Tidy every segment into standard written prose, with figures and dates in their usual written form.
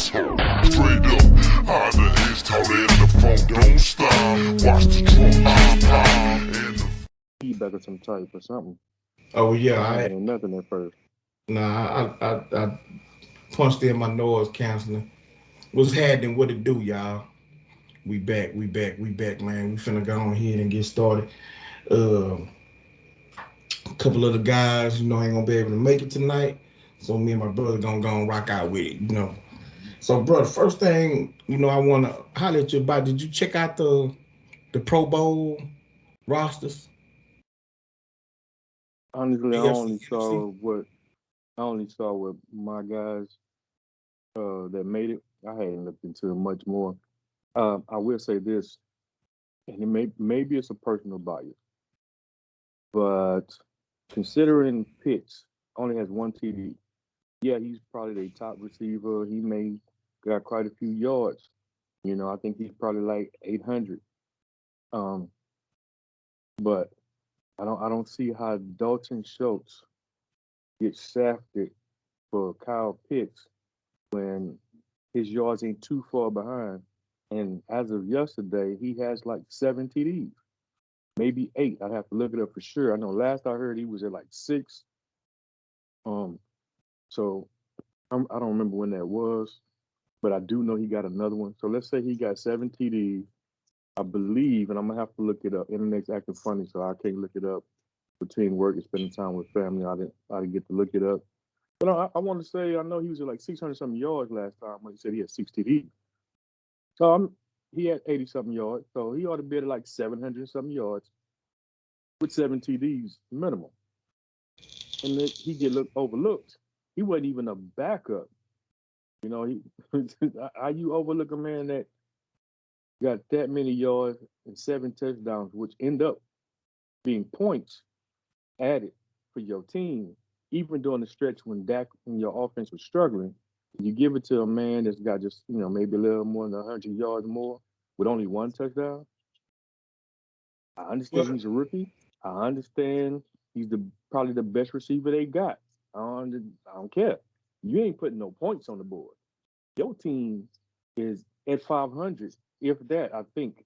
Straight up, hard the is tall in the phone, don't stop. Watch the trunk pop and the feedback of some type or something. Oh yeah, I ain't getting nothing at first. I punched in my noise canceling. What's happening? What it do, y'all? We back, man. We finna go on ahead and get started. A couple of the guys, ain't gonna be able to make it tonight. So me and my brother gonna go and rock out with it. So, brother, first thing, I wanna holler at you about. Did you check out the Pro Bowl rosters? Honestly, AFC, NFC? I only saw what my guys that made it. I hadn't looked into it much more. I will say this, and maybe it's a personal bias, but considering Pitts only has one TD, yeah, he's probably the top receiver. He may got quite a few yards. I think he's probably like 800. Um, but I don't see how Dalton Schultz gets shafted for Kyle Pitts when his yards ain't too far behind. And as of yesterday, he has like 7 TDs, maybe 8. I'd have to look it up for sure. I know last I heard he was at like 6. Um, so I don't remember when that was, but I do know he got another one. So let's say he got 7 TDs. I believe, and I'm gonna have to look it up. Internet's acting funny, so I can't look it up between work and spending time with family. I didn't get to look it up. But I want to say I know he was at like 600 something yards last time when he said he had 6 TDs. So he had 80 something yards. So he ought to be at like 700 something yards with 7 TDs minimum. And then he get overlooked. He wasn't even a backup. He how you overlook a man that got that many yards and 7 touchdowns, which end up being points added for your team, even during the stretch when your offense was struggling. You give it to a man that's got just, maybe a little more than 100 yards more with only 1 touchdown. I understand Well, he's a rookie. I understand he's probably the best receiver they got. I don't care. You ain't putting no points on the board. Your team is at 500, if that. I think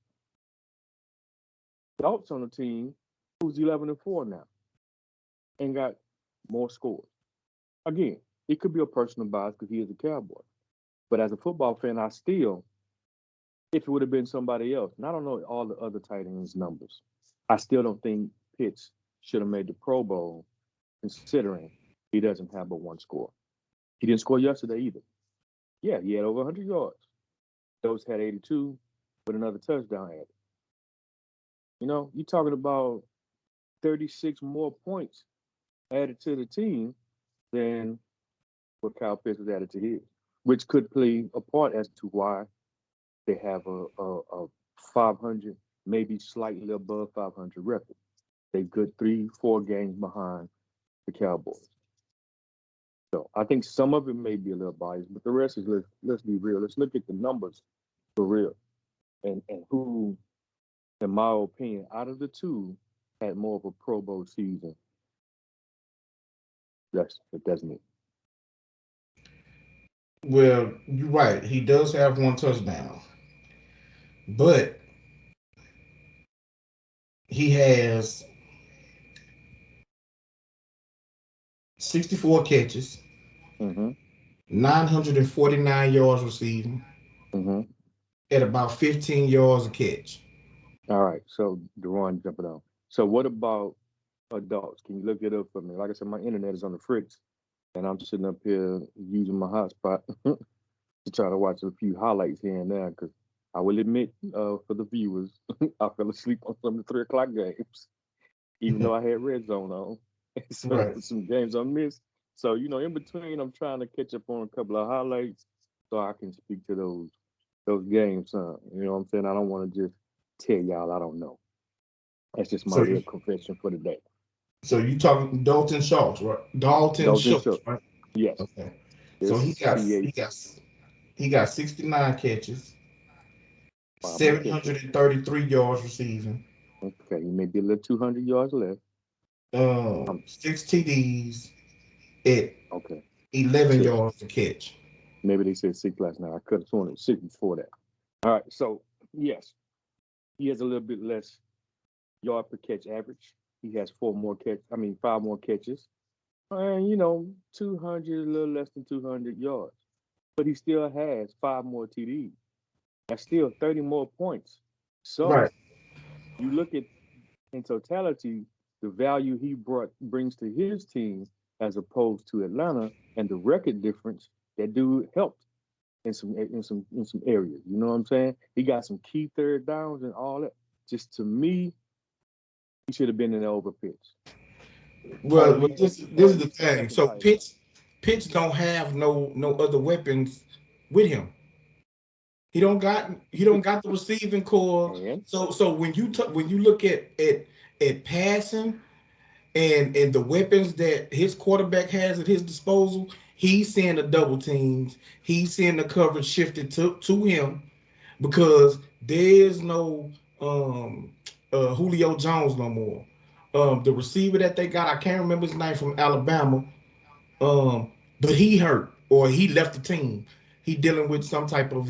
Thoughts on the team who's 11-4 now and got more scores. Again, it could be a personal bias because he is a Cowboy. But as a football fan, if it would have been somebody else, and I don't know all the other tight ends numbers, I still don't think Pitts should have made the Pro Bowl, considering he doesn't have but 1 score. He didn't score yesterday either. Yeah, he had over 100 yards. Those had 82 with another touchdown added. You're talking about 36 more points added to the team than what Kyle Pitts was added to his, which could play a part as to why they have a 500, maybe slightly above 500 record. They're good 3-4 games behind the Cowboys. So I think some of it may be a little biased, but the rest is let's be real. Let's look at the numbers for real, and who, in my opinion, out of the two, had more of a Pro Bowl season. That's me. well, you're right. He does have 1 touchdown, but he has 64 catches, Mm-hmm. 949 yards receiving, Mm-hmm. at about 15 yards a catch. All right. So Deron jumping on. So what about adults? Can you look it up for me? Like I said, my internet is on the fritz, and I'm sitting up here using my hotspot to try to watch a few highlights here and there. Because I will admit, for the viewers, I fell asleep on some of the 3 o'clock games, even though I had red zone on. So Right. some games I missed. So in between, I'm trying to catch up on a couple of highlights so I can speak to those games. You know what I'm saying? I don't want to just tell y'all I don't know. That's just my So real you confession for the day. so you talking Dalton Schultz, right? Dalton Dalton Schultz, Shook. right? Yes. Okay. So he It's got he CH. got he got 69 catches, Wow, more catches. 733 yards receiving, Okay, you may be a little 200 yards left. 6 TDs at Okay. 11 6. yards a catch. Maybe they said 6 last night. I could have sworn it was 6 before that. All right, so yes, he has a little bit less yard per catch average. He has 5 more catches. And 200, a little less than 200 yards. But he still has 5 more TDs. That's still 30 more points. So Right. you look at, in totality, the value he brings to his team as opposed to Atlanta, and the record difference. That dude helped in some areas. You know what I'm saying? He got some key third downs and all that. Just to me, he should have been in the over pitch. Well, this is the thing. Second So tight end. Pitts don't have no other weapons with him. He don't got the receiving core. And So when you look at passing and the weapons that his quarterback has at his disposal, he's seeing the double teams. He's seeing the coverage shifted to him because there's no Julio Jones no more. The receiver that they got, I can't remember his name, from Alabama. But he hurt or he left the team. He dealing with some type of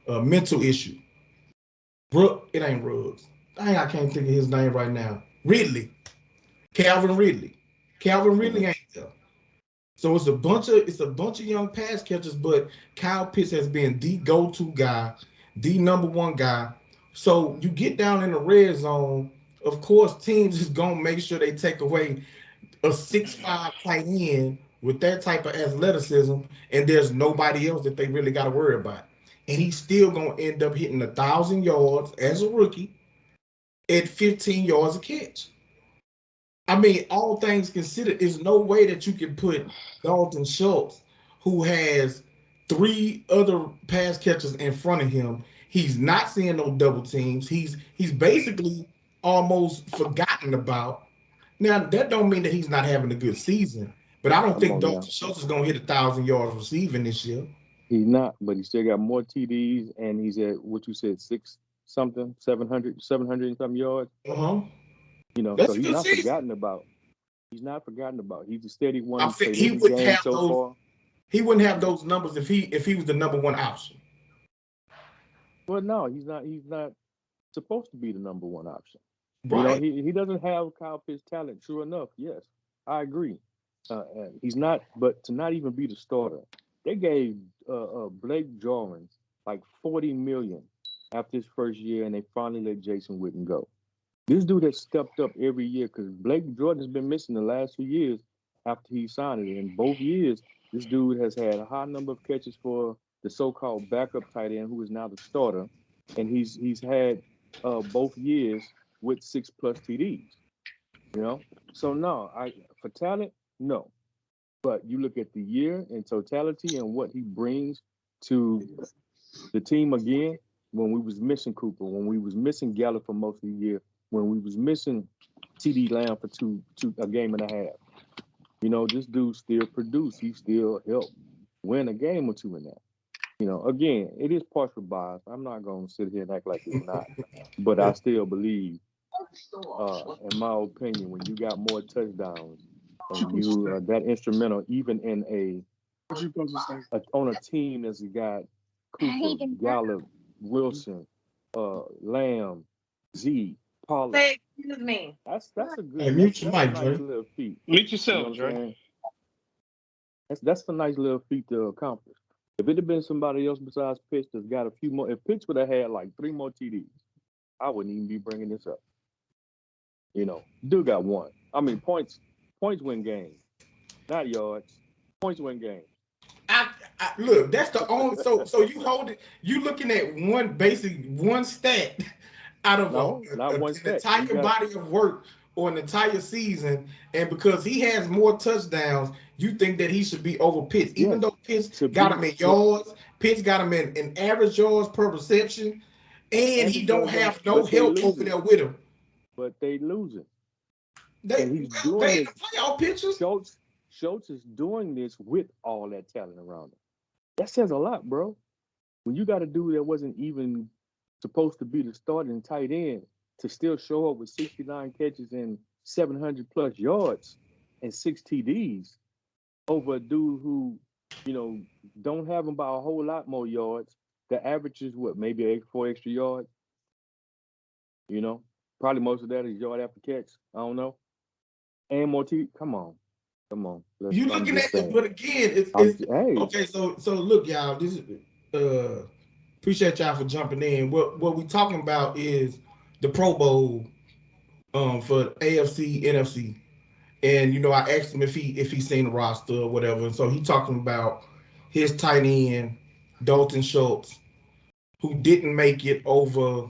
mental issue. It ain't Ruggs. I can't think of his name right now. Calvin Ridley. Calvin Ridley ain't there. So it's a bunch of young pass catchers, but Kyle Pitts has been the go-to guy, the number one guy. So you get down in the red zone, of course, teams is gonna make sure they take away a 6'5" tight end with that type of athleticism, and there's nobody else that they really got to worry about. And he's still gonna end up hitting 1,000 yards as a rookie at 15 yards a catch. I mean, all things considered, there's no way that you can put Dalton Schultz, who has 3 other pass catchers in front of him. He's not seeing no double teams. He's basically almost forgotten about. Now, that don't mean that he's not having a good season, but I don't come think on Dalton now. Schultz is going to hit 1,000 yards receiving this year. He's not, but he still got more TDs, and he's at what you said, 700 and something yards. Uh-huh. So That's a good season. He's not forgotten about. He's a steady one. I He's think played he every wouldn't game have so those. far. He wouldn't have those numbers if he was the number one option. Well, no, he's not. He's not supposed to be the number one option. Right. He doesn't have Kyle Pitts' talent. True enough, yes, I agree. He's not, but to not even be the starter, they gave Blake Jarwin like $40 million after his first year, and they finally let Jason Witten go. This dude has stepped up every year because Blake Jordan has been missing the last 2 years after he signed it. In both years, this dude has had a high number of catches for the so-called backup tight end, who is now the starter, and he's had both years with 6+ TDs. So no, for talent, no. But you look at the year in totality and what he brings to the team again. When we was missing Cooper, when we was missing Gallup for most of the year, when we was missing TD Lamb for a game and a half, this dude still produced. He still helped win a game or two in that. Again, it is partial bias. I'm not going to sit here and act like it's not. But I still believe, in my opinion, when you got more touchdowns and you are that instrumental, even in on a team that's got Cooper, Gallup, Wilson, Lamb, Z, Pollard. Excuse me. That's a good. Hey, mute your that's mic, a nice Dre. little feat. Meet You know yourself, what I'm Dre. saying? That's a nice little feat to accomplish. If it had been somebody else besides Pitts that's got a few more, if Pitts would have had like 3 more TDs, I wouldn't even be bringing this up. Dude got 1. I mean, points win games, not yards. Points win games. Look, that's the only. So you hold it. You looking at one stat out of not one an stat. entire body of work or an entire season, and because he has more touchdowns, you think that he should be over Pitts, even though Pitts got him in yards. Pitts got him in average yards per reception, and he don't have no help over there with him. But they losing. They And he's in doing the this. playoff pictures. Schultz is doing this with all that talent around him. That says a lot, bro. When you got a dude that wasn't even supposed to be the starting tight end to still show up with 69 catches and 700+ yards and 6 TDs over a dude who don't have him by a whole lot more yards. The average is what, maybe 4 extra yards. Probably most of that is yard after catch. I don't know. And more T. Come on. You I'm looking just at it, saying. but again, I'm it's hey. okay. So look, y'all. This is appreciate y'all for jumping in. What we talking about is the Pro Bowl for AFC, NFC. And I asked him if he seen the roster or whatever. And so he talking about his tight end, Dalton Schultz, who didn't make it over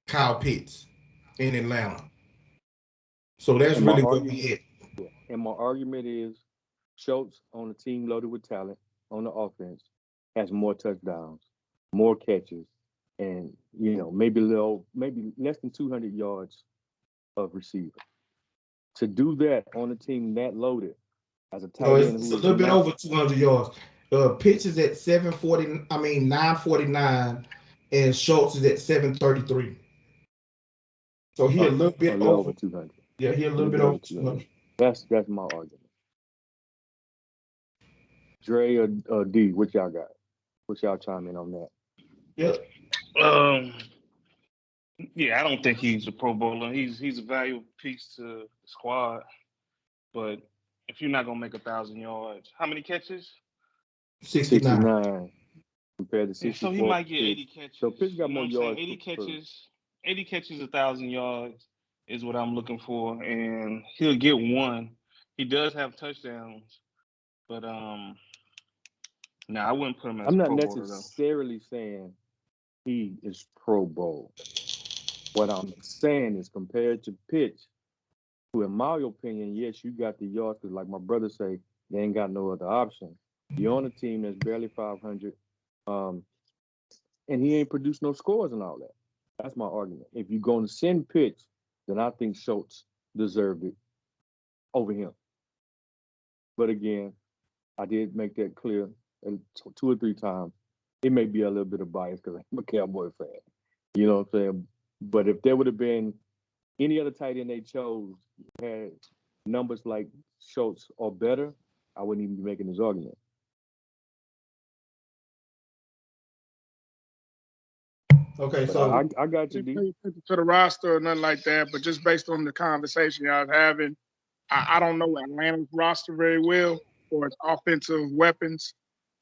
Kyle Pitts in Atlanta. So that's And my really what we argument, hit. yeah. And my argument is Schultz on a team loaded with talent on the offense has more touchdowns, more catches, and maybe less than 200 yards of receiver. To do that on a team that loaded as a No, tight end it's who a is little bit not over 200 yards. Pitts is at 740. I mean 949, and Schultz is at 733. So he a little a bit little over. over 200, Yeah, he a a little little bit bit over over 200. 200. That's my argument. Dre or D, what y'all got? What y'all chime in on that? Yeah. Um, yeah, I don't think he's a Pro Bowler. He's a valuable piece to the squad. But if you're not gonna make 1,000 yards, how many catches? 69. 69 compared to Yeah, so he 64 might get for Pitts. 80 So catches. Pitts got You know more what I'm saying? yards 80 for catches, 80 catches, 1,000 yards is what I'm looking for, and he'll get one. He does have touchdowns, but no, I wouldn't put him as I'm a not Pro Bowler though. necessarily saying he is Pro Bowl. What I'm saying is compared to Pitts, who, in my opinion, yes, you got the yards, because like my brother say, they ain't got no other option. You're on a team that's barely 500, um, and he ain't produced no scores and all that. That's my argument. If you're going to send Pitts, then I think Schultz deserved it over him. But again, I did make that clear and 2 or 3 times. It may be a little bit of bias because I'm a Cowboy fan. You know what I'm saying? But if there would have been any other tight end they chose had numbers like Schultz or better, I wouldn't even be making this argument. Okay, But so I got you, Didn't D. pay attention to the roster or nothing like that, but just based on the conversation y'all was having, I don't know Atlanta's roster very well or its offensive weapons.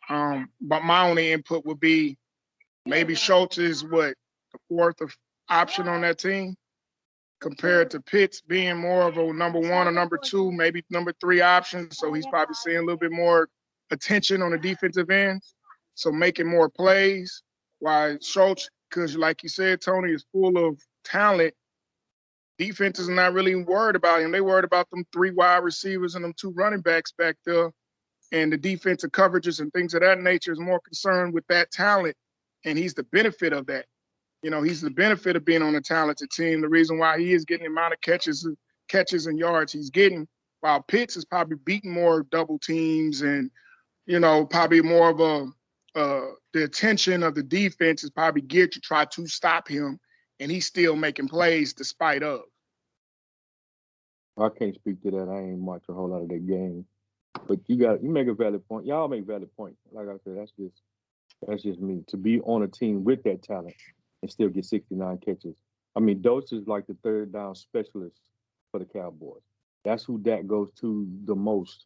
But my only input would be maybe Schultz is the fourth option on that team compared to Pitts being more of a number one or number two, maybe number three option. So he's probably seeing a little bit more attention on the defensive end. So making more plays. While Schultz, because like you said, Tony, is full of talent. Defenses are not really worried about him. They worried about them 3 wide receivers and them 2 running backs back there. And the defensive coverages and things of that nature is more concerned with that talent. And he's the benefit of that. He's the benefit of being on a talented team. The reason why he is getting the amount of catches and yards he's getting, while Pitts is probably beating more double teams and, probably more of the attention of the defense is probably geared to try to stop him, and he's still making plays despite of. I can't speak to that. I ain't watched a whole lot of that game. But you make a valid point. Y'all make valid points. Like I said, that's just me. To be on a team with that talent and still get 69 catches. I mean, Dose is like the third down specialist for the Cowboys. That's who Dak goes to the most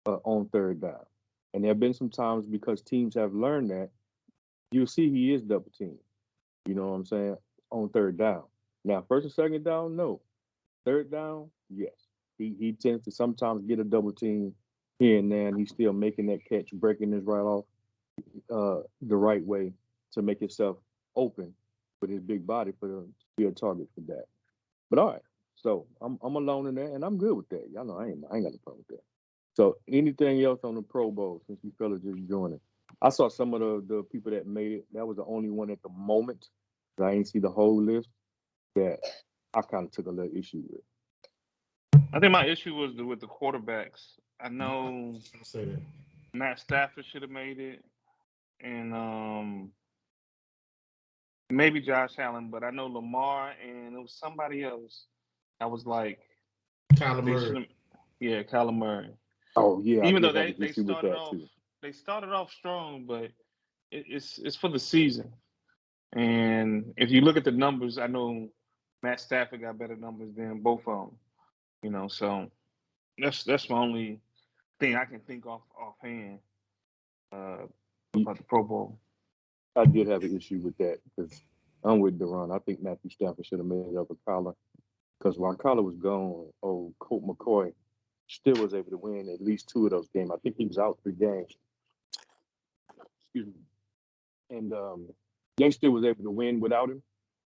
on third down. And there have been some times because teams have learned that, you'll see he is double teamed. You know what I'm saying? On third down. Now, first and second down, no. Third down, yes. He tends to sometimes get a double team here and there, and he's still making that catch, breaking his right off the right way to make himself open with his big body to be a target for that. But all right, so I'm alone in that, and I'm good with that. Y'all know I ain't got a problem with that. So anything else on the Pro Bowl since you fellas just joined it? I saw some of the people that made it. That was the only one at the moment. I ain't see the whole list that I kind of took a little issue with. I think my issue was with the quarterbacks. I know I'll say that. Matt Stafford should have made it, and maybe Josh Allen, but I know Lamar and it was somebody else. I was like, Kyler they should Murray. have, yeah, Kyler Murray. Oh yeah, I Even though did have they, an they issue with started that off too. they started off strong, but it's for the season. And if you look at the numbers, I know Matt Stafford got better numbers than both of them. So that's my only thing I can think offhand about the Pro Bowl. I did have an issue with that because I'm with Duran. I think Matthew Stafford should have made it over Kyler because while Kyler was gone, Colt McCoy still was able to win at least 2 of those games. I think he was out 3 games. Excuse me. And they still was able to win without him,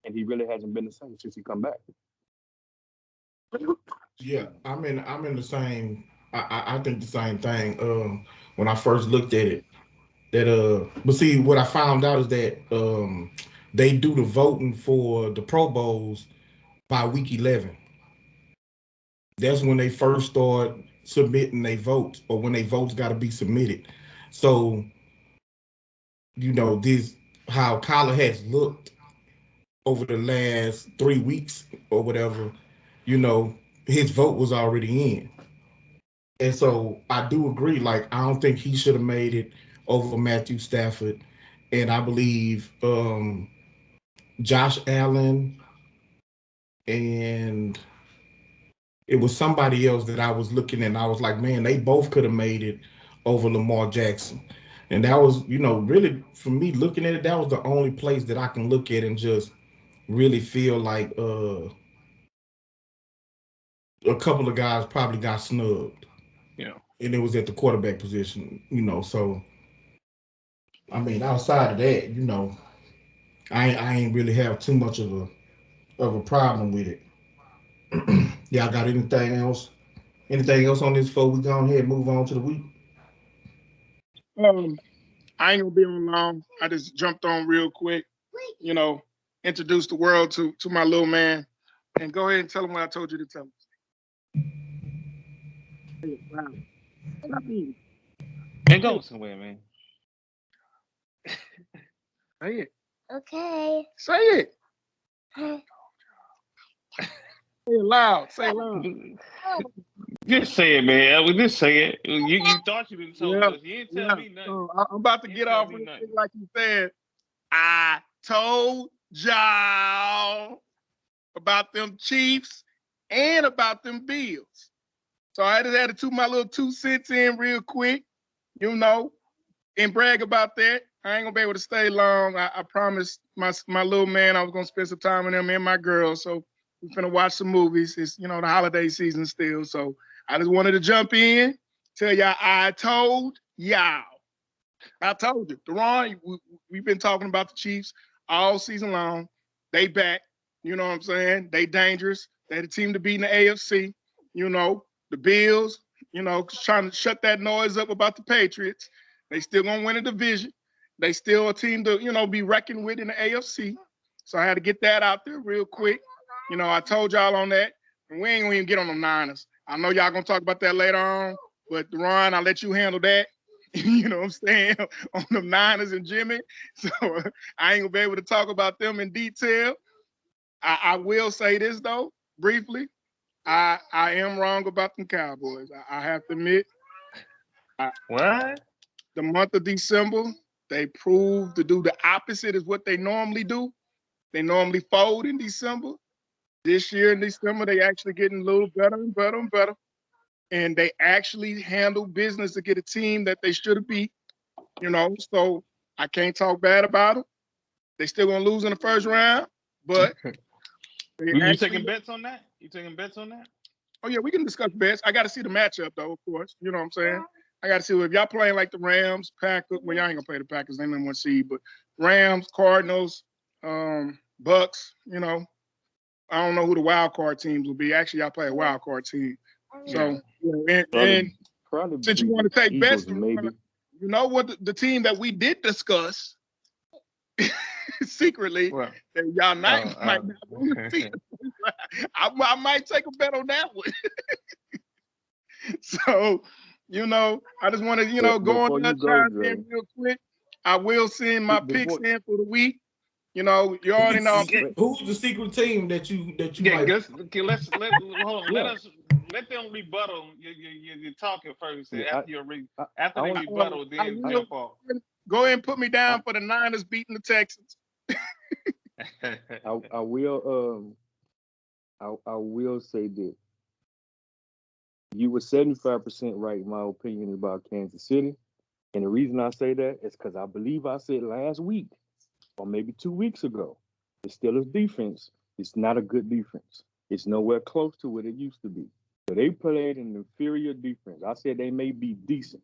and he really hasn't been the same since he come back. Yeah, I'm in the same. I think the same thing. When I first looked at it, but see, what I found out is that they do the voting for the Pro Bowls by week 11. That's when they first start submitting their votes, or when their votes got to be submitted. So, this how Kyler has looked over the last 3 weeks or whatever. His vote was already in. And so I do agree. Like, I don't think he should have made it over Matthew Stafford. And I believe Josh Allen and it was somebody else that I was looking at. And I was like, man, they both could have made it over Lamar Jackson. And that was, really for me looking at it, that was the only place that I can look at and just really feel like a couple of guys probably got snubbed. Yeah. And it was at the quarterback position, so I mean, outside of that, I ain't really have too much of a problem with it. Y'all got anything else? Anything else on this before we go ahead and move on to the week? I ain't gonna be on long. I just jumped on real quick, introduce the world to my little man, and go ahead and tell him what I told you to tell him. Wow. What I mean? Ain't going somewhere, man. Say it. Okay. Say it. Say it loud. Say it loud. Just say it, man. Just say it. You thought you didn't tell us. You didn't tell me nothing. So I'm about to get off real quick, like you said. I told y'all about them Chiefs and about them Bills. So I just had to put my little 2 cents in real quick, and brag about that. I ain't gonna be able to stay long. I promised my little man I was gonna spend some time with him and my girl. So we're gonna watch some movies. It's the holiday season still. So I just wanted to jump in, tell y'all I told y'all. I told you. Deron, we've been talking about the Chiefs all season long. They back. You know what I'm saying? They dangerous. They the team to beat in the AFC. The Bills, trying to shut that noise up about the Patriots. They still gonna win a division. They still a team to, be reckoned with in the AFC. So I had to get that out there real quick. I told y'all on that. And we ain't gonna even get on the Niners. I know y'all gonna talk about that later on, but Deron, I'll let you handle that. You know what I'm saying? On the Niners and Jimmy. So I ain't gonna be able to talk about them in detail. I will say this though, briefly. I am wrong about them Cowboys. I have to admit. What? The month of December, they proved to do the opposite of what they normally do. They normally fold in December. This year in December, they actually getting a little better and better and better. And they actually handle business to get a team that they should have beat. So I can't talk bad about them. They still gonna lose in the first round, but You taking bets on that? You taking bets on that? Oh yeah, we can discuss bets. I got to see the matchup though, of course. You know what I'm saying? I got to see if y'all playing like the Rams, Packers. Well, y'all ain't gonna play the Packers. They number 1 seed, but Rams, Cardinals, Bucks. I don't know who the wild card teams will be. Actually, y'all play a wild card team. So, and since you want to take bets, maybe. you know what the team that we did discuss secretly, that y'all might not want to see. I might take a bet on that one. So, I just want to, go on that time in real quick. I will send my picks in for the week. You know, you already know. Who's the secret team that you Yeah, might? let's hold on. Yeah. Let them rebuttal. You're talking first. Yeah, After I they want rebuttal, I then will jump off. go ahead and put me I, down for the Niners beating the Texans. I will I will say this. You were 75% right in my opinion about Kansas City. And the reason I say that is because I believe I said last week or maybe 2 weeks ago, the Steelers defense is not a good defense. It's nowhere close to what it used to be. So they played an inferior defense. I said they may be decent,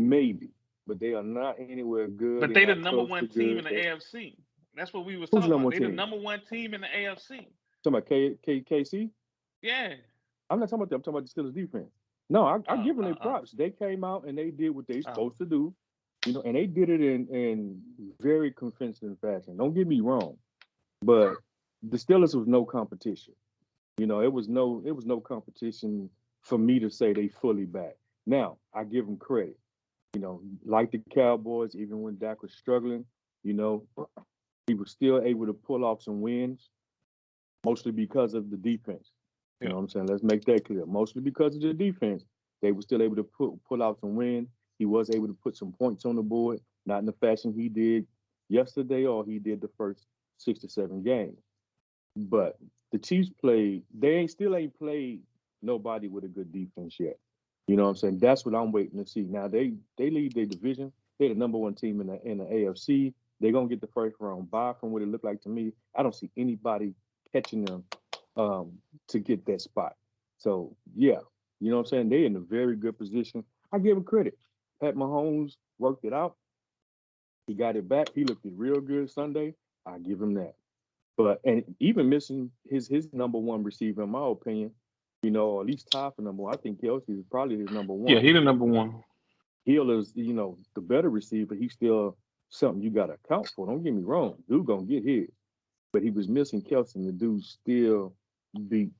maybe, but they are not anywhere good. But They're they the not number close to one team good. in the AFC. That's what we was Who's the talking number about. one They the team? number one team in the AFC. Talking about KC? Yeah. I'm not talking about them. I'm talking about the Steelers defense. No, I give them their props. They came out and they did what they supposed to do, and they did it in very convincing fashion. Don't get me wrong, but the Steelers was no competition. It was no competition for me to say they fully back. Now I give them credit. Like the Cowboys, even when Dak was struggling, he was still able to pull off some wins, mostly because of the defense. You know what I'm saying? Let's make that clear. Mostly because of the defense, they were still able to pull out some wins. He was able to put some points on the board, not in the fashion he did yesterday or he did the first 6 to 7 games. But the Chiefs still ain't played nobody with a good defense yet. You know what I'm saying? That's what I'm waiting to see. Now they lead their division. They're the number one team in the AFC. They're gonna get the first round bye from what it looked like to me. I don't see anybody catching them to get that spot. So yeah, you know what I'm saying? They're in a very good position. I give him credit. Pat Mahomes worked it out. He got it back. He looked real good Sunday. I give him that. But and even missing his number one receiver, in my opinion, or at least tied for number one. I think Kelsey is probably his number one. Yeah, he the number one. Hill is, the better receiver. He's still something you got to account for. Don't get me wrong. Dude gonna get his. But he was missing Kelsey, and the dude still beat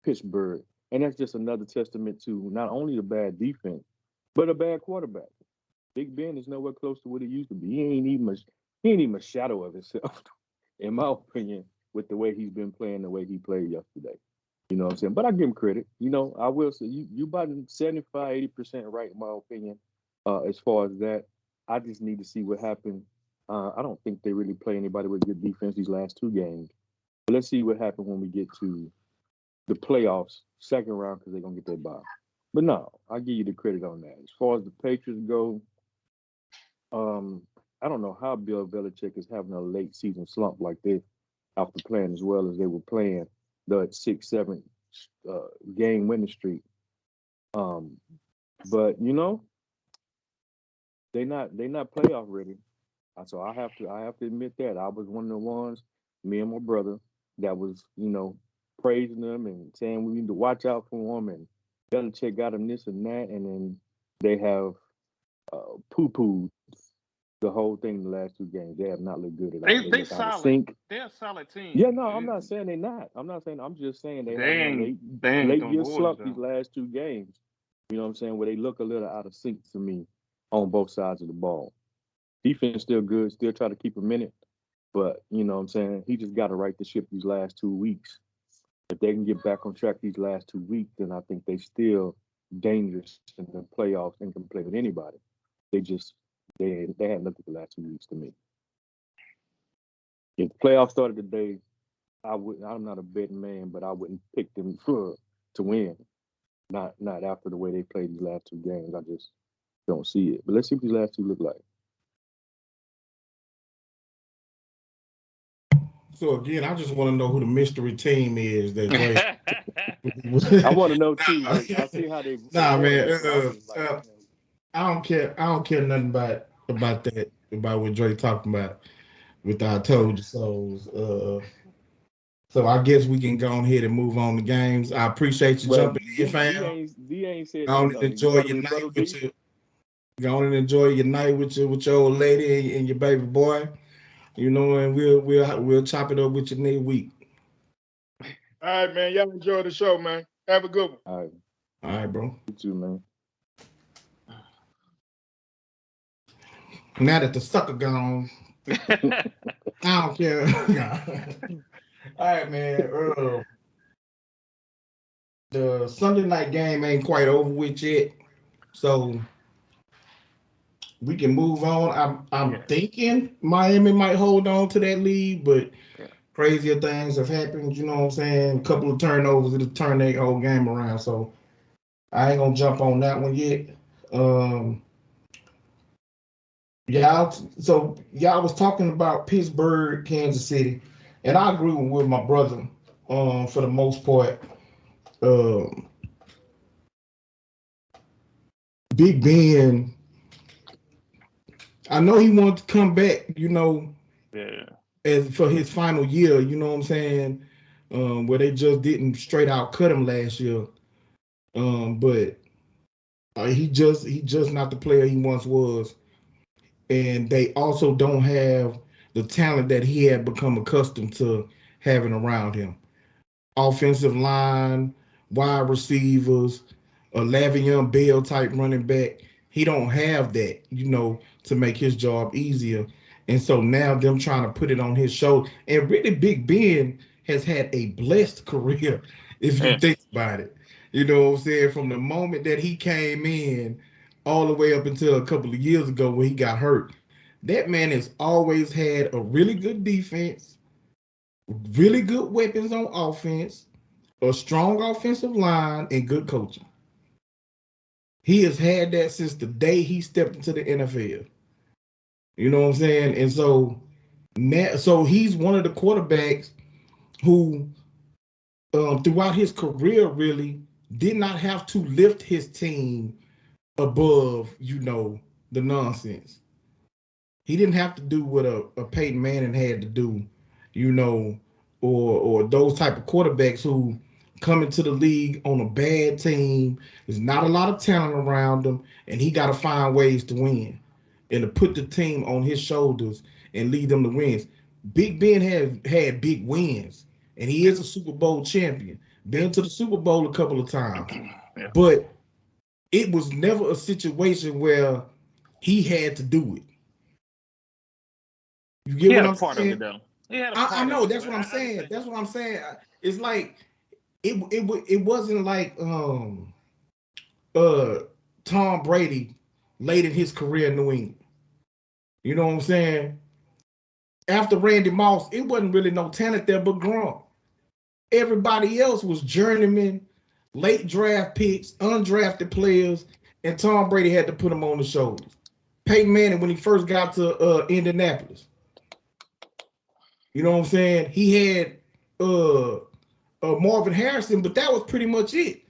Pittsburgh. And that's just another testament to not only the bad defense, but a bad quarterback. Big Ben is nowhere close to what he used to be. He ain't even a shadow of himself, in my opinion, with the way he's been playing, the way he played yesterday. You know what I'm saying? But I give him credit. I will say you about 75, 80% right, in my opinion, as far as that. I just need to see what happened. I don't think they really play anybody with good defense these last 2 games. But let's see what happens when we get to the playoffs, second round, because they're going to get their bye. But no, I give you the credit on that. As far as the Patriots go, I don't know how Bill Belichick is having a late season slump like this after playing as well as they were playing the 6-7 game winning streak. But they not playoff ready. So I have to admit that I was one of the ones, me and my brother, that was praising them and saying we need to watch out for them, and Belichick got them this and that, and then they have poo-pooed the whole thing in the last 2 games. They have not looked good at all. They look out of solid. sync. They're a solid team. Yeah, no, I'm not saying they're not. I'm just saying they have late year slump these last 2 games. You know what I'm saying? Where they look a little out of sync to me on both sides of the ball. Defense still good, still try to keep a minute. But, you know what I'm saying? He just got to right the ship these last 2 weeks. If they can get back on track these last 2 weeks, then I think they still dangerous in the playoffs and can play with anybody. They hadn't looked at the last 2 weeks to me. If the playoffs started today, I'm not a betting man, but I wouldn't pick them to win. Not after the way they played these last 2 games. I just don't see it. But let's see what these last 2 look like. So again, I just want to know who the mystery team is that I want to know too. I see how they. Nah, man. I don't care. I don't care nothing about that. About what Dre talking about with I told you so. So I guess we can go ahead and move on to games. I appreciate you jumping in, fam. D ain't said go on and enjoy your night with your. Go on and enjoy your night with your old lady and your baby boy. And we'll chop it up with you next week. All right, man. Y'all enjoy the show, man. Have a good one. All right, bro. You too, man. Now that the sucker gone, I don't care. All right, man. The Sunday night game ain't quite over with yet, so we can move on. I'm Yeah, thinking Miami might hold on to that lead, but yeah. crazier things have happened. You know what I'm saying? A couple of turnovers it'll turn their whole game around. So I ain't gonna jump on that one yet. Um, y'all was talking about Pittsburgh, Kansas City, and I agree with my brother. For the most part, um, Big Ben. I know he wanted to come back. Yeah. As for his final year. You know what I'm saying? Where they just didn't straight out cut him last year. But he just not the player he once was, and they also don't have the talent that he had become accustomed to having around him. Offensive line, wide receivers, a Le'Veon Bell type running back. He don't have that, to make his job easier. And so now them trying to put it on his shoulder. And really, Big Ben has had a blessed career, if you Yeah. think about it. You know what I'm saying? From the moment that he came in all the way up until a couple of years ago when he got hurt. That man has always had a really good defense, really good weapons on offense, a strong offensive line, and good coaching. He has had that since the day he stepped into the NFL. You know what I'm saying? And so now, so he's one of the quarterbacks who, throughout his career, really did not have to lift his team above, the nonsense. He didn't have to do what a Peyton Manning had to do, you know, or those type of quarterbacks who come into the league on a bad team. There's not a lot of talent around them, and he got to find ways to win and to put the team on his shoulders and lead them to wins. Big Ben has had big wins, and he is a Super Bowl champion. Been to the Super Bowl a couple of times, Yeah. but it was never a situation where he had to do it. You He get had what a I'm part of it saying? though. He had a I part of know it, that's but what I'm I saying. understand. That's what I'm saying. It's like it wasn't like uh Tom Brady late in his career in New England. You know what I'm saying? After Randy Moss, it wasn't really no talent there but Gronk. Everybody else was journeyman, late draft picks, undrafted players, and Tom Brady had to put them on the shoulders. Peyton Manning, when he first got to Indianapolis, you know what I'm saying? He had uh Marvin Harrison, but that was pretty much it.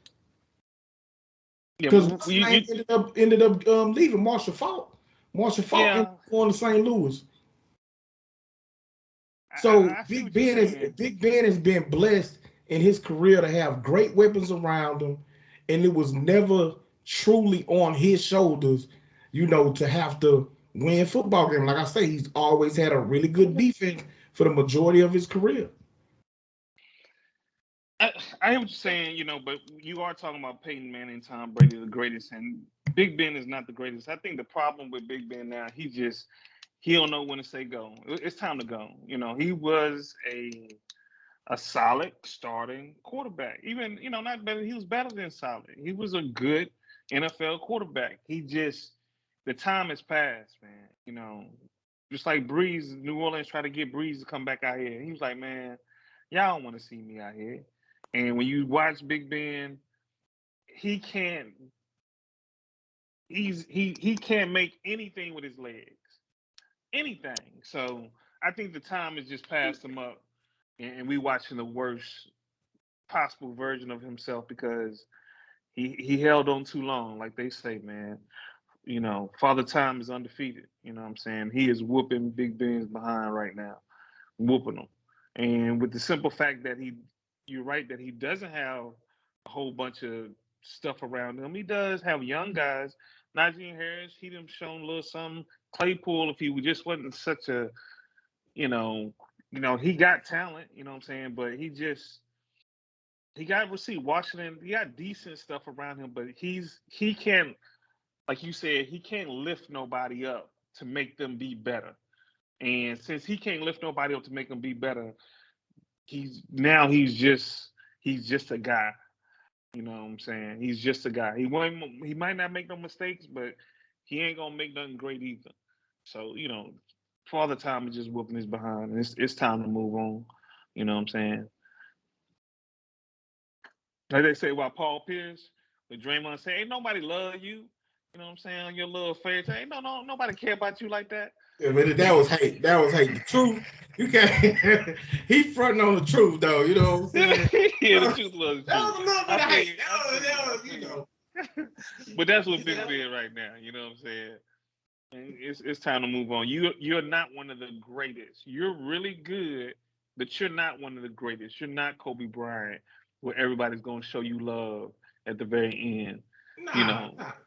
Yeah, Because what's his name you ended up leaving Marshall Falk. Marshall Falk ended yeah. up going to St. Louis. So I see what you're saying. Big Ben has been blessed in his career to have great weapons around him, and it was never truly on his shoulders, to have to win football game. Like I say, he's always had a really good defense for the majority of his career. I hear what you're saying, but you are talking about Peyton Manning and Tom Brady, the greatest, and Big Ben is not the greatest. I think the problem with Big Ben now, he don't know when to say go. It's time to go. He was a solid starting quarterback. Even, not better. He was better than solid. He was a good NFL quarterback. The time has passed, man. Just like Breeze, New Orleans tried to get Breeze to come back out here. He was like, man, y'all don't want to see me out here. And when you watch Big Ben, he can't. He can't make anything with his legs, anything. So I think the time has just passed him up, and we watching the worst possible version of himself because he held on too long, like they say, man. Father Time is undefeated. You know what I'm saying? He is whooping Big Ben's behind right now, whooping him. And with the simple fact that you're right, that he doesn't have a whole bunch of stuff around him. He does have young guys. Najee Harris, he done shown a little something. Claypool, if he just wasn't such a, you know, he got talent, you know what I'm saying? But he got received. Washington, he got decent stuff around him, but he can't, like you said, he can't lift nobody up to make them be better. And since he can't lift nobody up to make him be better, he's just a guy. You know what I'm saying? He's just a guy. He might not make no mistakes, but he ain't gonna make nothing great either. So, Father Time is just whooping his behind, and it's time to move on. You know what I'm saying? Like they say about Paul Pierce, with Draymond say, ain't nobody love you. You know what I'm saying? Your little face. Ain't nobody care about you like that. Yeah, but that was hate. That was hate. The truth, you can't. He fronting on the truth, though. You know what I'm saying? Yeah, the truth was the truth. That was a little bit of hate. That was, you know. But that's what Big Ben right now. You know what I'm saying? And it's time to move on. You're not one of the greatest. You're really good, but you're not one of the greatest. You're not Kobe Bryant, where everybody's gonna show you love at the very end.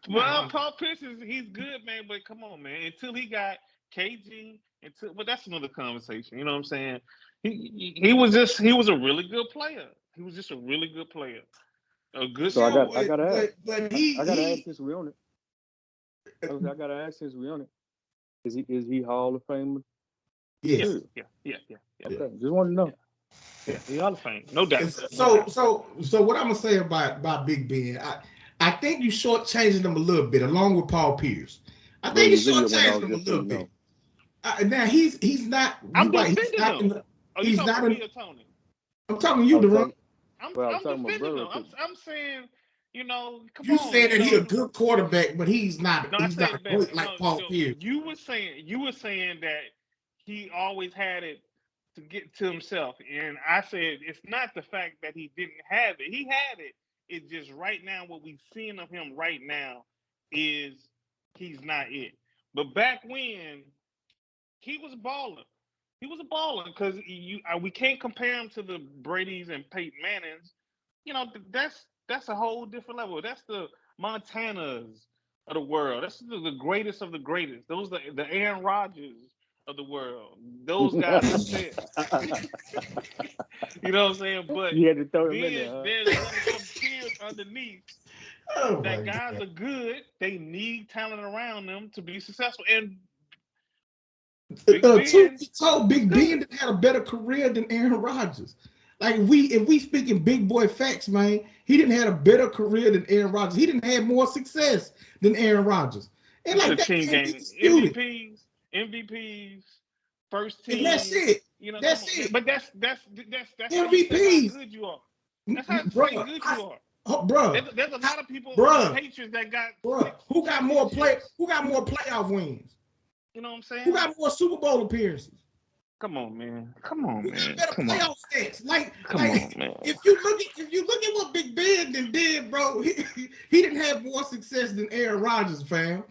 Well, Paul Pierce he's good, man, but come on, man. Until he got KG, but that's another conversation. You know what I'm saying? He was a really good player. He was just a really good player. A good. So I gotta ask. But I gotta ask since we on it. I gotta ask since we on it. Is he Hall of Famer? Yes. Yeah. Okay, just want to know. Yeah, he Hall of Fame, no doubt. So what I'm gonna say about Big Ben, I think you shortchanging him a little bit, along with Paul Pierce. I think you shortchanging him a little bit. Now he's not. I'm defending him. He's not in. Tony. I'm talking to you, Deron. I'm defending him. I'm saying, come on. You said that he's a good quarterback, but he's not. He's not great like Paul Pierce. You were saying that he always had it to get to himself, and I said it's not the fact that he didn't have it. He had it. It's just right now what we've seen of him right now is he's not it. But back when he was balling. He was a baller because we can't compare him to the Brady's and Peyton Mannings. That's a whole different level. That's the Montanas of the world. That's the greatest of the greatest. Those are the Aaron Rodgers of the world. Those guys are set. You know what I'm saying? But you had to throw him in there. There's some tiers underneath. That guys are good. They need talent around them to be successful. And Big Ben had a better career than Aaron Rodgers. Like if we speaking big boy facts, man, he didn't have a better career than Aaron Rodgers. He didn't have more success than Aaron Rodgers. And like that team game, MVPs, first team. And that's it. That's it. But that's MVPs. How good you are. That's how good you are. Oh, bro, there's a lot of people, Patriots that got. Who got more playoff wins? You know what I'm saying? Who got more Super Bowl appearances? Come on, man. Better playoff stats. Come on, man. If you look at what Big Ben did, bro, he didn't have more success than Aaron Rodgers, fam.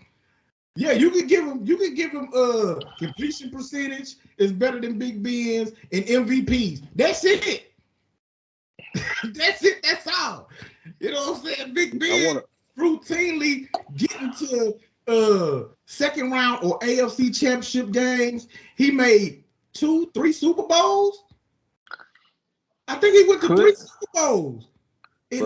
Yeah, you could give him completion percentage is better than Big Ben's and MVPs. That's it. That's it. That's all. You know what I'm saying? Big Ben routinely getting to second round or AFC championship games. He made 2-3 Super Bowls. I think he went to 3 Super Bowls. Like,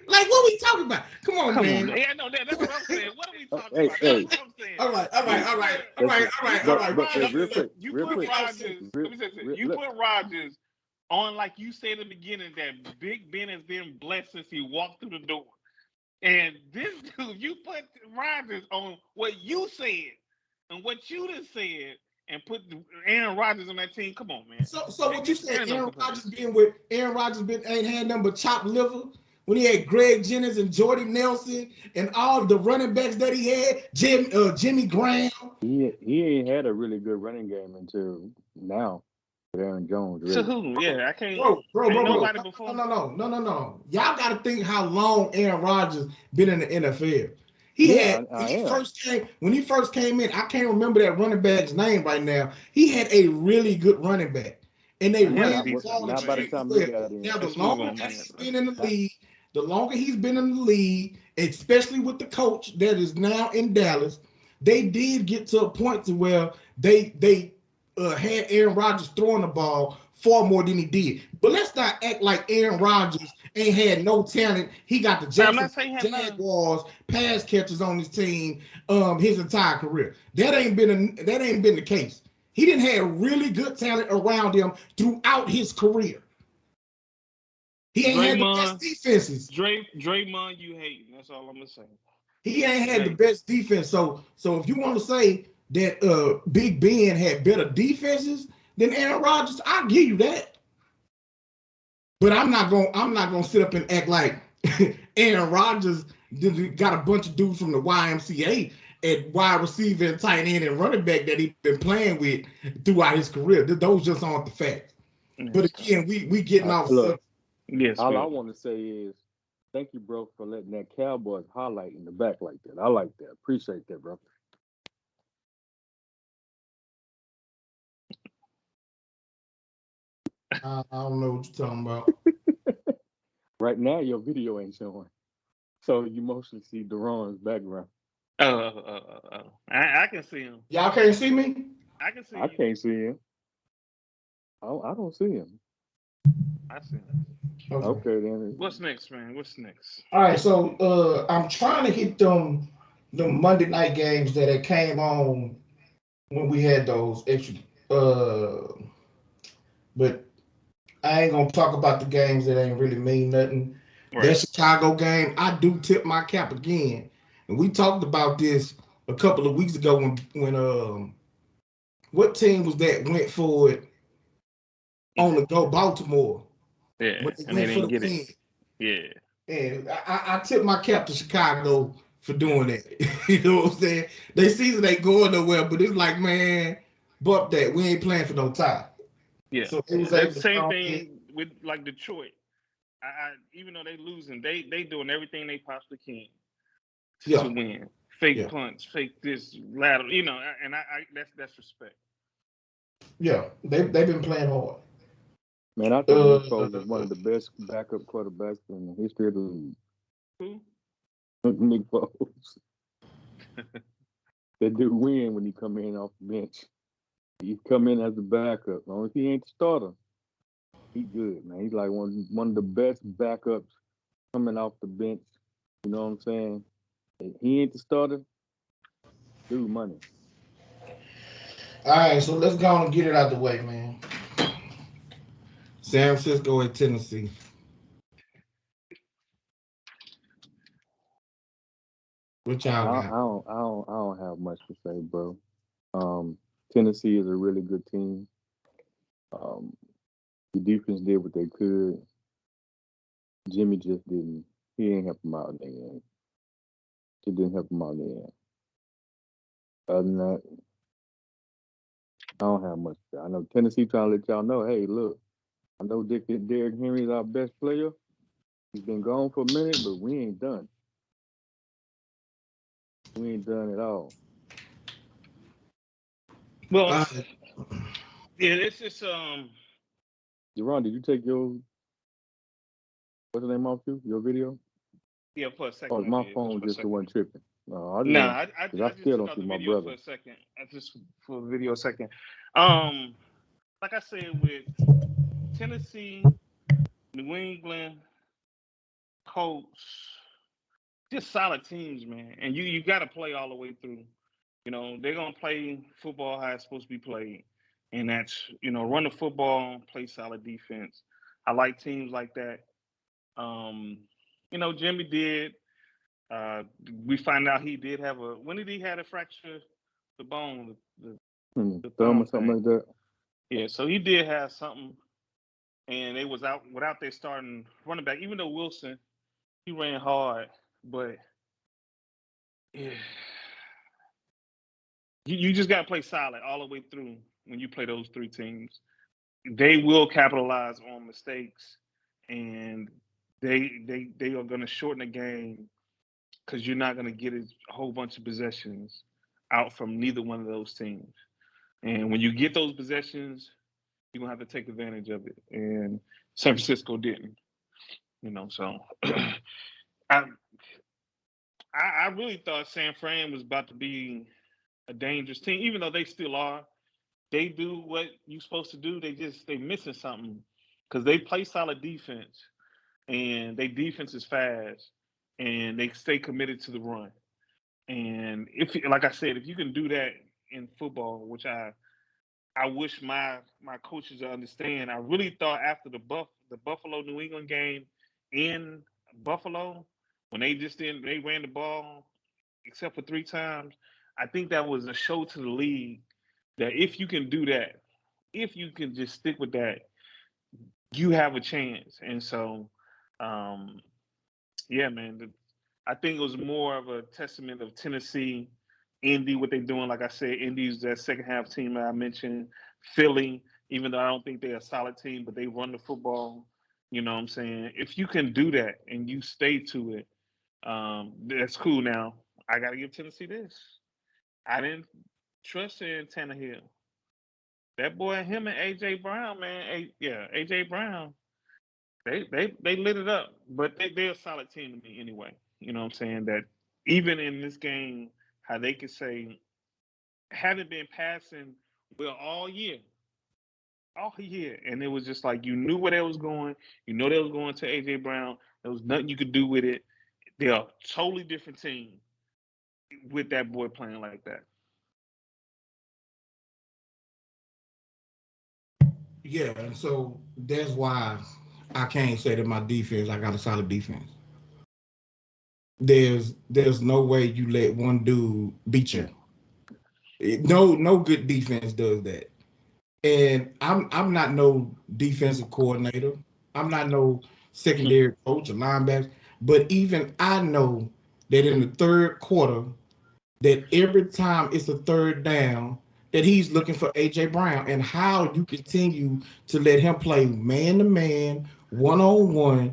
what are we talking about? Come on, man. Yeah, no, that's what I'm saying. What are we talking about? That's what I'm saying. All right. Real quick. You put Rodgers on, like you said in the beginning, that Big Ben has been blessed since he walked through the door. And this dude, you put Rodgers on what you said and what you just said, and put Aaron Rodgers on that team. Come on, man. So what you said? Aaron Rodgers ain't had nothing but chopped liver when he had Greg Jennings and Jordy Nelson and all the running backs that he had. Jimmy Graham. He ain't had a really good running game until now. Aaron Jones. Really. So who? Yeah, I can't. Bro. Nobody before. No. Y'all got to think how long Aaron Rodgers been in the NFL. When he first came in, I can't remember that running back's name right now. He had a really good running back, and they ran the ball. Not by the time he got in. Now, the longer he's been in the league, especially with the coach that is now in Dallas, they did get to a point to where they had Aaron Rodgers throwing the ball far more than he did. But let's not act like Aaron Rodgers ain't had no talent. He got the Jaguars pass catchers on his team his entire career. That ain't been the case. He didn't have really good talent around him throughout his career. He ain't had the best defenses. Draymond, you hating. That's all I'm gonna say. He ain't had the best defense. So if you want to say that Big Ben had better defenses than Aaron Rodgers, I'll give you that. But I'm not gonna sit up and act like Aaron Rodgers got a bunch of dudes from the YMCA at wide receiver and tight end and running back that he's been playing with throughout his career. Those just aren't the facts. But again, we getting off. Yes. All I want to say is thank you, bro, for letting that Cowboys highlight in the back like that. I like that. Appreciate that, bro. I don't know what you're talking about. Right now, your video ain't showing, so you mostly see Deron's background. I can see him. Y'all can't see me? I can see. I can't see him. I don't see him. I see him. Okay then. What's next, man? What's next? All right, so I'm trying to hit them Monday night games that came on when we had those extra. But I ain't gonna talk about the games that ain't really mean nothing. Right. That Chicago game, I do tip my cap again, and we talked about this a couple of weeks ago when what team was that went for it on the go? Baltimore. Yeah, and they didn't get it. Yeah. And I tip my cap to Chicago for doing that. You know what I'm saying? They season ain't going nowhere, but it's like, man, bump that. We ain't playing for no tie. Yeah. So it was the same thing with like Detroit. I even though they losing, they doing everything they possibly can to win. Fake punts, fake this lateral, you know, and I that's respect. Yeah, they've been playing hard. Man, I think Nick Foles is one of the best backup quarterbacks in the history of the league. Who? Nick Foles. That dude win when he come in off the bench. He come in as a backup. As long as he ain't the starter, he good, man. He's like one of the best backups coming off the bench. You know what I'm saying? If he ain't the starter, dude, money. All right, so let's go on and get it out the way, man. San Francisco at Tennessee. What y'all got? I don't have much to say, bro. Tennessee is a really good team. The defense did what they could. Jimmy just didn't. He didn't help them out in the end. He didn't help them out in the end. Other than that, I don't have much to say. I know Tennessee trying to let y'all know, hey, look, I know Derrick Henry is our best player. He's been gone for a minute, but we ain't done. We ain't done at all. Well, yeah, it's just Deron, did you take your what's the name off you? Your video? Yeah, for a second. Oh, my phone just the one tripping. I just still don't took out see the my video brother. for a second. I just for the video a second. Like I said, with Tennessee, New England, Colts, just solid teams, man. And you got to play all the way through. You know, they're gonna play football how it's supposed to be played, and that's run the football, play solid defense. I like teams like that. Jimmy did. We find out he did have when did he have a fracture the bone, the thumb or something like that? Yeah, so he did have something, and they was out without their starting running back. Even though Wilson, he ran hard, but yeah, you just got to play solid all the way through when you play those three teams. They will capitalize on mistakes, and they are going to shorten the game because you're not going to get a whole bunch of possessions out from neither one of those teams. And when you get those possessions, you're going to have to take advantage of it. And San Francisco didn't, so I really thought San Fran was about to be a dangerous team, even though they still are. They do what you're supposed to do. They missing something because they play solid defense, and their defense is fast, and they stay committed to the run. And like I said, if you can do that in football, which I I wish my coaches would understand. I really thought after the Buffalo New England game in Buffalo, when they ran the ball except for 3 times, I think that was a show to the league that if you can do that, if you can just stick with that, you have a chance. And so, um, yeah, man, I think it was more of a testament of Tennessee, Indy, what they're doing. Like I said, Indy's that second half team that I mentioned. Philly, even though I don't think they're a solid team, but they run the football. You know what I'm saying? If you can do that and you stay to it, that's cool. Now, I got to give Tennessee this. I didn't trust in Tannehill. That boy, him and AJ Brown, man. AJ Brown. They lit it up, but they're a solid team to me anyway. You know what I'm saying? That even in this game, how they could say haven't been passing well all year, and it was just like you knew where they was going. You know they was going to AJ Brown. There was nothing you could do with it. They're a totally different team with that boy playing like that. Yeah, and so that's why I can't say that my defense, I got a solid defense. There's no way you let one dude beat you. No good defense does that. And I'm not no defensive coordinator. I'm not no secondary coach or linebacker. But even I know that in the third quarter, that every time it's a third down, that he's looking for AJ Brown, and how you continue to let him play man to man, 1-on-1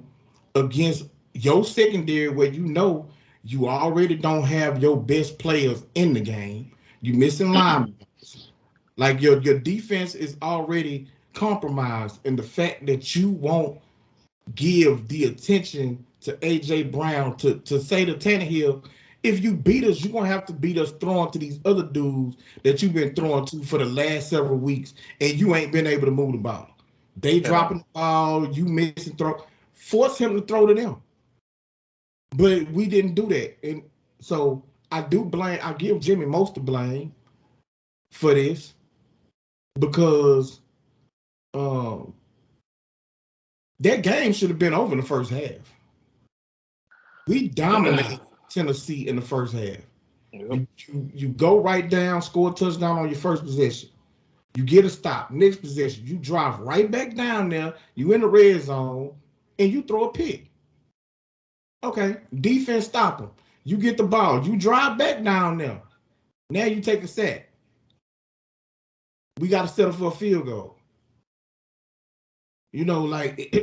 against your secondary, where you know you already don't have your best players in the game. You missing line. Like your defense is already compromised, and the fact that you won't give the attention to AJ Brown to say to Tannehill, if you beat us, you're gonna have to beat us throwing to these other dudes that you've been throwing to for the last several weeks, and you ain't been able to move the ball. They dropping the ball, you missing throw. Force him to throw to them. But we didn't do that. And so I give Jimmy most of the blame for this, because um, that game should have been over in the first half. We dominated Tennessee in the first half. Yep. You go right down, score a touchdown on your first possession. You get a stop. Next possession, you drive right back down there. You in the red zone, and you throw a pick. Okay, defense stop them. You get the ball. You drive back down there. Now you take a sack. We got to settle for a field goal. You know, like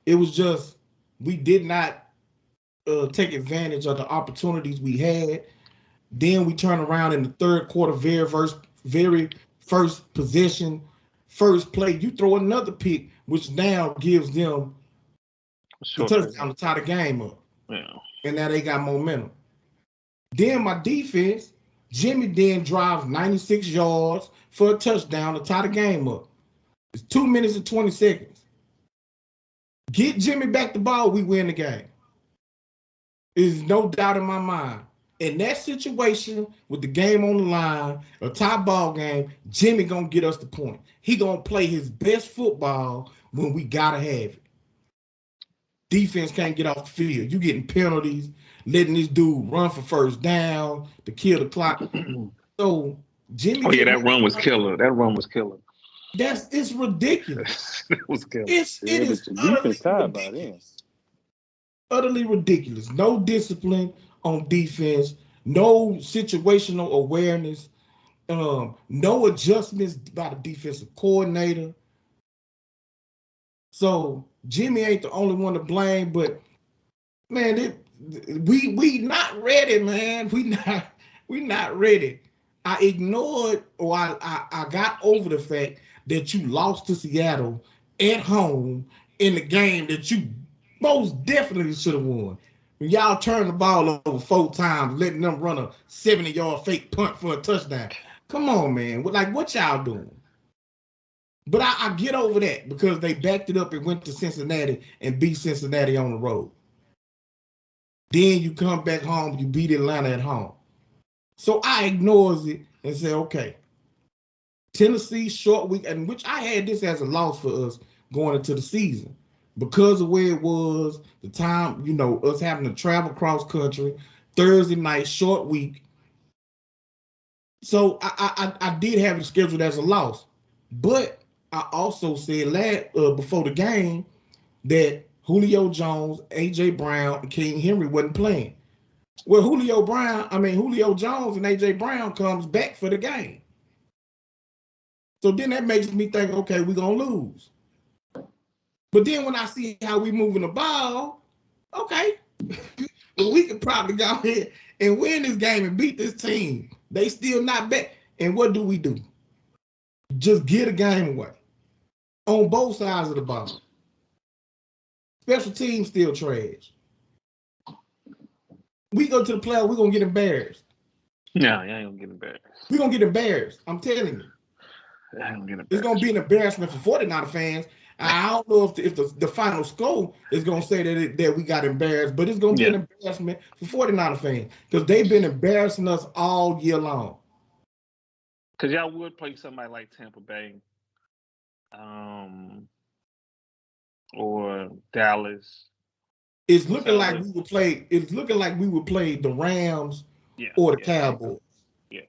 it was just, we did not take advantage of the opportunities we had. Then we turn around in the third quarter, very first possession, first play, you throw another pick, which now gives them the touchdown to tie the game up. Yeah. And now they got momentum. Then my defense, Jimmy then drives 96 yards for a touchdown to tie the game up. It's 2 minutes and 20 seconds. Get Jimmy back the ball, we win the game. There's no doubt in my mind. In that situation, with the game on the line, a tie ball game, Jimmy gonna get us the point. He gonna play his best football when we gotta have it. Defense can't get off the field. You getting penalties, letting this dude run for first down to kill the clock. So Jimmy. Oh yeah, that run was killer. That run was killer. It's ridiculous. It was killer. It is defense tied by then. Utterly ridiculous. No discipline on defense. No situational awareness. No adjustments by the defensive coordinator. So Jimmy ain't the only one to blame, but man, we not ready, man. We not ready. I ignored, or I got over the fact that you lost to Seattle at home in the game that you most definitely should have won. When y'all turned the ball over 4 times, letting them run a 70-yard fake punt for a touchdown. Come on, man. Like, what y'all doing? But I get over that because they backed it up and went to Cincinnati and beat Cincinnati on the road. Then you come back home, you beat Atlanta at home. So I ignores it and say, okay, Tennessee short week, and which I had this as a loss for us going into the season because of where it was, the time, us having to travel cross country, Thursday night, short week. So I did have it scheduled as a loss, but I also said before the game that Julio Jones, AJ Brown, and King Henry wasn't playing. Well, Julio Jones and AJ Brown comes back for the game. So then that makes me think, okay, we're gonna lose. But then when I see how we moving the ball, okay, well, we could probably go ahead and win this game and beat this team. They still not back. And what do? Just get a game away on both sides of the ball. Special teams still trash. We go to the playoffs, we're gonna get embarrassed. No, you ain't gonna get embarrassed. We're gonna get embarrassed. I'm telling you. I ain't gonna get embarrassed. It's gonna be an embarrassment for 49er fans. I don't know if the final score is gonna say that we got embarrassed, but it's gonna be an embarrassment for 49er fans because they've been embarrassing us all year long. Because y'all would play somebody like Tampa Bay, or Dallas. It's looking like we would play. It's looking like we would play the Rams or the Cowboys. Yeah.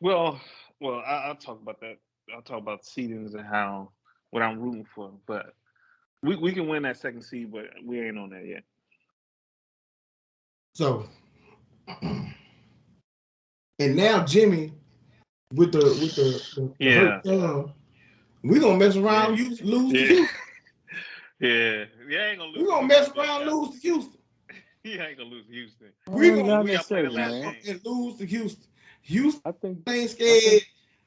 Well, I'll talk about that. I'll talk about seedings and what I'm rooting for. But we can win that second seed, but we ain't on that yet. So, and now Jimmy with the hurt thumb, we gonna mess around, lose to Houston. Yeah, ain't gonna lose. We gonna mess around, lose to Houston. He ain't gonna lose to Houston. We gonna play the last game game and lose to Houston. Houston, I think ain't scared.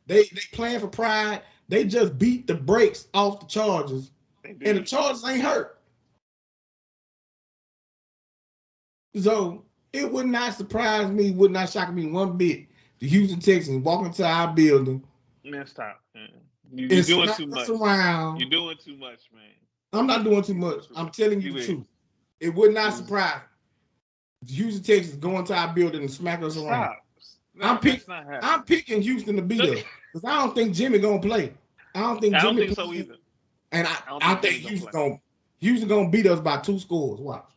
They playing for pride. They just beat the brakes off the Chargers, and the Chargers ain't hurt. So it would not surprise me, would not shock me one bit. The Houston Texans walk into our building. Man, stop. You're doing too much. Around. You're doing too much, man. I'm not doing too much. I'm telling you the truth. It would not surprise me. The Houston Texans go into our building and smack us around. No, I'm picking Houston to beat us because I don't think Jimmy gonna play. I don't think so either. And I think Houston gonna beat us by 2 scores. Watch.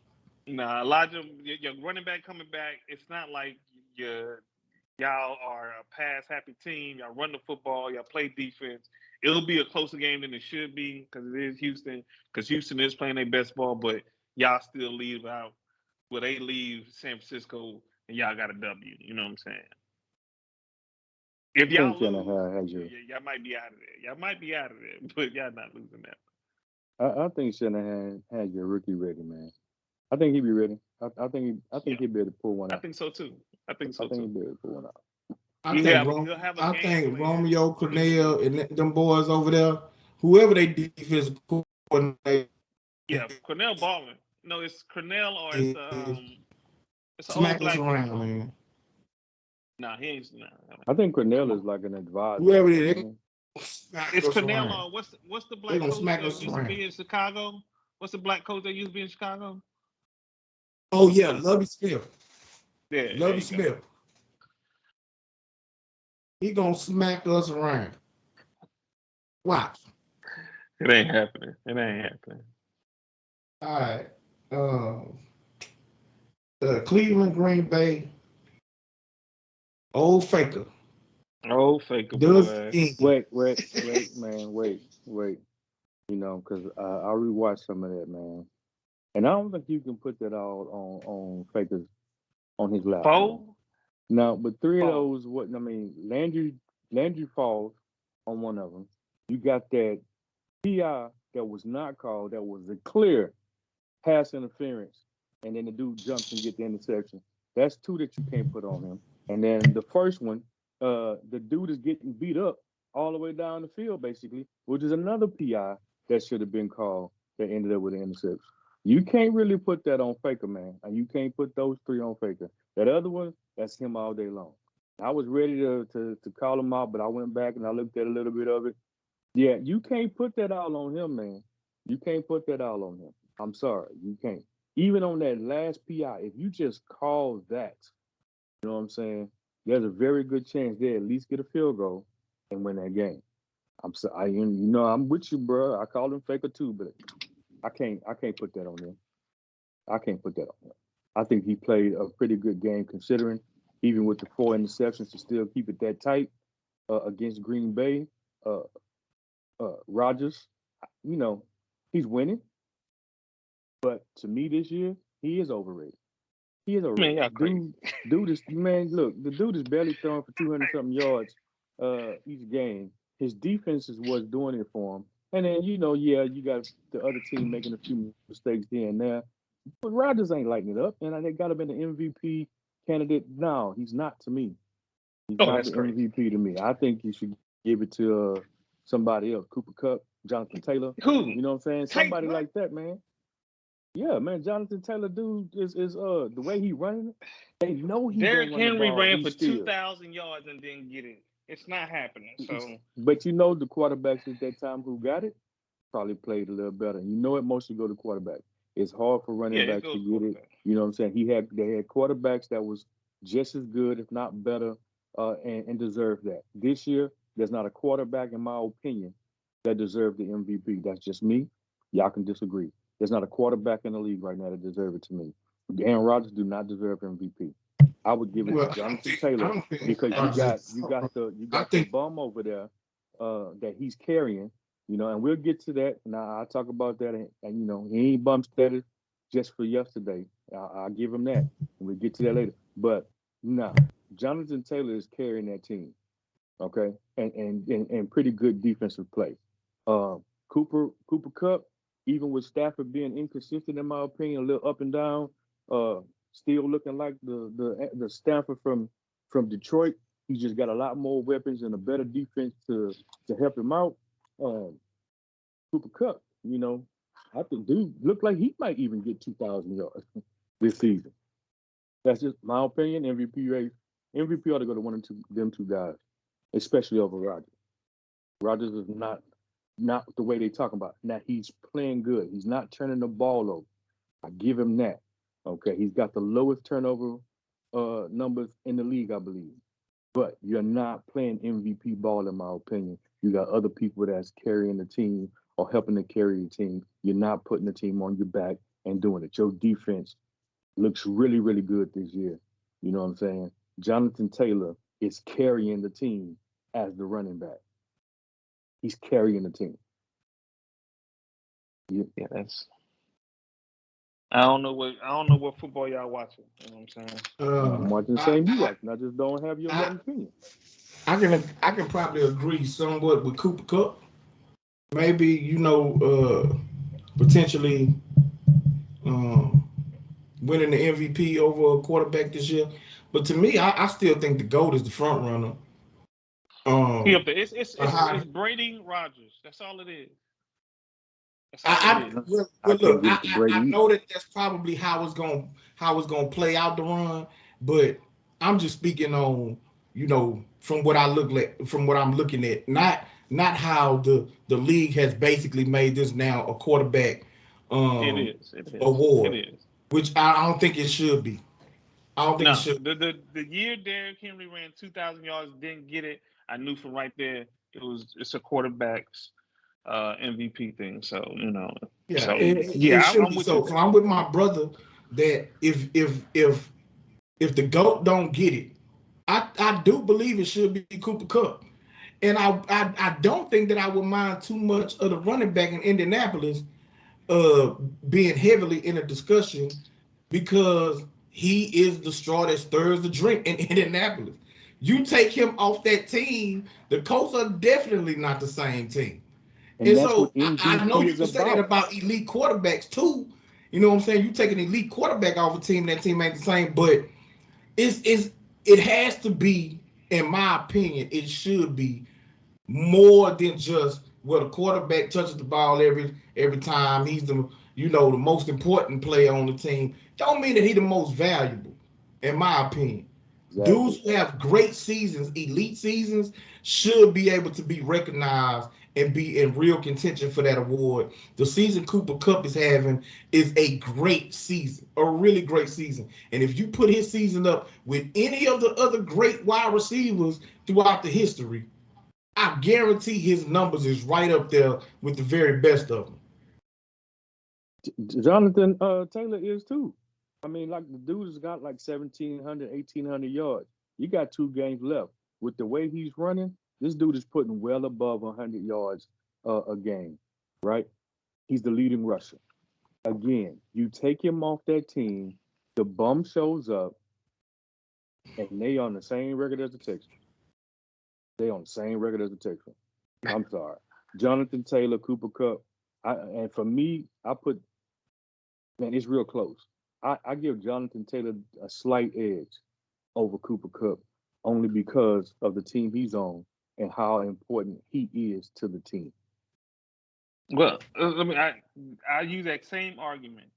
Nah, Elijah, your running back coming back. It's not like y'all are a pass-happy team. Y'all run the football. Y'all play defense. It'll be a closer game than it should be because it is Houston. Because Houston is playing their best ball, but y'all still leave out. Well, they leave San Francisco and y'all got a W. You know what I'm saying? If y'all lose, y'all might be out of there. Y'all might be out of there, but y'all not losing that. I think Shanahan has your rookie ready, man. I think he'd be ready. I think he'd be able to pull one out. I think so too. I think he'd be able to pull one out. I think Romeo Cornell and them boys over there, whoever they defense coordinator. Yeah, Cornell balling. No, it's Cornell or it's smack us around, man. Nah, he ain't. Nah. I think Cornell is like an advisor. Whoever it is, it's Cornell or what's the black coach that used to be in Chicago? What's the black coach that used to be in Chicago? Oh yeah, Lovie Smith. Yeah, Lovie Smith. He gonna smack us around. Watch. It ain't happening. All right. Cleveland, Green Bay. Old Faker. Boy. Wait, man. Wait. You know, because I rewatched some of that, man. And I don't think you can put that all on Faker's on his lap. No, but 3 of those. Landry falls on one of them. You got that PI that was not called. That was a clear pass interference, and then the dude jumps and get the interception. That's 2 that you can't put on him. And then the first one, the dude is getting beat up all the way down the field, basically, which is another PI that should have been called that ended up with an interception. You can't really put that on Faker, man. And you can't put those 3 on Faker. That other one, that's him all day long. I was ready to call him out, but I went back and I looked at a little bit of it. Yeah, you can't put that all on him, man. You can't put that all on him. I'm sorry, you can't. Even on that last PI, if you just call that, you know what I'm saying? there's a very good chance they at least get a field goal and win that game. I'm with you, bro. I call him faker too, but I can't put that on him. I can't put that on him. I think he played a pretty good game considering, even with the 4 interceptions, to still keep it that tight against Green Bay. Rodgers, he's winning, but to me this year, he is overrated. He is overrated. Man, y'all crazy. Dude is, man, look, the dude is barely throwing for 200-something yards each game. His defense is what's doing it for him. And then, you got the other team making a few mistakes here and there. But Rodgers ain't lighting it up. And they got him in the MVP candidate. No, he's not to me. He's not that's the crazy. MVP to me. I think you should give it to somebody else. Cooper Kupp, Jonathan Taylor. Who? You know what I'm saying? Somebody like that, man. Yeah, man. Jonathan Taylor, dude, is the way he running it. They know he Derrick gonna run Henry the ball. ran He for still. 2,000 yards and didn't get it. It's not happening. So, But the quarterbacks at that time who got it probably played a little better. You know it mostly go to quarterback. It's hard for running backs to get it. You know what I'm saying? They had quarterbacks that was just as good, if not better, and deserved that. This year, there's not a quarterback, in my opinion, that deserved the MVP. That's just me. Y'all can disagree. There's not a quarterback in the league right now that deserves it to me. Aaron Rodgers do not deserve MVP. I would give it to Jonathan Taylor because you got the bum over there that he's carrying, and we'll get to that. Now I'll talk about that, and he ain't bum steady just for yesterday. I'll give him that, and we'll get to that later. But no, Jonathan Taylor is carrying that team, okay, and pretty good defensive play. Cooper Kupp, even with Stafford being inconsistent, in my opinion, a little up and down. Still looking like the Stanford from Detroit. He just got a lot more weapons and a better defense to help him out. Cooper Kupp, I think dude looked like he might even get 2,000 yards this season. That's just my opinion. MVP race. MVP ought to go to one of them two guys, especially over Rodgers. Rodgers is not the way they talk about. Now he's playing good. He's not turning the ball over. I give him that. Okay, he's got the lowest turnover numbers in the league, I believe. But you're not playing MVP ball, in my opinion. You got other people that's carrying the team or helping to carry the team. You're not putting the team on your back and doing it. Your defense looks really, really good this year. You know what I'm saying? Jonathan Taylor is carrying the team as the running back. He's carrying the team. yeah, that's. I don't know what football y'all watching. You know what I'm saying? I'm watching the same you watching. I just don't have your opinion. I can probably agree somewhat with Cooper Kupp. Maybe potentially winning the MVP over a quarterback this year. But to me, I still think the GOAT is the front runner. It's Brady Rodgers. That's all it is. I know that's probably how it's gonna play out the run, but I'm just speaking on from what I'm looking at, not how the league has basically made this now a quarterback it is award, it is, which I don't think it should be. I don't think it should. The year Derrick Henry ran 2,000 yards, didn't get it. I knew from right there it's a quarterback's MVP thing. So Yeah, so I'm with you. So I'm with my brother that if the GOAT don't get it, I do believe it should be Cooper Kupp, and I don't think that I would mind too much of the running back in Indianapolis being heavily in a discussion because he is the straw that stirs the drink in Indianapolis. You take him off that team, the Colts are definitely not the same team. And so I know you can say that about elite quarterbacks too. You know what I'm saying? You take an elite quarterback off a team, that team ain't the same. But it has to be, in my opinion, it should be more than just the quarterback touches the ball every time. He's the most important player on the team. Don't mean that he's the most valuable, in my opinion. Dudes who have great seasons, elite seasons, should be able to be recognized and be in real contention for that award. The season Cooper Kupp is having is a great season, a really great season. And if you put his season up with any of the other great wide receivers throughout the history, I guarantee his numbers is right up there with the very best of them. Jonathan Taylor is too. I mean, like the dude has got like 1,700, 1,800 yards. You got 2 games left. With the way he's running, this dude is putting well above 100 yards a game, right? He's the leading rusher. Again, you take him off that team, the bum shows up, and they on the same record as the Texans. They on the same record as the Texans. I'm sorry. Jonathan Taylor, Cooper Kupp. And for me, it's real close. I give Jonathan Taylor a slight edge over Cooper Kupp only because of the team he's on and how important he is to the team. Well, I use that same argument.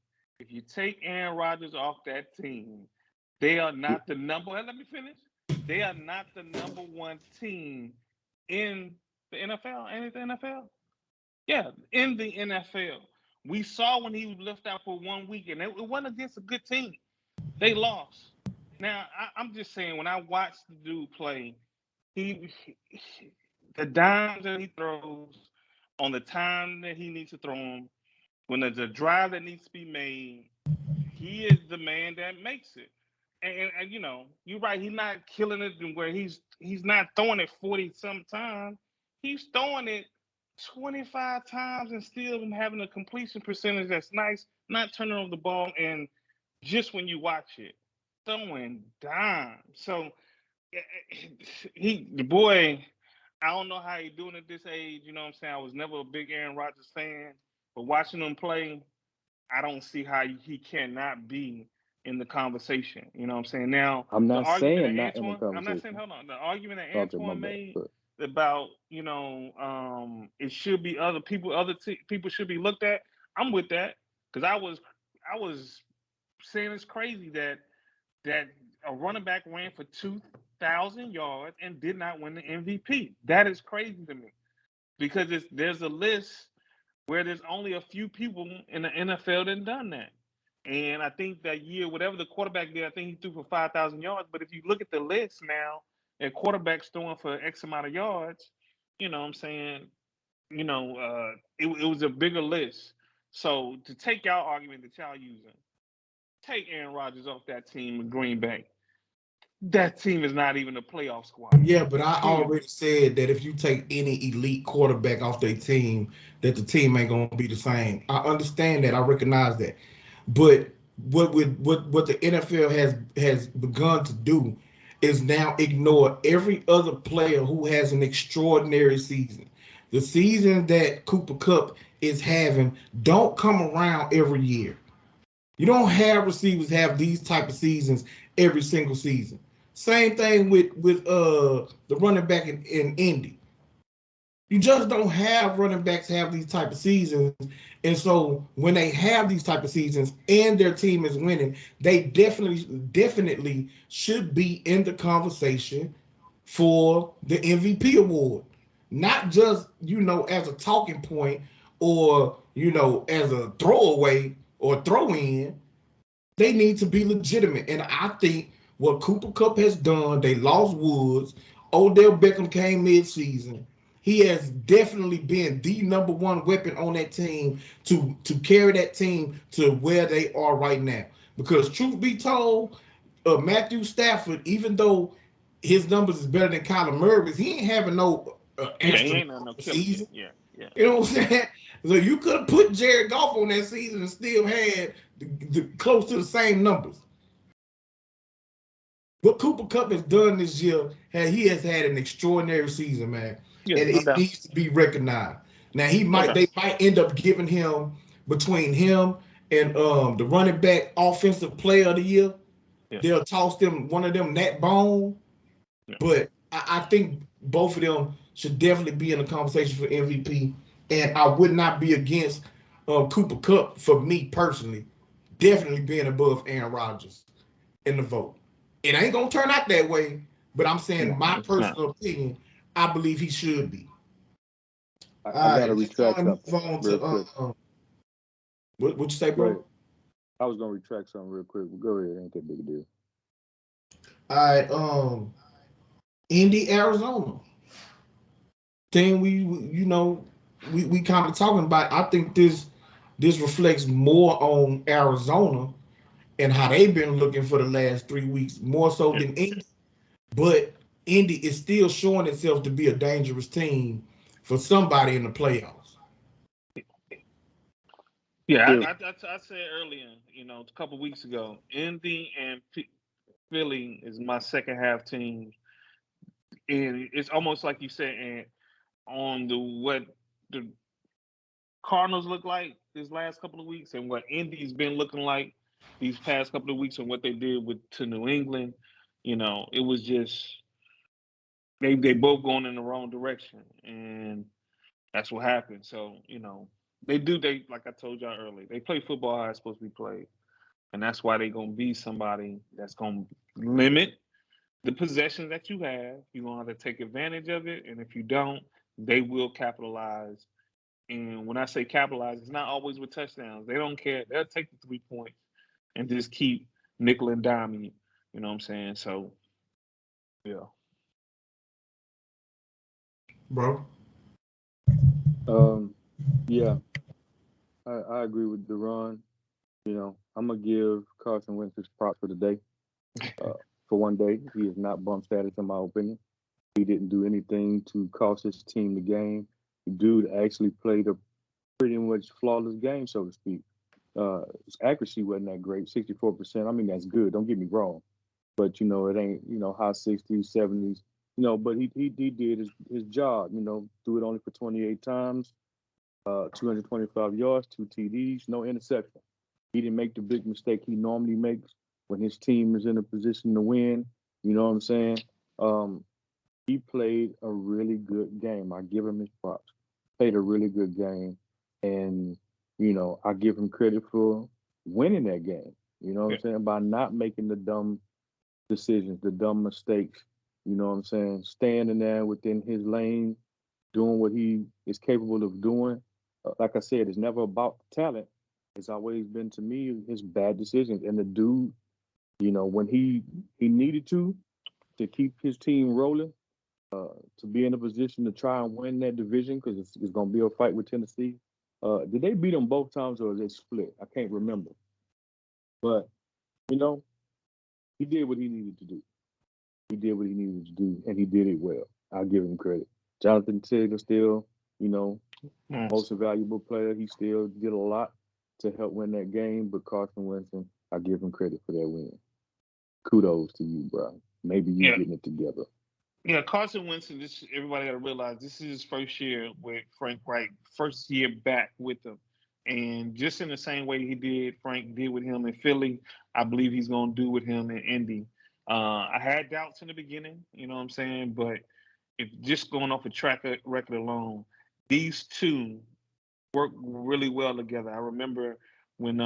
If you take Aaron Rodgers off that team, they are not the number. Let me finish. They are not the number 1 team in the NFL. Ain't it the NFL? Yeah, in the NFL. We saw when he was left out for 1 week, and it wasn't against a good team. They lost. Now, I'm just saying, when I watch the dude play, the dimes that he throws on the time that he needs to throw them, when there's a drive that needs to be made, he is the man that makes it. And you know, you're right. He's not killing it where he's not throwing it 40-some times. He's throwing it 25 times and still having a completion percentage that's nice, not turning over the ball, and just when you watch it, throwing dimes. So the boy, I don't know how he's doing at this age. You know what I'm saying? I was never a big Aaron Rodgers fan, but watching him play, I don't see how he cannot be in the conversation. You know what I'm saying? Now, I'm not saying that not in the conversation. I'm not saying, hold on. The argument that Antoine made about, you know, it should be other people, people should be looked at. I'm with that, because I was saying it's crazy that a running back ran for 2,000 yards and did not win the MVP. That is crazy to me, because there's a list where there's only a few people in the NFL that done that. And I think that year, whatever the quarterback did, I think he threw for 5,000 yards. But if you look at the list now, and quarterbacks throwing for X amount of yards, you know what I'm saying? You know, it was a bigger list. So to take y'all argument that y'all using, take Aaron Rodgers off that team in Green Bay. That team is not even a playoff squad. Yeah, but I already said that if you take any elite quarterback off their team, that the team ain't gonna be the same. I understand that. I recognize that. But what the NFL has begun to do is now ignore every other player who has an extraordinary season. The season that Cooper Kupp is having don't come around every year. You don't have receivers have these type of seasons every single season. Same thing with the running back in Indy. You just don't have running backs have these type of seasons. And so when they have these type of seasons and their team is winning, they definitely should be in the conversation for the MVP award. Not just, you know, as a talking point or, you know, as a throwaway or throw in. They need to be legitimate. And I think what Cooper Kupp has done, they lost Woods. Odell Beckham came mid-season. He has definitely been the number 1 weapon on that team to carry that team to where they are right now. Because truth be told, Matthew Stafford, even though his numbers is better than Kyler Murray's, he ain't having no season. Yeah. You know what I'm saying? So you could have put Jared Goff on that season and still had the close to the same numbers. What Cooper Kupp has done this year, he has had an extraordinary season, man. Yeah, and it needs to be recognized. Now they might end up giving him, between him and the running back offensive player of the year, they'll toss one of them Nat Bone. Yeah. But I think both of them should definitely be in the conversation for MVP. And I would not be against Cooper Kupp, for me personally, definitely being above Aaron Rodgers in the vote. It ain't gonna turn out that way, but I'm saying No, my it's not. personal opinion, I believe he should be. I All got to right, let's go retract and something move on real to quick. what you say, Go ahead. bro? I was gonna retract something real quick. But go ahead. Ain't that big a deal. All right, Indy, Arizona. Thing we kind of talking about. I think this reflects more on Arizona and how they've been looking for the last 3 weeks, more so Yeah, than Indy. But Indy is still showing itself to be a dangerous team for somebody in the playoffs. yeah. Phil, I said earlier, a couple weeks ago, Indy and Philly is my second half team, and it's almost like you said, and on what the Cardinals look like this last couple of weeks, and what Indy's been looking like these past couple of weeks, and what they did to New England. It was just they both going in the wrong direction, and that's what happened. So they like I told y'all earlier, they play football how it's supposed to be played, and that's why they're gonna be somebody that's gonna limit the possessions that you have. You're gonna have to take advantage of it, and if you don't, they will capitalize. And when I say capitalize, it's not always with touchdowns. They don't care. They'll take the 3 points and just keep nickel and diming you. You know what I'm saying? So yeah. Bro. Yeah, I agree with Deron. I'm gonna give Carson Wentz his props for the day. Uh, for one day, he is not bump status in my opinion. He didn't do anything to cost his team the game. The dude actually played a pretty much flawless game, so to speak. His accuracy wasn't that great, 64%. I mean, that's good. Don't get me wrong, but it ain't high 60s, 70s. But he did his job. Threw it only for 28 times, 225 yards, 2 TDs, no interception. He didn't make the big mistake he normally makes when his team is in a position to win. You know what I'm saying? Um, he played a really good game. I give him his props. Played a really good game, and I give him credit for winning that game. You know what I'm Yeah. saying? By not making the dumb decisions, the dumb mistakes. You know what I'm saying? Standing there within his lane, doing what he is capable of doing. Like I said, it's never about talent. It's always been to me his bad decisions. And the dude, when he needed to keep his team rolling, to be in a position to try and win that division because it's going to be a fight with Tennessee. Did they beat them both times or they split? I can't remember. But you know, he did what he needed to do. He did what he needed to do, and he did it well. I'll give him credit. Jonathan Taylor still, you know, Mm. most valuable player. He still did a lot to help win that game. But Carson Wentz, I give him credit for that win. Kudos to you, bro. Maybe you Yeah. getting it together. Yeah, Carson Wentz, everybody got to realize this is his first year with Frank Reich, first year back with him. And just in the same way Frank did with him in Philly, I believe he's going to do with him in Indy. I had doubts in the beginning, you know what I'm saying? But if just going off a track record alone, these two work really well together. I remember when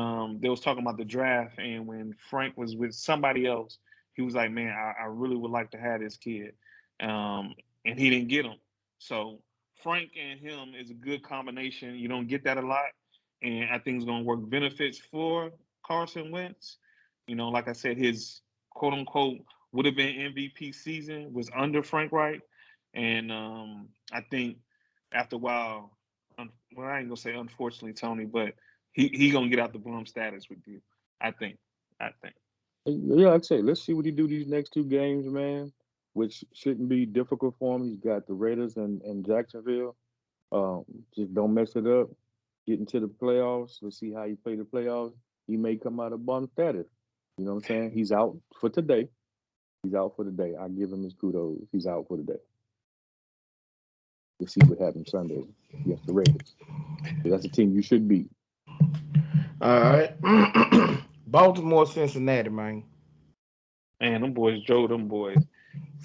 they was talking about the draft and when Frank was with somebody else, he was like, "Man, I really would like to have this kid," um, and he didn't get him. So Frank and him is a good combination. You don't get that a lot, and I think it's going to work benefits for Carson Wentz. Like I said, his quote unquote would have been MVP season was under Frank Wright, and I think after a while well, I ain't gonna say unfortunately, Tony, but he gonna get out the bum status with you. I think. I think. Yeah, I'd say let's see what he do these next two games, man. Which shouldn't be difficult for him. He's got the Raiders and Jacksonville. Um, just don't mess it up. Get into the playoffs. Let's see how he play the playoffs. He may come out of bottom status. You know what I'm saying? He's out for today. He's out for the day. I give him his kudos. He's out for the day. We'll see what happens Sunday against the Raiders. That's a team you should beat. All right. Baltimore, Cincinnati, man. Man, them boys drove them boys.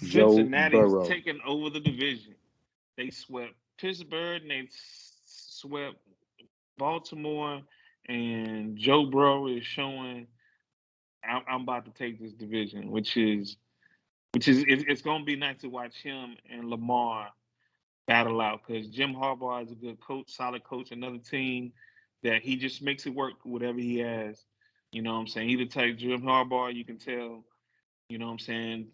Joe Cincinnati's Burrow. taking over the division. They swept Pittsburgh and they swept Baltimore, and Joe Burrow is showing I'm about to take this division, it's going to be nice to watch him and Lamar battle out because Jim Harbaugh is a good coach, solid coach, another team that he just makes it work with whatever he has. You know what I'm saying? He the type Jim Harbaugh, you can tell, you know what I'm saying?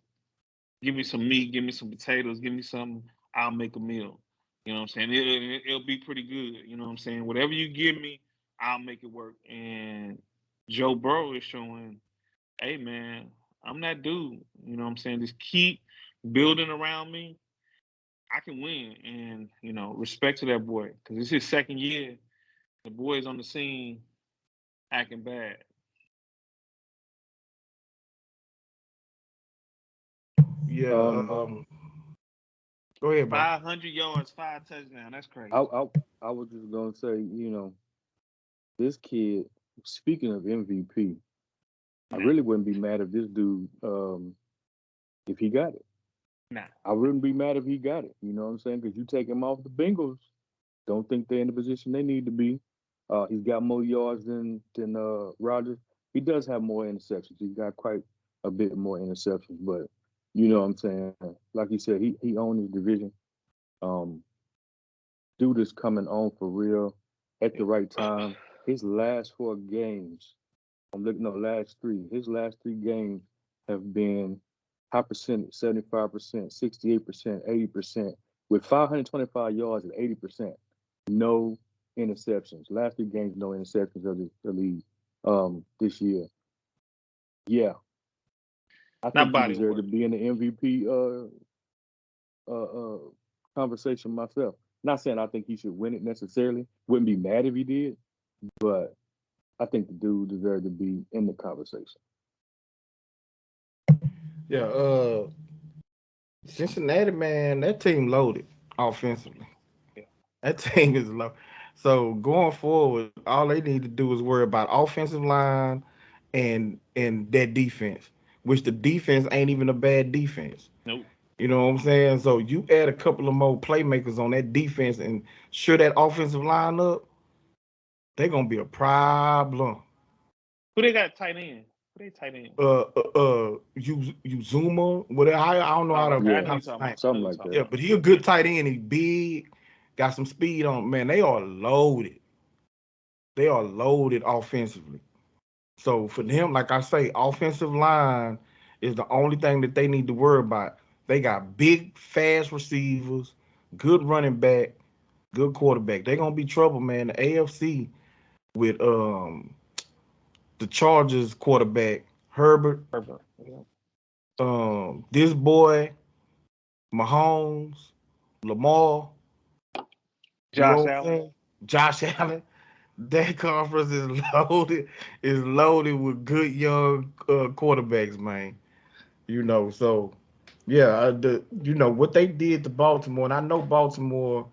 Give me some meat, give me some potatoes, give me some, I'll make a meal. You know what I'm saying? It'll be pretty good. You know what I'm saying? Whatever you give me, I'll make it work. And Joe Burrow is showing, hey, man, I'm that dude. You know what I'm saying? Just keep building around me. I can win. And, respect to that boy because it's his second year. The boy's on the scene acting bad. Yeah. Um, Go ahead, bro. 500 yards, 5 touchdowns. That's crazy. I was just gonna say, this kid. Speaking of MVP, I really wouldn't be mad if this dude, if he got it. Nah. I wouldn't be mad if he got it. You know what I'm saying? Because you take him off the Bengals, don't think they're in the position they need to be. He's got more yards than Rodgers. He does have more interceptions. He's got quite a bit more interceptions, but you know what I'm saying. Like you said, he owns his division. Dude is coming on for real at the right time. His last 4 games, I'm looking at last 3. His last 3 games have been high percentage, 75%, 68%, 80%, with 525 yards and 80%. No interceptions. Last 3 games, no interceptions of the league this year. Yeah. I Not think he body deserved work. to be in the MVP conversation myself. Not saying I think he should win it necessarily. Wouldn't be mad if he did, but I think the dude deserved to be in the conversation. Yeah. Cincinnati, man, that team loaded offensively. Yeah. That team is low. So going forward, all they need to do is worry about offensive line and that defense, which the defense ain't even a bad defense. Nope. You know what I'm saying? So you add a couple of more playmakers on that defense and sure that offensive line up, they're gonna be a problem. Who they got tight end? Who they tight end? Uzuma, whatever. I don't know how Oh, to okay. I Yeah, know you're pronounce his talking name. about. I know something you're like talking that. Yeah, about. but he a good tight end. He big, got some speed on him. Man, they are loaded. They are loaded offensively. So for them, like I say, offensive line is the only thing that they need to worry about. They got big, fast receivers, good running back, good quarterback. They're gonna be trouble, man. The AFC with the Chargers quarterback, Herbert, Herbert. Yeah. this boy, Mahomes, Lamar, you know Josh what I'm Allen. saying? Josh Allen. That conference is loaded with good young quarterbacks, man. So yeah, what they did to Baltimore, and I know Baltimore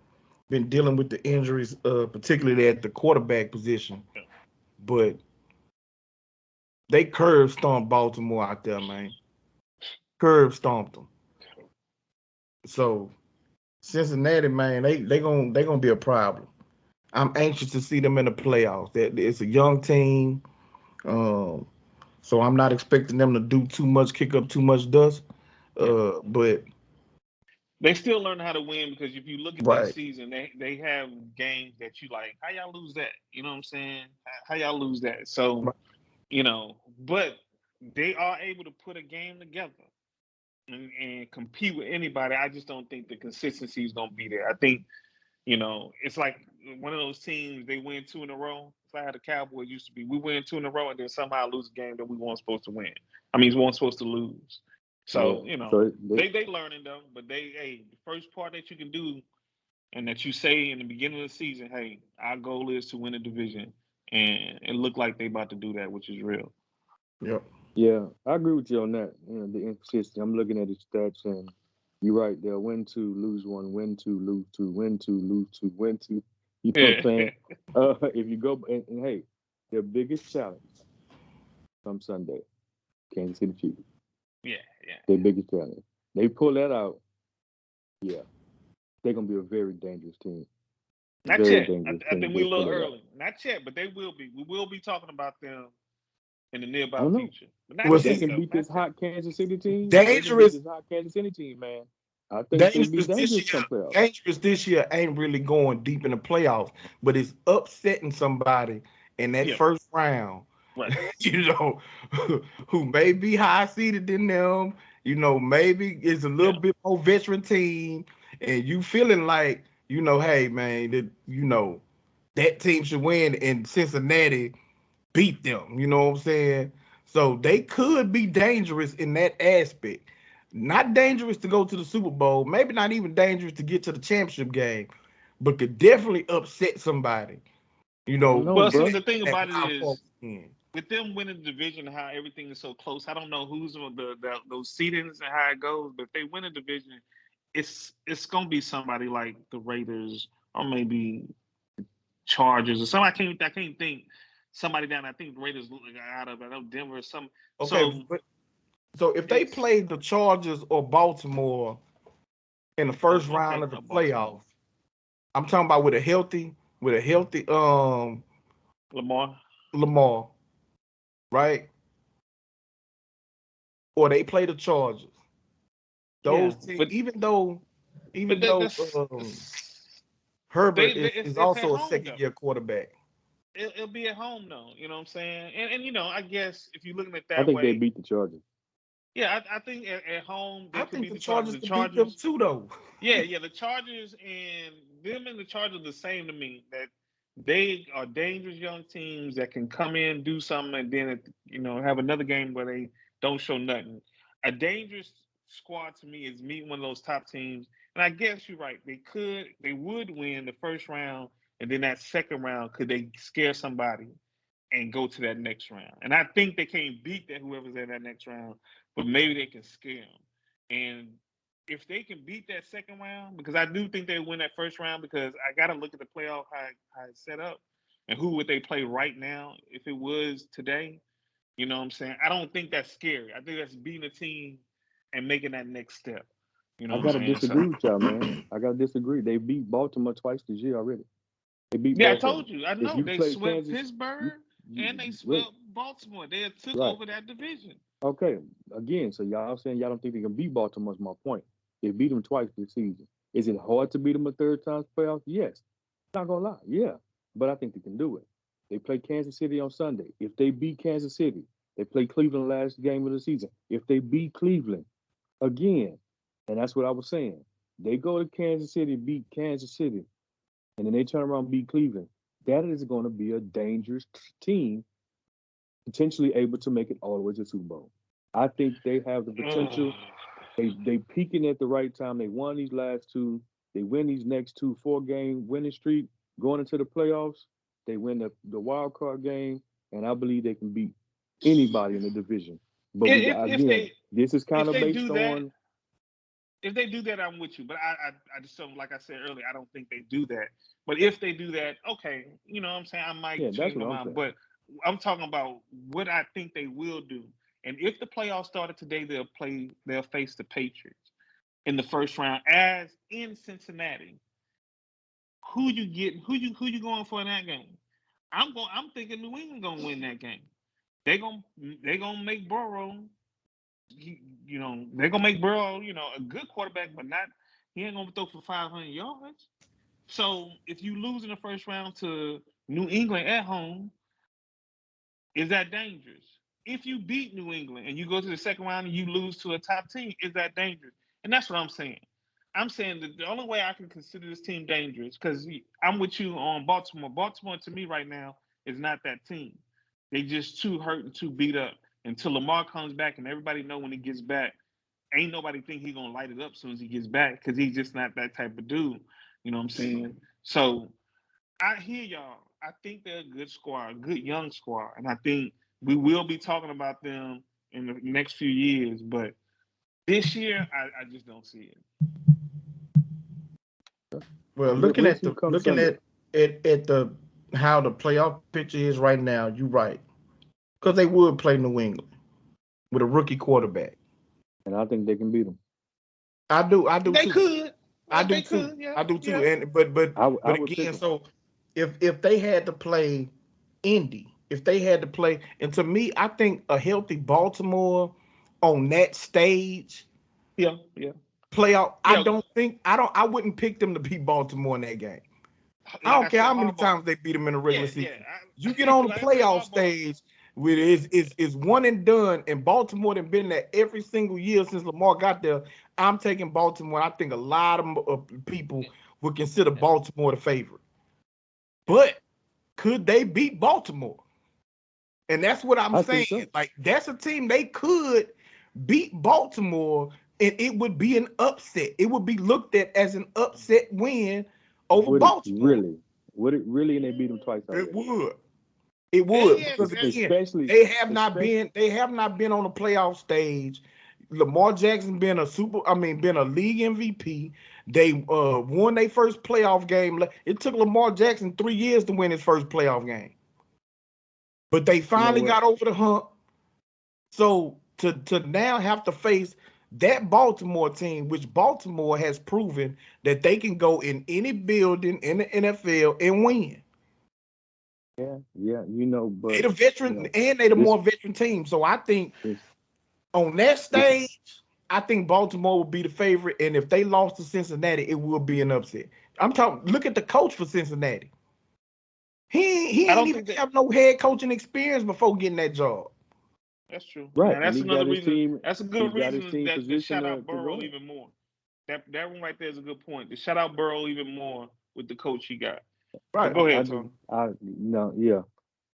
been dealing with the injuries, particularly at the quarterback position, but they curb stomped Baltimore out there, man. Curb stomped them. So Cincinnati, man, they gonna be a problem. I'm anxious to see them in the playoffs. That it's a young team, um, so I'm not expecting them to do too much, kick up too much dust. Yeah. But They still learn how to win because if you look at their right, season, they have games that you like. How y'all lose that? You know what I'm saying? How y'all lose that? So but they are able to put a game together and compete with anybody. I just don't think the consistency is gonna be there. I think it's like one of those teams they win 2 in a row. It's like how the Cowboys used to be. We win 2 in a row and then somehow lose a game that we weren't supposed to win. I mean, we weren't supposed to lose. Yeah. So So they learning though. But the first part that you can do and that you say in the beginning of the season, hey, our goal is to win a division, and it looked like they about to do that, which is real. yep, yeah, I agree with you on that. The inconsistency. I'm looking at his stats, and you're right. They'll win 2, lose 1, win 2, lose 2, win 2, lose 2, win 2. You know what I'm Yeah, saying? If you go and hey, their biggest challenge come Sunday, Kansas City Chiefs. yeah. Their biggest challenge. They pull that out. Yeah, they're gonna be a very dangerous team. Not Very yet. dangerous I team. think They we're a little pull it out. early. Not yet, but they will be. We will be talking about them in the nearby I don't know. future. But not Well, If they today, see, can though. beat Not this today. hot Kansas City team, dangerous, this hot Kansas City team, man. I think they be dangerous come playoffs. dangerous this year ain't really going deep in the playoffs, but it's upsetting somebody in that Yeah, first round. right. You know, who may be high seeded than them. You know, maybe it's a little Yeah. bit more veteran team, and you feeling like, hey man, that team should win, and Cincinnati beat them. You know what I'm saying? So they could be dangerous in that aspect. Not dangerous to go to the Super Bowl, maybe not even dangerous to get to the championship game, but could definitely upset somebody. You I don't know, know, Well, see, bro. the thing at about it wild card is, weekend. with them winning the division, how everything is so close. I don't know who's on those seedings and how it goes, but if they win a division, it's gonna be somebody like the Raiders or maybe Chargers or something. I can't think somebody down. I think the Raiders out of I know Denver or some. Okay, So but so if they it's played the Chargers or Baltimore in the first round okay. of the Baltimore, playoffs, I'm talking about with a healthy Lamar. Lamar, right? Or they play the Chargers. Yeah, Those teams, even but though Herbert is it's at also a home second though. year quarterback. It'll be at home though. You know what I'm saying? And I guess if you're looking at it I that think they way, beat the Chargers. yeah, I think at home they I could think beat the the Chargers. Chargers The could beat them Chargers, too, though. yeah, the Chargers and the Chargers are the same to me. That they are dangerous young teams that can come in, do something, and then have another game where they don't show nothing. A dangerous squad to me is meeting one of those top teams, and I guess you're right. They would win the first round, and then that second round, could they scare somebody and go to that next round? And I think they can't beat that whoever's in that next round, but maybe they can scare them. And if they can beat that second round, because I do think they win that first round, because I got to look at the playoff how it's set up, and who would they play right now if it was today. You know what I'm saying? I don't think that's scary. I think that's beating a team and making that next step. You know I what I'm gotta saying? disagree So with y'all, man. I gotta disagree. They beat Baltimore twice this year already. They beat yeah, I both of them. told you. I If know you they play swept Kansas, you, Pittsburgh and they wait, swept Baltimore. They had took right? over that division. Okay, again, so y'all saying y'all don't think they can beat Baltimore is my point. They beat them twice this season. Is it hard to beat them a third time playoffs? Yes. Not gonna lie, yeah. But I think they can do it. They play Kansas City on Sunday. If they beat Kansas City, they play Cleveland last game of the season. If they beat Cleveland again, and that's what I was saying. They go to Kansas City, beat Kansas City, and then they turn around and beat Cleveland. That is going to be a dangerous team, potentially able to make it all the way to the Super Bowl. I think they have the potential. They peaking at the right time. They won these last two. They win these next two 4-game winning streak going into the playoffs. They win the wild card game, and I believe they can beat anybody in the division. But we got if again, they this is kind if of they based do that, on I'm with you. But I just don't, like I said earlier, I don't think they do that. But if they do that, okay, you know what I'm saying, I might yeah. That's change my what I'm mind. saying. But I'm talking about what I think they will do. And if the playoffs started today, they'll face the Patriots in the first round, as in Cincinnati. Who you getting? Who you going for in that game? I'm thinking New England gonna win that game. They gonna make Burrow. They're gonna make Burrow, a good quarterback, but not. He ain't gonna throw for 500 yards. So if you lose in the first round to New England at home, is that dangerous? If you beat New England and you go to the second round and you lose to a top team, is that dangerous? And that's what I'm saying. I'm saying that the only way I can consider this team dangerous, because I'm with you on Baltimore. Baltimore, to me right now, is not that team. They just too hurt and too beat up. Until Lamar comes back, and everybody know when he gets back, ain't nobody think he gonna light it up as soon as he gets back, because he's just not that type of dude. You know what I'm saying? So I hear y'all. I think they're a good squad, a good young squad, and I think we will be talking about them in the next few years. But this year, I just don't see it. Well, We'll see come looking Sunday. at the how the playoff picture is right now, you're right. Because they would play New England with a rookie quarterback. And I think they can beat them. I do They too. could. I do They too. could. Yeah. I do too. Yeah. And but I would pick again, them. so if they had to play Indy, if they had to play. And to me, I think a healthy Baltimore on that stage Yeah. playoff. Yeah. I wouldn't pick them to beat Baltimore in that game. I Like don't care said, how many Harbaugh. times they beat them in the regular Yeah. season. You get on the Like I said, playoff Harbaugh. stage with is one and done, and Baltimore have been there every single year since Lamar got there. I'm taking Baltimore. I think a lot of people would consider Baltimore the favorite. But could they beat Baltimore? And that's what I'm saying. So. Like, that's a team they could beat Baltimore, and it would be an upset. It would be looked at as an upset win over Baltimore. Would it really? And they beat them twice already. It would. It would, Yeah, because again, especially they have not been on the playoff stage. Lamar Jackson been a league MVP. They won their first playoff game. It took Lamar Jackson 3 years to win his first playoff game. But they finally got over the hump. So to now have to face that Baltimore team, which Baltimore has proven that they can go in any building in the NFL and win. Yeah, but They the veteran and they the more veteran team. So I think on that stage, I think Baltimore will be the favorite. And if they lost to Cincinnati, it will be an upset. I'm talking. Look at the coach for Cincinnati. He ain't even have no head coaching experience before getting that job. That's true. Right. And that's another reason. That's a good reason to shout out to Burrow even more. That one right there is a good point. To shout out Burrow even more with the coach he got. Right. So go ahead, Tony.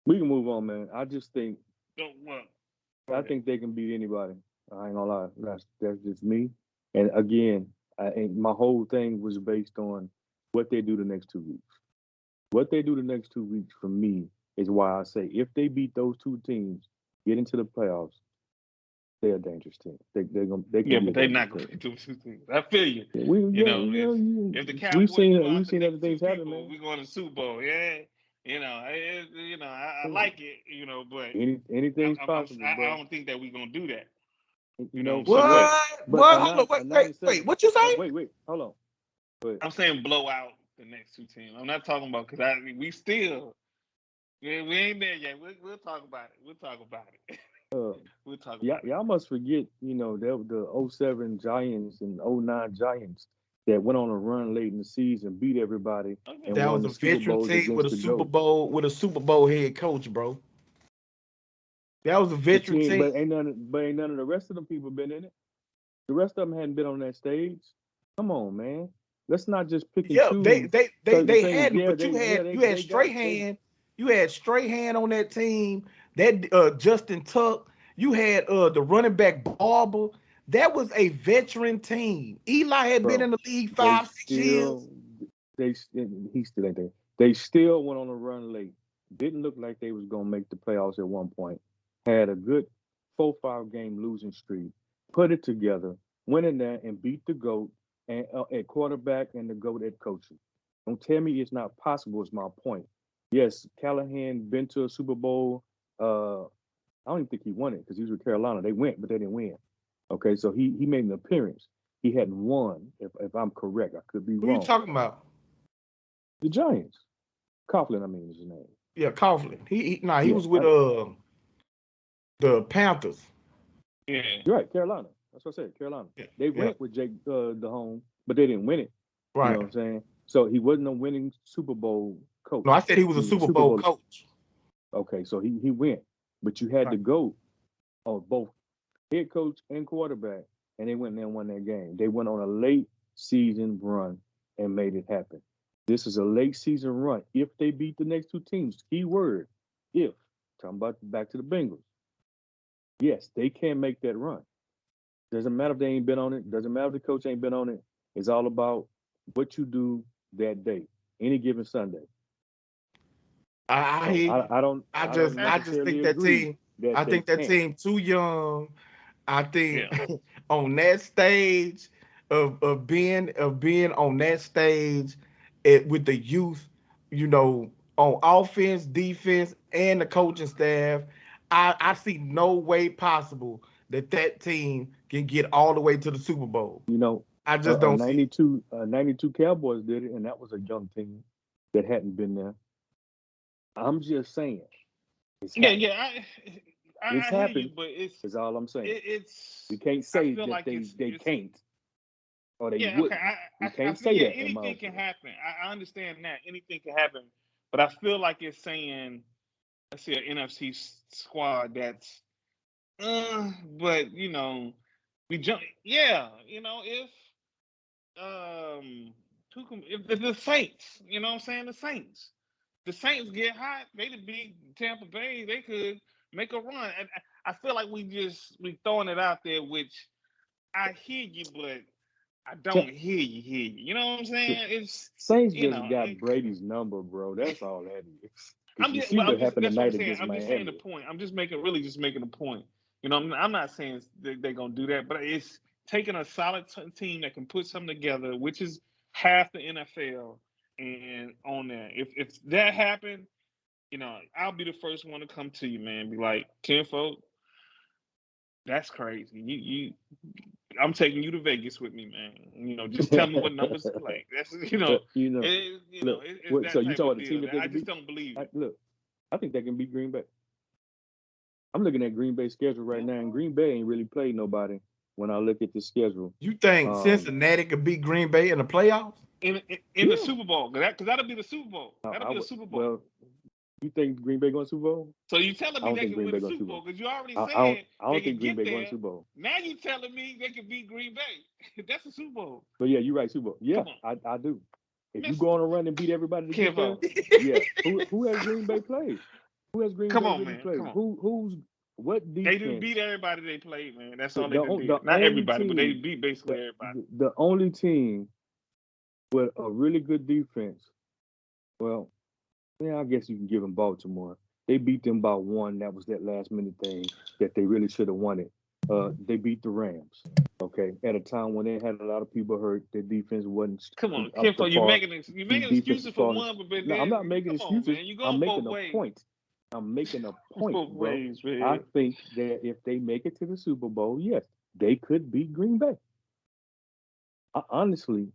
We can move on, man. I just think I think they can beat anybody. I ain't gonna lie. That's just me. And again, my whole thing was based on what they do the next 2 weeks. What they do the next 2 weeks for me is why I say if they beat those two teams, get into the playoffs, they're a dangerous team. They can but they're not going to beat those two teams. I feel you. If the Cowboys we've seen other things happen, man. We going to Super Bowl, yeah. I like it, but anything's possible. I don't think that we're gonna do that. What? Wait. What you say? Wait. Hold on. But I'm saying blow out the next two teams. I'm not talking about because we ain't there yet. We'll talk about it. We'll talk about it. Y'all must forget, the 07 Giants and 09 Giants that went on a run late in the season, beat everybody. And that was a veteran team with a Super Bowl head coach, bro. That was a veteran team. But ain't none of the rest of them people been in it. The rest of them hadn't been on that stage. Come on, man. Let's not just pick and choose. They hadn't, but you had Strahan. You had Strahan on that team. That Justin Tuck. You had the running back Barber. That was a veteran team. Eli had been in the league 5-6 years. He still ain't there. They still went on a run late. Didn't look like they was gonna make the playoffs at one point. Had a good 4-5 game losing streak. Put it together. Went in there and beat the GOAT and at quarterback and the GOAT at coaching. Don't tell me it's not possible. Is my point. Yes, Callahan been to a Super Bowl. I don't even think he won it because he was with Carolina. They went, but they didn't win. Okay, so he made an appearance. He hadn't won, if I'm correct. I could be wrong. Who are you talking about? The Giants. Coughlin, is his name. Yeah, Coughlin. He was with the Panthers. Yeah. You're right, Carolina. That's what I said, Carolina. Yeah. They went with Jake DeHome, but they didn't win it. Right. You know what I'm saying? So he wasn't a winning Super Bowl coach. No, I said he was a Super Bowl coach. Okay, so he went. But you had to go on both head coach and quarterback, and they went there and won that game. They went on a late season run and made it happen. This is a late season run. If they beat the next two teams, key word, if. Talking about back to the Bengals. Yes, they can make that run. Doesn't matter if they ain't been on it. Doesn't matter if the coach ain't been on it. It's all about what you do that day, any given Sunday. I just think that team. I think that team too young. I think on that stage of being on that stage with the youth, on offense, defense, and the coaching staff, I see no way possible that team can get all the way to the Super Bowl. I just don't see. 92 Cowboys did it, and that was a young team that hadn't been there. I'm just saying, Yeah, happened. yeah. I It's hear you, happened. but Is all I'm saying. it's. You can't I say feel that like they it's can't or they yeah. Okay, wouldn't. You I can't feel say yeah. that, in my Anything can opinion. happen. I understand that anything can happen, but I feel like it's saying, let's see, an NFC squad that's, but we jump. Yeah, if if the Saints, what I'm saying, the Saints get hot, they'd beat Tampa Bay. They could make a run. And I feel like we throwing it out there, which I hear you, but I don't hear you. You know what I'm saying? It's Saints just got Brady's number, bro. That's all that is. Because you see what happened that's what I'm tonight saying. against I'm just saying the Miami. point. I'm just making a point. I'm not saying they're gonna do that, but it's taking a solid team that can put something together, which is half the NFL, and on there. If that happened, I'll be the first one to come to you, man. Be like, Kinfolk, that's crazy. I'm taking you to Vegas with me, man. Just tell me what numbers to play. That's But, it's that so you type talking of about the deal. team that they I can just beat? don't believe it. Look, I think they can beat Green Bay. I'm looking at Green Bay's schedule right now, and Green Bay ain't really played nobody when I look at the schedule. You think Cincinnati could beat Green Bay in the playoffs? In the Super Bowl, because that'll be the Super Bowl. That'll be the Super Bowl. Well, you think Green Bay going to Super Bowl? So you telling me they can win the Super Bowl because you already said I don't they think can Green get Bay going there. to Super Bowl. Now you telling me they can beat Green Bay? That's a Super Bowl. But yeah, you're right, Super Bowl. Yeah, I do. If you go on a run and beat everybody to get there, yeah. Who has Green Bay played? Who has Green Bay really played? Come on. What defense? They didn't beat everybody they played, man. That's all they did. Not everybody, but they beat basically everybody. The only team with a really good defense, well, yeah, I guess you can give them Baltimore. They beat them by one. That was that last minute thing that they really should have won it. They beat the Rams. Okay, at a time when they had a lot of people hurt, their defense wasn't. Come on, up to Kimfo, you're par. making excuses for one, but then I'm not making excuses. Man, you I'm making both a ways. point. I'm making a point, Both bro. ways, man. I think that if they make it to the Super Bowl, yes, they could beat Green Bay. Honestly,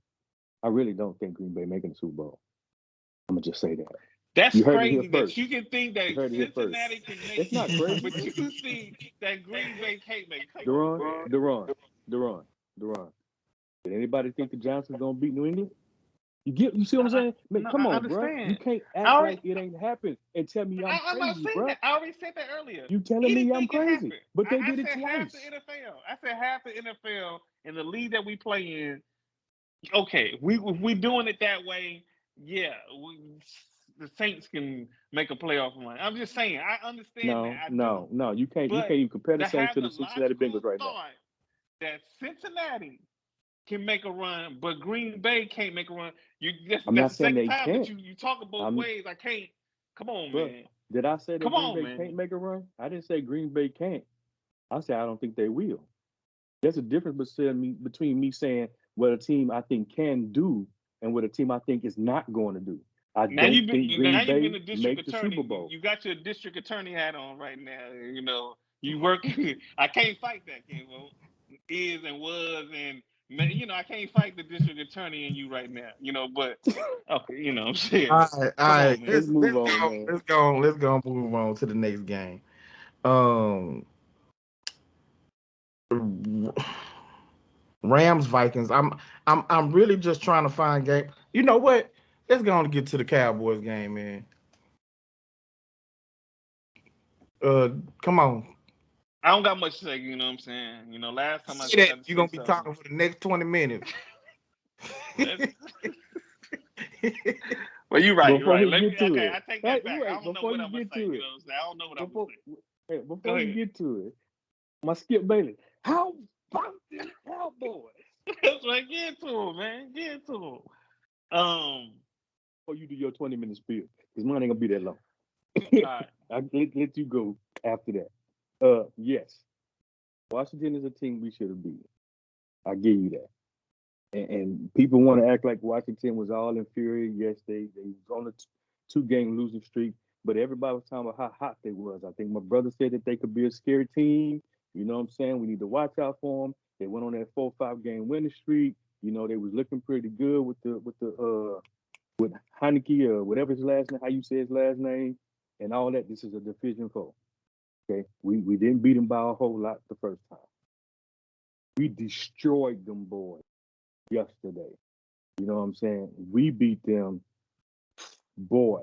I really don't think Green Bay making the Super Bowl. I'm gonna just say that. That's you heard crazy it here that first. you can think that Cincinnati can make It's not crazy. but you can think that Green Bay can't make it. Duron. Did anybody think the Giants was gonna beat New England? You see what I'm saying? Man, come on, bro. You can't act like it ain't happened and tell me I'm crazy, bro. That. I already said that earlier. You telling me I'm crazy, but they did it twice. Half the NFL. I said half the NFL in the league that we play in. Okay, if we doing it that way, yeah, the Saints can make a playoff run. I'm just saying, I understand that. No, you can't. You can't even compare the Saints to the Cincinnati Bengals right now. That Cincinnati can make a run, but Green Bay can't make a run. I'm not saying they can't. That you talk both ways. I can't. Come on, man. Did I say that Green Bay can't make a run? I didn't say Green Bay can't. I said I don't think they will. There's a difference between me saying what a team I think can do and what a team I think is not going to do. I don't think Green Bay makes the Super Bowl. You got your district attorney hat on right now. You work. I can't fight that, Kenvo. Is and was and I can't fight the district attorney in you right now. But okay, I'm saying. All right. Let's move on. Let's go move on to the next game. Rams Vikings. I'm really just trying to find game. You know what? Let's go on and get to the Cowboys game, man. Come on. I don't got much to say, you know what I'm saying? Last time I said that you're gonna be talking for the next 20 minutes. Well, you're right. I take that back. I don't know what I'm gonna say. You know what I'm saying? I don't know what I'm gonna say. Before you get to it, my Skip Bailey. How about the Cowboys? That's right. Get to him, man. Get to him. Before you do your 20-minute spiel, because mine ain't gonna be that long. All right. I'll let you go after that. Yes, Washington is a team we should have beaten. I give you that. And people want to act like Washington was all inferior. Yes, they was on a 2-game losing streak, but everybody was talking about how hot they was. I think my brother said that they could be a scary team. You know what I'm saying? We need to watch out for them. They went on that 4-5 game winning streak. They was looking pretty good with Heineke or whatever his last name, how you say his last name. and all that. This is a division foe. Okay, we didn't beat them by a whole lot the first time. We destroyed them boys yesterday. You know what I'm saying? We beat them, boy,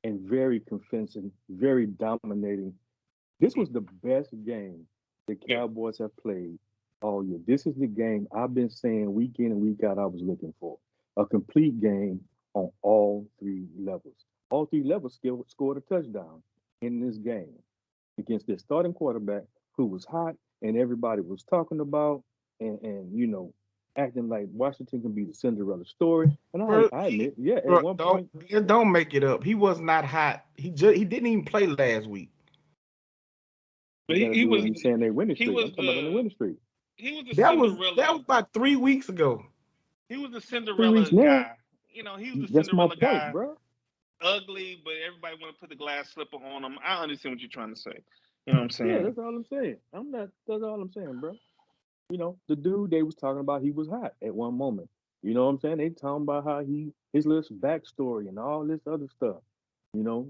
and very convincing, very dominating. This was the best game the Cowboys have played all year. This is the game I've been saying week in and week out I was looking for. A complete game on all three levels. All three levels scored a touchdown in this game against their starting quarterback who was hot and everybody was talking about and you know, acting like Washington can be the Cinderella story. And Bro, I admit, yeah, at bro, one point, don't make it up. He was not hot. He didn't even play last week. But you gotta he do was when he's saying they winning he streak. I'm was talking about on the winning streak. the That was Cinderella. about 3 weeks ago. He was the 3 weeks Cinderella now. guy. You know, he was the That's my Cinderella point, guy. bro. Ugly, but everybody want to put the glass slipper on him. I understand what you're trying to say. You know what I'm saying? Yeah, that's all I'm saying. That's all I'm saying, bro. You know, the dude they was talking about, he was hot at one moment. You know what I'm saying? They talking about how his little backstory and all this other stuff. You know,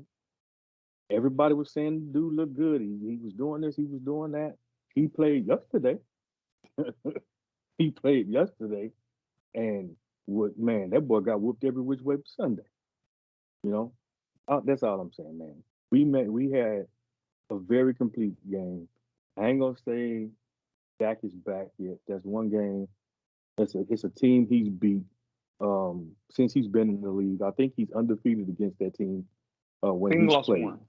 everybody was saying the dude looked good. He was doing this, he was doing that. He played yesterday. He played yesterday, and what man, that boy got whooped every which way Sunday. You know, that's all I'm saying, man. We had a very complete game. I ain't gonna say Dak is back yet. That's one game. It's a team he's beat since he's been in the league. I think he's undefeated against that team when I think he's he lost played. one.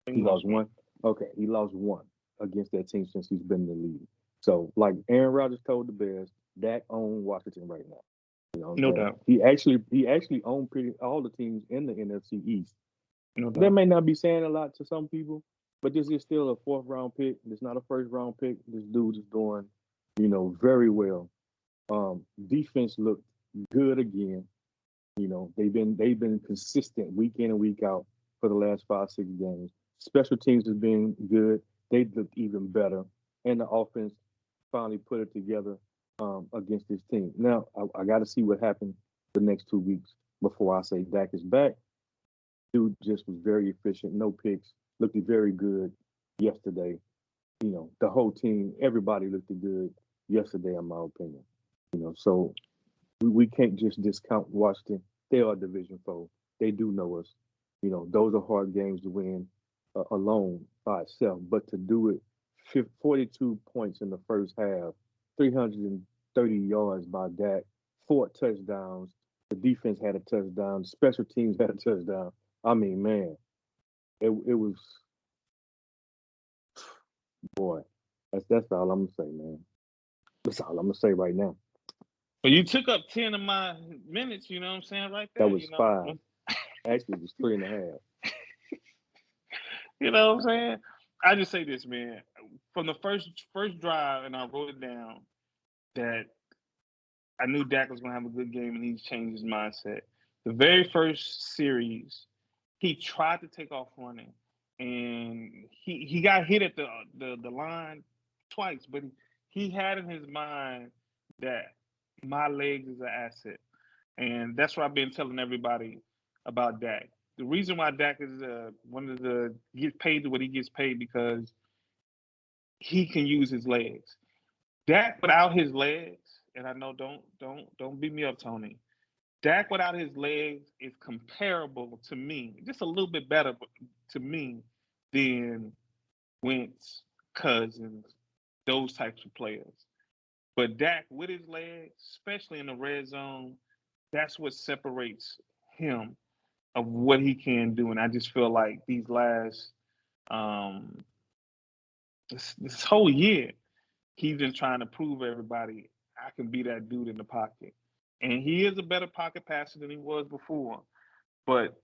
He lost one. Okay, he lost one against that team since he's been in the league. So, like Aaron Rodgers told the Bears, Dak owned Washington right now. You know what I'm No saying? doubt. He actually owned pretty all the teams in the NFC East. No That doubt. may not be saying a lot to some people, but this is still a fourth round pick. It's not a first round pick. This dude is doing, you know, very well. Defense looked good again. You know, they've been consistent week in and week out for the last 5-6 games. Special teams has been good. They looked even better, and the offense finally put it together against this team. Now I got to see what happens the next 2 weeks before I say Dak is back. Dude just was very efficient, no picks, looked very good yesterday. You know, the whole team, everybody looked good yesterday, in my opinion. You know, so we can't just discount Washington. They are a division foe. They do know us. You know, those are hard games to win alone by itself. But to do it, 42 points in the first half, 330 yards by Dak, 4 touchdowns. The defense had a touchdown. The special teams had a touchdown. I mean, man, it was, boy, that's all I'm gonna say, man. That's all I'm gonna say right now. But you took up 10 of my minutes, you know what I'm saying, right there. That was you know? 5. Actually, it was 3.5. You know what I'm saying? I just say this, man. From the first drive, and I wrote it down, that I knew Dak was going to have a good game, and he's changed his mindset. The very first series, he tried to take off running, and he got hit at the line twice, but he had in his mind that my legs is an asset. And that's what I've been telling everybody about Dak. The reason why Dak is one of the gets paid what he gets paid because he can use his legs. Dak without his legs, and I know don't beat me up, Tony. Dak without his legs is comparable to me, just a little bit better to me than Wentz, Cousins, those types of players. But Dak with his legs, especially in the red zone, that's what separates him of what he can do. And I just feel like these last this whole year, he's been trying to prove everybody I can be that dude in the pocket. And he is a better pocket passer than he was before. But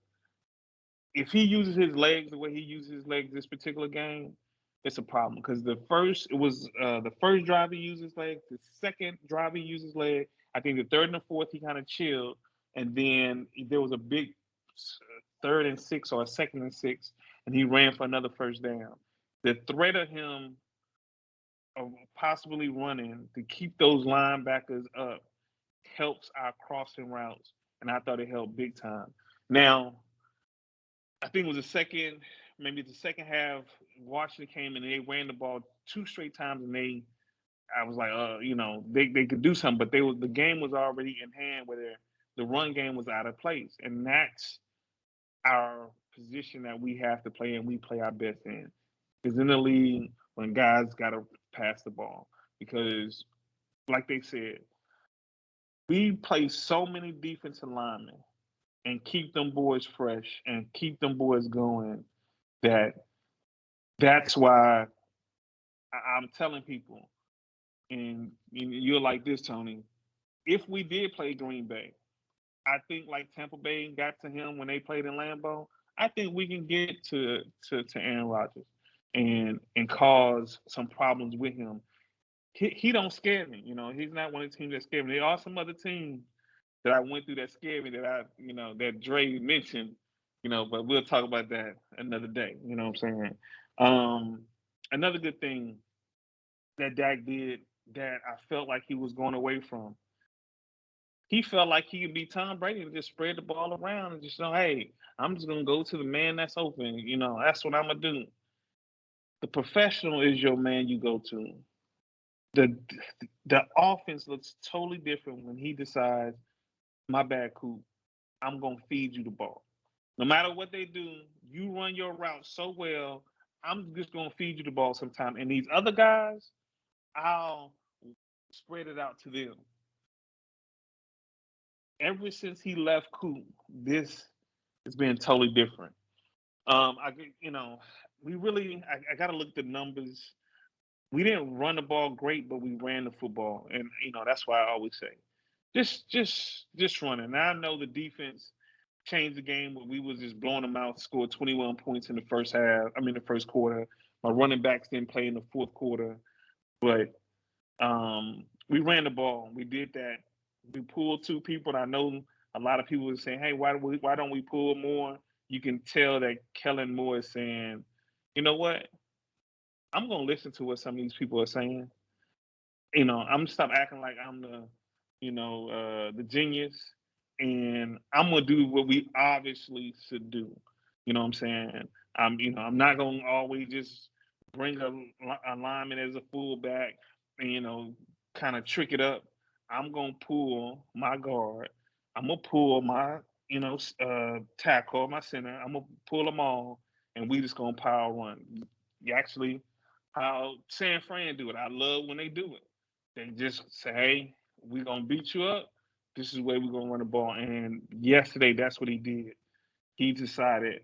if he uses his legs the way he uses his legs this particular game, it's a problem. Because the first drive he used his legs, the second drive he used his leg. I think the third and the fourth he kind of chilled, and then there was a big 3rd and 6 or a 2nd and 6, and he ran for another first down. The threat of him of possibly running to keep those linebackers up helps our crossing routes, and I thought it helped big time. Now, I think it was the second maybe the second half, Washington came and they ran the ball two straight times, and I was like, they could do something, but the game was already in hand where the run game was out of place, and that's our position that we have to play and we play our best in. Is in the league when guys got to pass the ball because, like they said, we play so many defensive linemen and keep them boys fresh and keep them boys going that's why I'm telling people, and you're like this, Tony. If we did play Green Bay, I think like Tampa Bay got to him when they played in Lambeau. I think we can get to Aaron Rodgers and cause some problems with him. He don't scare me. He's not one of the teams that scare me. There are some other teams that I went through that scared me that Dre mentioned. But we'll talk about that another day. You know what I'm saying? Another good thing that Dak did that I felt like he was going away from. He felt like he could be Tom Brady and just spread the ball around and just hey, I'm just gonna go to the man that's open. That's what I'm gonna do. The professional is your man you go to. The offense looks totally different when he decides, my bad, Coop, I'm gonna feed you the ball. No matter what they do, you run your route so well, I'm just gonna feed you the ball sometime. And these other guys, I'll spread it out to them. Ever since he left Coop, this has been totally different. I got to look at the numbers. We didn't run the ball great, but we ran the football, and that's why I always say, just running. Now I know the defense changed the game, but we was just blowing them out. Scored 21 points in the first half. I mean, the first quarter. My running backs didn't play in the fourth quarter, but we ran the ball. We did that. We pulled two people. And I know a lot of people were saying, "Hey, why don't we pull more?" You can tell that Kellen Moore is saying, "You know what? I'm gonna listen to what some of these people are saying. I'm gonna stop acting like I'm the genius, and I'm gonna do what we obviously should do. You know what I'm saying? I'm not gonna always just bring a lineman as a fullback and kind of trick it up. I'm gonna pull my guard. I'm gonna pull my tackle, my center. I'm gonna pull them all, and we just gonna power run. Actually, how San Fran do it. I love when they do it. They just say, "Hey, we're gonna beat you up. This is the way we're gonna run the ball." And yesterday, that's what he did. He decided,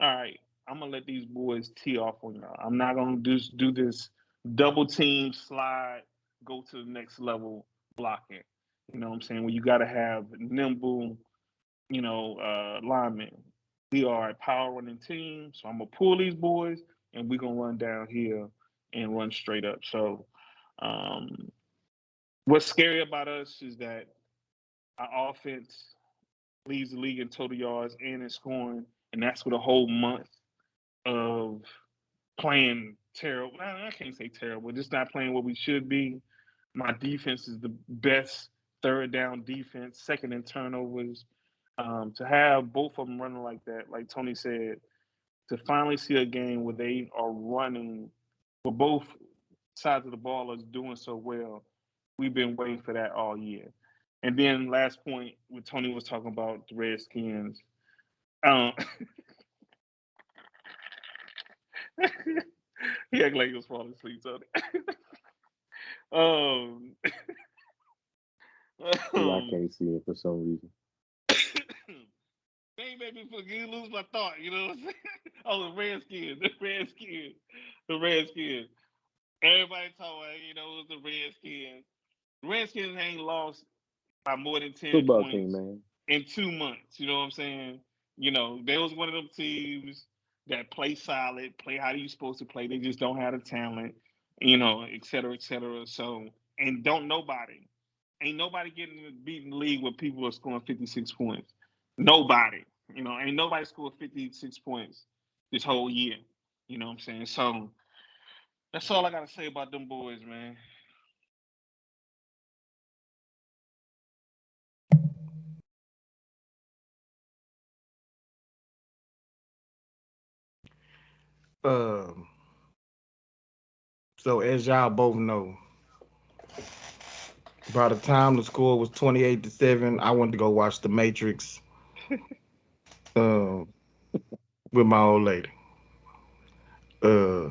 all right, I'm gonna let these boys tee off on y'all. I'm not gonna just do this double team slide, go to the next level blocking. You know what I'm saying? Well, you gotta have nimble, linemen. We are a power running team, so I'm gonna pull these boys and we're gonna run downhill and run straight up. So what's scary about us is that our offense leads the league in total yards and in scoring, and that's with a whole month of playing terrible. I can't say terrible, just not playing what we should be. My defense is the best third down defense, second in turnovers. To have both of them running like that, like Tony said, to finally see a game where they are running, where both sides of the ball is doing so well, we've been waiting for that all year. And then last point, when Tony was talking about the Redskins, he acted like he was falling asleep, Tony. Yeah, I can't see it for some reason. They made me forget, lose my thought. You know what I'm saying? Oh, the Redskins. Everybody talking, it was the Redskins. The Redskins ain't lost by more than 10 Football points team, man. in 2 months. You know what I'm saying? They was one of them teams that play solid, play how you supposed to play. They just don't have the talent, et cetera, et cetera. So, and ain't nobody getting beaten the league where people are scoring 56 points. Nobody. Ain't nobody scored 56 points this whole year. You know what I'm saying? So that's all I gotta say about them boys, man. Um, so as y'all both know, by the time the score was 28-7, I went to go watch The Matrix uh, with my old lady. Uh,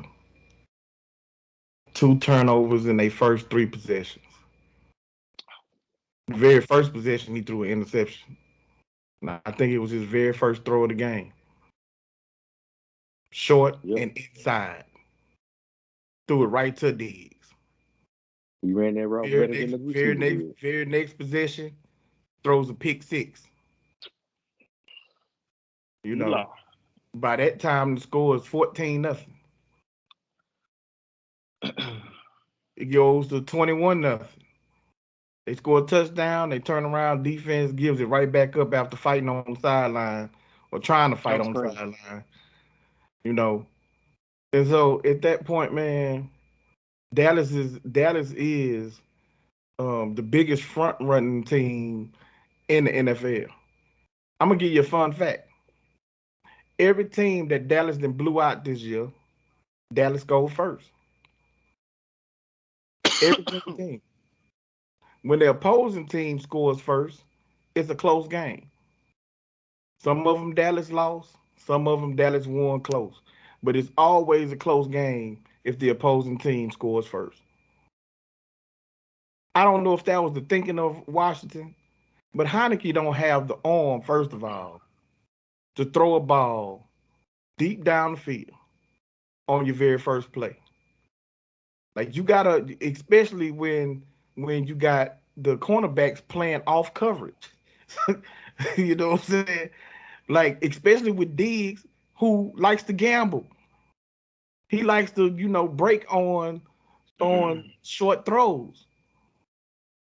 two turnovers in their first three possessions. The very first possession, he threw an interception. Now, I think it was his very first throw of the game. Short and inside. Threw it right to Diggs. He ran that route better than the receiver did. Very next possession, throws a pick six. You know, by that time the score is 14-0. It goes to 21-0. They score a touchdown. They turn around. Defense gives it right back up after fighting on the sideline or trying to fight on the sideline. You know, and so at that point, man, Dallas is the biggest front running team in the NFL. I'm gonna give you a fun fact. Every team that Dallas then blew out this year, Dallas goes first. Every single team. When the opposing team scores first, it's a close game. Some of them Dallas lost, some of them Dallas won close. But it's always a close game if the opposing team scores first. I don't know if that was the thinking of Washington, but Heineke don't have the arm, first of all, to throw a ball deep down the field on your very first play. Like you gotta, especially when you got the cornerbacks playing off coverage. You know what I'm saying? Like, especially with Diggs, who likes to gamble. He likes to, break on short throws.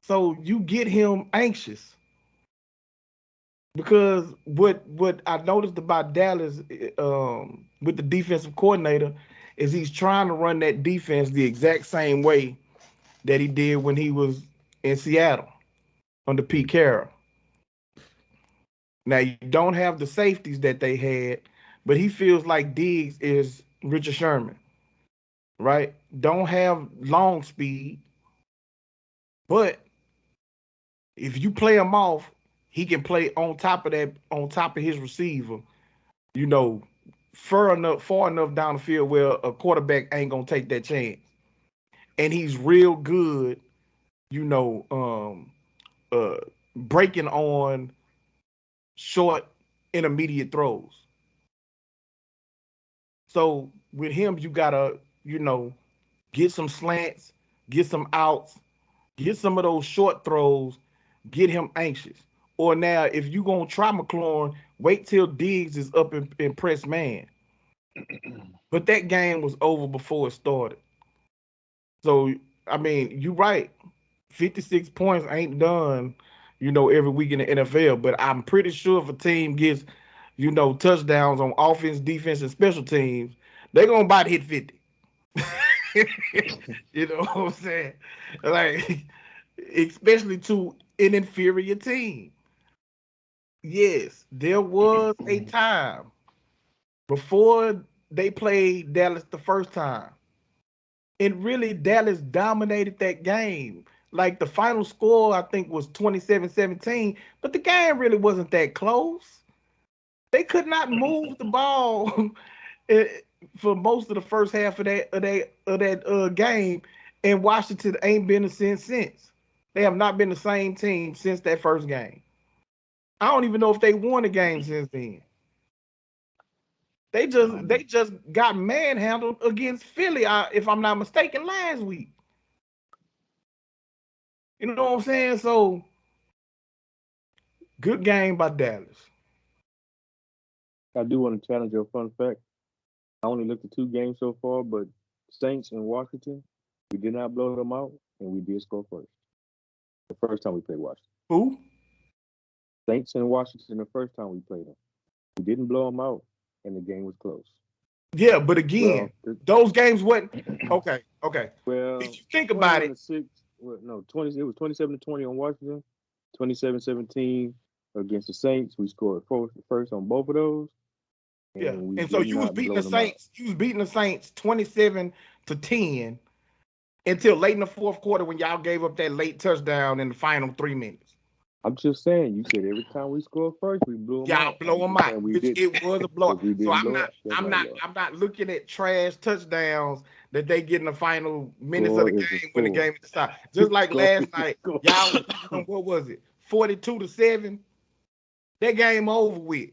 So you get him anxious. Because what I noticed about Dallas with the defensive coordinator is he's trying to run that defense the exact same way that he did when he was in Seattle under Pete Carroll. Now, you don't have the safeties that they had, but he feels like Diggs is Richard Sherman, right? Don't have long speed, but if you play him off, he can play on top of his receiver, far enough down the field where a quarterback ain't gonna take that chance. And he's real good, breaking on short, intermediate throws. So with him, you gotta, get some slants, get some outs, get some of those short throws, get him anxious. Or now, if you gonna try McLaurin, wait till Diggs is up in press man. But that game was over before it started. So I mean, you're right. 56 points ain't done, every week in the NFL. But I'm pretty sure if a team gets, touchdowns on offense, defense, and special teams, they're gonna about hit 50. You know what I'm saying? Like, especially to an inferior team. Yes, there was a time before they played Dallas the first time. And really, Dallas dominated that game. Like, the final score, I think, was 27-17, but the game really wasn't that close. They could not move the ball for most of the first half of that game, and Washington ain't been the same since. They have not been the same team since that first game. I don't even know if they won a game since then. They just got manhandled against Philly, if I'm not mistaken, last week. You know what I'm saying? So, good game by Dallas. I do want to challenge your fun fact. I only looked at 2 games so far, but Saints and Washington, we did not blow them out, and we did score first. The first time we played Washington. Who? Saints and Washington, the first time we played them. We didn't blow them out, and the game was close. Yeah, but again, those games wasn't okay. Well, if you think about it, it was 27-20 on Washington, 27-17 against the Saints. We scored first on both of those, Yeah, we and so did you was not beating blow the them out. Saints. You was beating the Saints 27-10 until late in the fourth quarter when y'all gave up that late touchdown in the final 3 minutes. I'm just saying, you said every time we scored first, we blew them Y'all out. blow I'm them just out, saying we which did it was a blow. because we So didn't blow up. That's right, Lord. I'm not looking at trash touchdowns that they get in the final minutes Score of the is a game when the score. game is decided. Just like Score last is a night, score. y'all was beating them, what was it, 42-7? That game over with.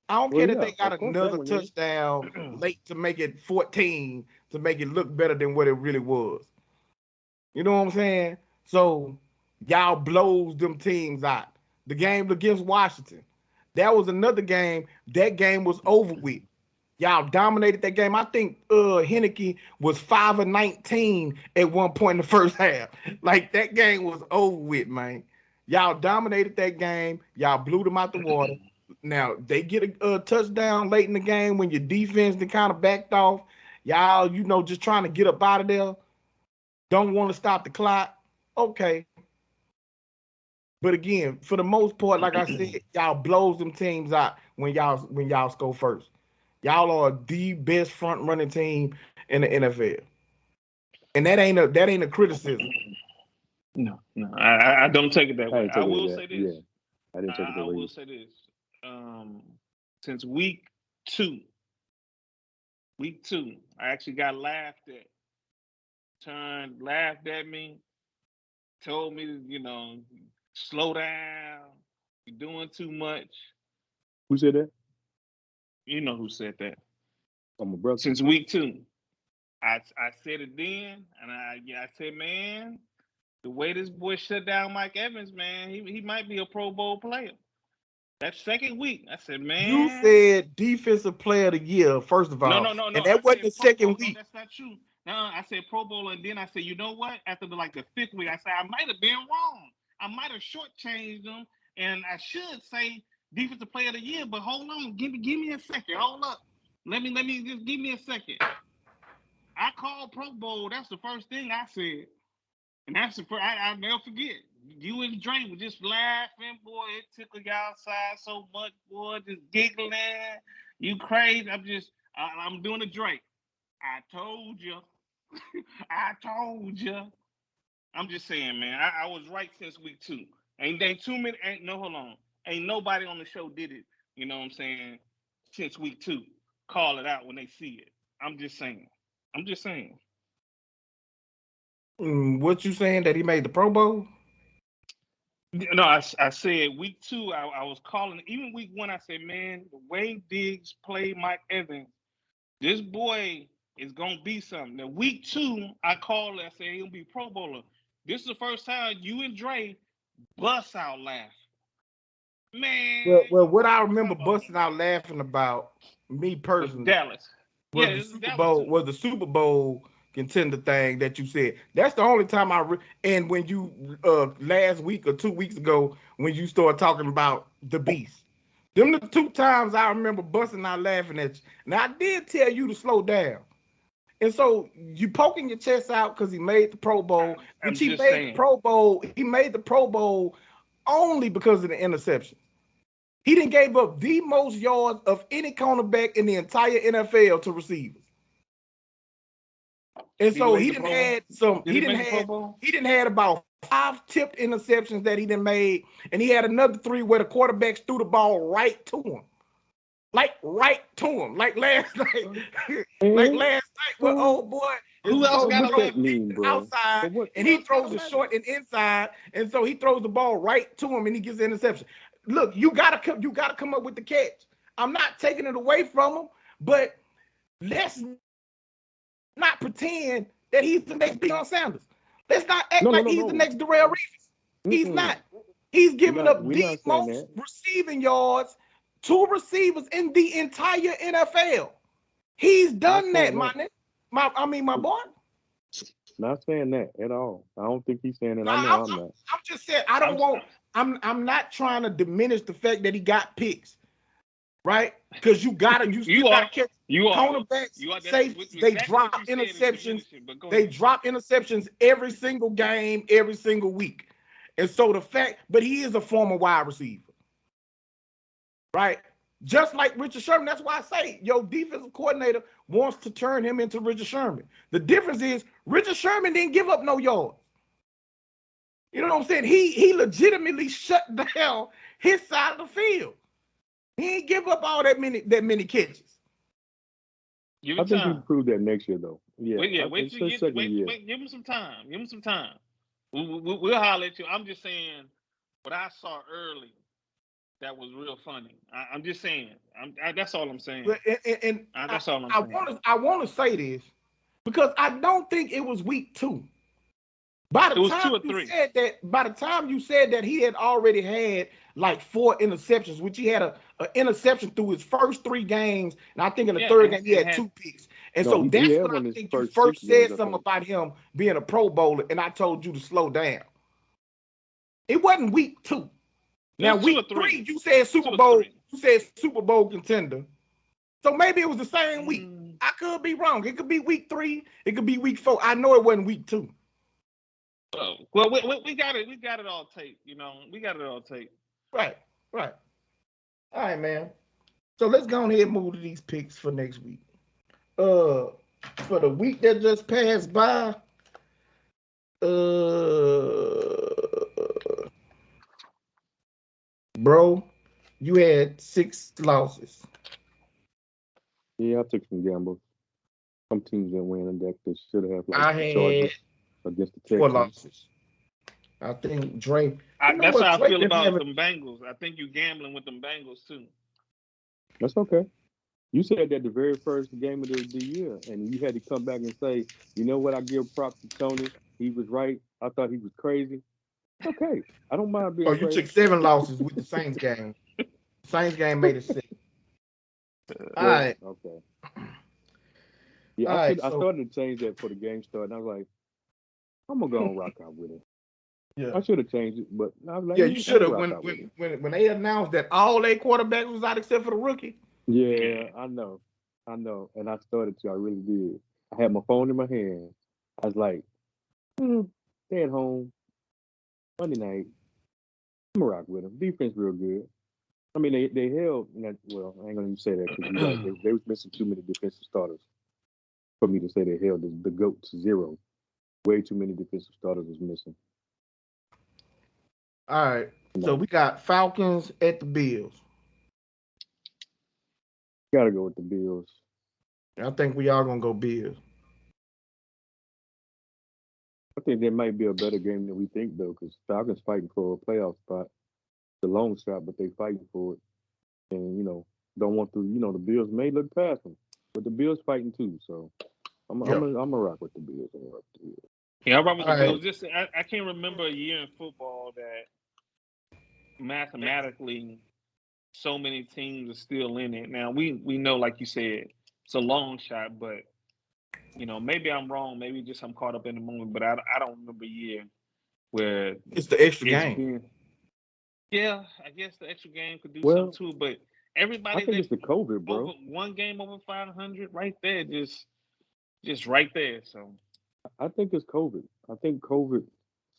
I don't care that they got another touchdown late to make it 14 to make it look better than what it really was. You know what I'm saying? So y'all blows them teams out. The game against Washington, that was another game. That game was over with. Y'all dominated that game. I think Henneke was 5-19 at one point in the first half. Like that game was over with, man. Y'all dominated that game. Y'all blew them out the water. Now they get a touchdown late in the game when your defense then kind of backed off. Y'all, just trying to get up out of there. Don't want to stop the clock. Okay. But again, for the most part, like I said, y'all blows them teams out when y'all score first. Y'all are the best front running team in the NFL. And that ain't a criticism. No, I don't take it that way. I will say this. Yeah, I didn't take it that way. I will say this. Since week two, I actually got laughed at. Laughed at me, told me to, slow down. You're doing too much. Who said that? You know who said that. Oh, my brother. Since week two. I said it then, and I said, man, the way this boy shut down Mike Evans, man, he might be a Pro Bowl player. That second week, I said, man. You said defensive player of the year, first of all. No. And that wasn't the second week. No, that's not true. No, I said Pro Bowl, and then I said, you know what? After the fifth week, I said, I might have been wrong. I might have shortchanged them, and I should say defensive player of the year, but hold on. Give me a second. Hold up. Let me just give me a second. I called Pro Bowl. That's the first thing I said. And that's the first, I'll never forget. You and Dre were just laughing, boy. It tickled you outside so much, boy. Just giggling. You crazy. I'm doing a Drake. I told you. I told you. I'm just saying, man. I was right since week two. Hold on. Ain't nobody on the show did it, you know what I'm saying, since week two. Call it out when they see it. I'm just saying. What you saying, that he made the Pro Bowl? No, I said week two, I was calling. Even week one, I said, man, the way Diggs played Mike Evans, this boy is going to be something. Now, week two, I called it. I said, he'll be Pro Bowler. This is the first time you and Dre bust out laughing. Man. Well, what I remember busting out laughing about, me personally, Dallas. Was the Super Bowl contender thing that you said. That's the only time and when you last week or 2 weeks ago when you started talking about the Beast. Them the two times I remember busting out laughing at you. Now I did tell you to slow down. And so you poking your chest out because he made the Pro Bowl, which he made the Pro Bowl. He made the Pro Bowl only because of the interception. He didn't gave up the most yards of any cornerback in the entire NFL to receivers. And so he didn't had about 5 tipped interceptions that he didn't made, and he had another 3 where the quarterbacks threw the ball right to him. Like last night. Well, old boy, who else got outside, and he throws it short and inside, and so he throws the ball right to him, and he gets the interception. Look, you gotta come up with the catch. I'm not taking it away from him, but let's not pretend that he's the next Deion Sanders. Let's not act like he's the next Darrell Reeves. He's not. He's giving up the most receiving yards to receivers in the entire NFL. He's done that, my boy. Not saying that at all. I don't think he's saying that. I'm not. I'm just saying I'm not trying to diminish the fact that he got picks, right? Because you gotta catch cornerbacks, safeties. They drop interceptions. They drop interceptions every single game, every single week. And so but he is a former wide receiver, right? Just like Richard Sherman. That's why I say your defensive coordinator wants to turn him into Richard Sherman. The difference is Richard Sherman didn't give up no yards. You know what I'm saying? He legitimately shut down his side of the field. He didn't give up all that many catches. Give I him think he time. proved that next year, though. Yeah, Wait till you get. Wait. Give him some time. Give him some time. We'll holler at you. I'm just saying what I saw early. That was real funny. I'm just saying. That's all I'm saying. That's all I'm saying. I want to say this because I don't think it was week 2. By the time you said that he had already had like 4 interceptions, which he had an interception through his first 3 games, and I think in the third game he had 2 picks. And so that's when I think you first said something about him being a Pro Bowler, and I told you to slow down. It wasn't week 2. Now week 3, you said Super Bowl. You said Super Bowl contender. So maybe it was the same week. I could be wrong. It could be week 3. It could be week 4. I know it wasn't week 2. Well, we got it. We got it all taped. You know, we got it all taped. Right. All right, man. So let's go ahead and move to these picks for next week. For the week that just passed by, bro, you had 6 losses. Yeah, I took some gambles. Some teams didn't win, and that they should have. Like I had against the Texans. 4 losses. I think Dre. That's how I feel about them Bengals. I think you gambling with them Bengals too. That's okay. You said that the very first game of the year, and you had to come back and say, you know what? I give props to Tony. He was right. I thought he was crazy. Okay, I don't mind being. You took 7 losses with the Saints game. Saints game made it 6. All right. Okay. Yeah, I started to change that for the game start, and I was like, I'm gonna go and rock out with it. Yeah, I should have changed it, but I was like, yeah, you should have. When they announced that all their quarterbacks was out except for the rookie. Yeah, I know, and I started to. I really did. I had my phone in my hand. I was like, stay at home Monday night. I'm gonna rock with them. Defense real good. I mean, they held. Well, I ain't gonna even say that because they was missing too many defensive starters for me to say they held the GOAT to 0. Way too many defensive starters was missing. All right. So we got Falcons at the Bills. Gotta go with the Bills. I think we all gonna go Bills. I think there might be a better game than we think though, because Falcons fighting for a playoff spot. It's a long shot, but they fighting for it. And don't want to. The Bills may look past them, but the Bills fighting too. So I'm gonna rock with the Bills. Yeah, I'm rock with the Bills. Just I can't remember a year in football that mathematically so many teams are still in it. Now we know, like you said, it's a long shot, but maybe I'm wrong. Maybe just I'm caught up in the moment, but I don't remember a year where it's the extra game. Yeah, I guess the extra game could do something too, but everybody. I think it's the COVID, bro. One game over 500, right there, just right there. So I think it's COVID. I think COVID.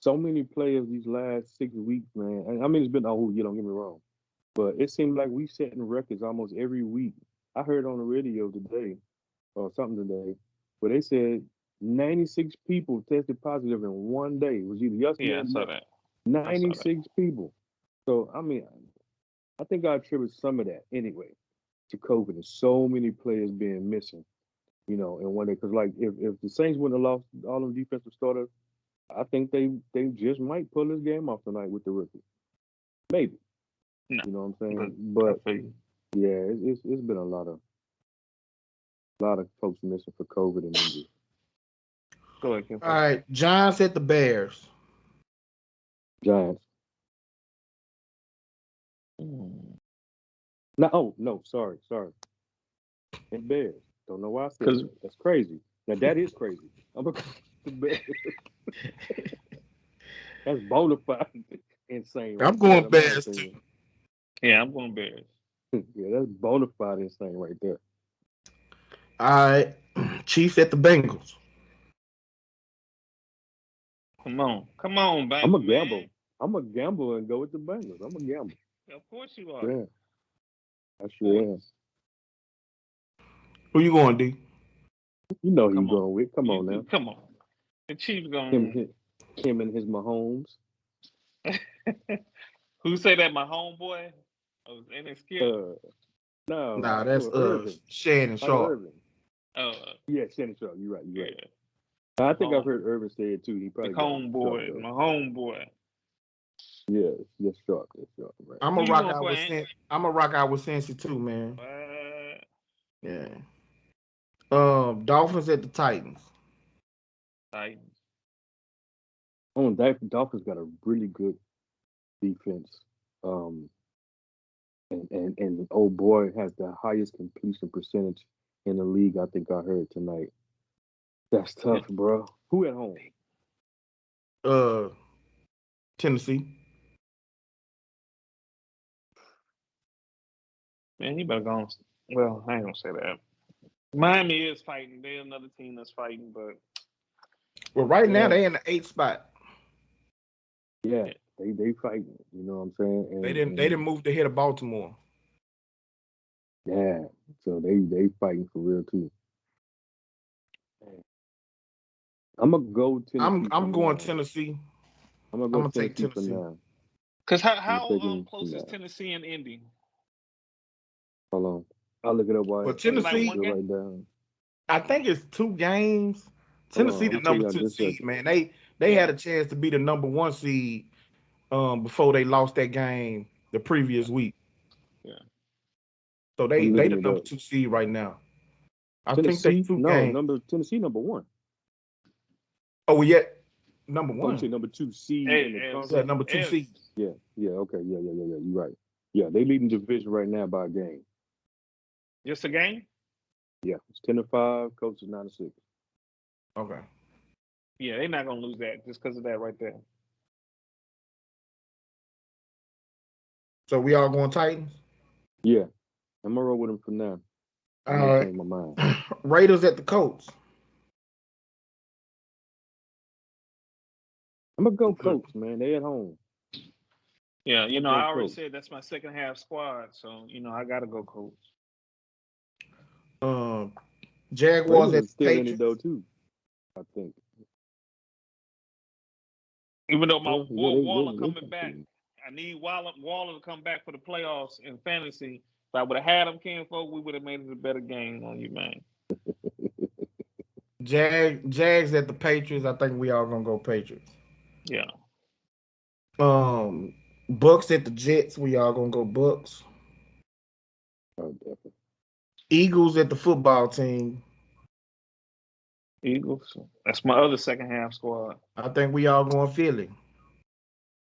So many players these last 6 weeks, man. I mean, it's been a whole year. Don't get me wrong, but it seemed like we setting records almost every week. I heard on the radio today, or something today, where they said 96 people tested positive in one day. It was either yesterday or I saw that. 96 people. So I mean, I think I attribute some of that anyway to COVID and so many players being missing. In one day, because like if the Saints wouldn't have lost all them defensive starters, I think they just might pull this game off tonight with the rookie. Maybe. No. You know what I'm saying? But yeah, it's been a lot of folks missing for COVID and injury. Go ahead, Kim. All right, Giants at the Bears. Giants. No, sorry. And Bears. Don't know why I said that. That's crazy. Now that is crazy. I'm going to Bears. That's bona fide insane. I'm going Bears too. Yeah, I'm going Bears. Yeah, that's bona fide insane right there. All right, Chiefs at the Bengals. Come on, Bengals. I'm a gamble. I'm a gamble and go with the Bengals. I'm a gamble. Of course you are. Yeah. I sure am. Who you going, D? You know who Come you going on. with. Come on now. Come on. The Chiefs Him, going. him and his Mahomes. Who say that? My homeboy. Oh, and it's Skip. No. Nah, that's Irvin. Shannon Sharp. Irvin. Oh, Yeah, Shannon Sharp. You're right. You're yeah. right. I think I've heard Irvin say it too. He My probably got homeboy. Sharp, My homeboy. Yes, yes, Sharp. Yes, Sharp. Right. I'm Who a you rock going out for, with Ant? I'm a rock out with Cincy too, man. Yeah. Dolphins at the Titans. Titans. Dolphins got a really good defense. And old boy has the highest completion percentage in the league. I think I heard tonight. That's tough, bro. Who at home? Tennessee. Man, you better go on. Well, I ain't gonna say that. Miami is fighting. They're another team that's fighting, but Well, right now they in the 8th spot. Yeah, they fighting. You know what I'm saying? And, They didn't move ahead of Baltimore. Yeah, so they fighting for real too. I'm gonna go Tennessee. I'm going Tennessee. I'm gonna take Tennessee for Tennessee. now. because how take them close for is now. Tennessee and Indy? Hold on, I'll look it up while Well, I Tennessee- Like one write down. I think it's 2 games. Tennessee, the I'm telling number you 2 this seed, second. man. They had a chance to be the number 1 seed before they lost that game the previous week. Yeah. So I'm they looking the it number up. 2 seed right now. I think Tennessee, they 2 no, games. Tennessee number 1. Oh, yeah, number Oh, you 1. say number 2 seed Hey, in the hey, Yeah, conference? number 2 seed. Yeah, okay, yeah. You're right. Yeah, they leading the division right now by a game. just a game? Yeah, it's 10-5. Coach is 9-6. Okay. Yeah, they're not gonna lose that just because of that right there. So we all going Titans? Yeah, I'm gonna roll with them for now. All I may right. change my mind. Raiders at the Colts. I'm gonna go Colts, man. They at home. Yeah, you know, Go I already Colts. said that's my second half squad, so you know I gotta go Colts. Jaguars Raiders at is the still in it Patriots. though too. I think. Even though my Yeah, boy Waller they coming back, I need Waller to come back for the playoffs in fantasy. If I would have had him, Ken Folk, we would have made it a better game on you, man. Jags at the Patriots. I think we all gonna go Patriots. Yeah. Bucks at the Jets. We all gonna go Bucks. Oh, definitely. Eagles at the football team. Eagles. That's my other second half squad. I think we all going Philly.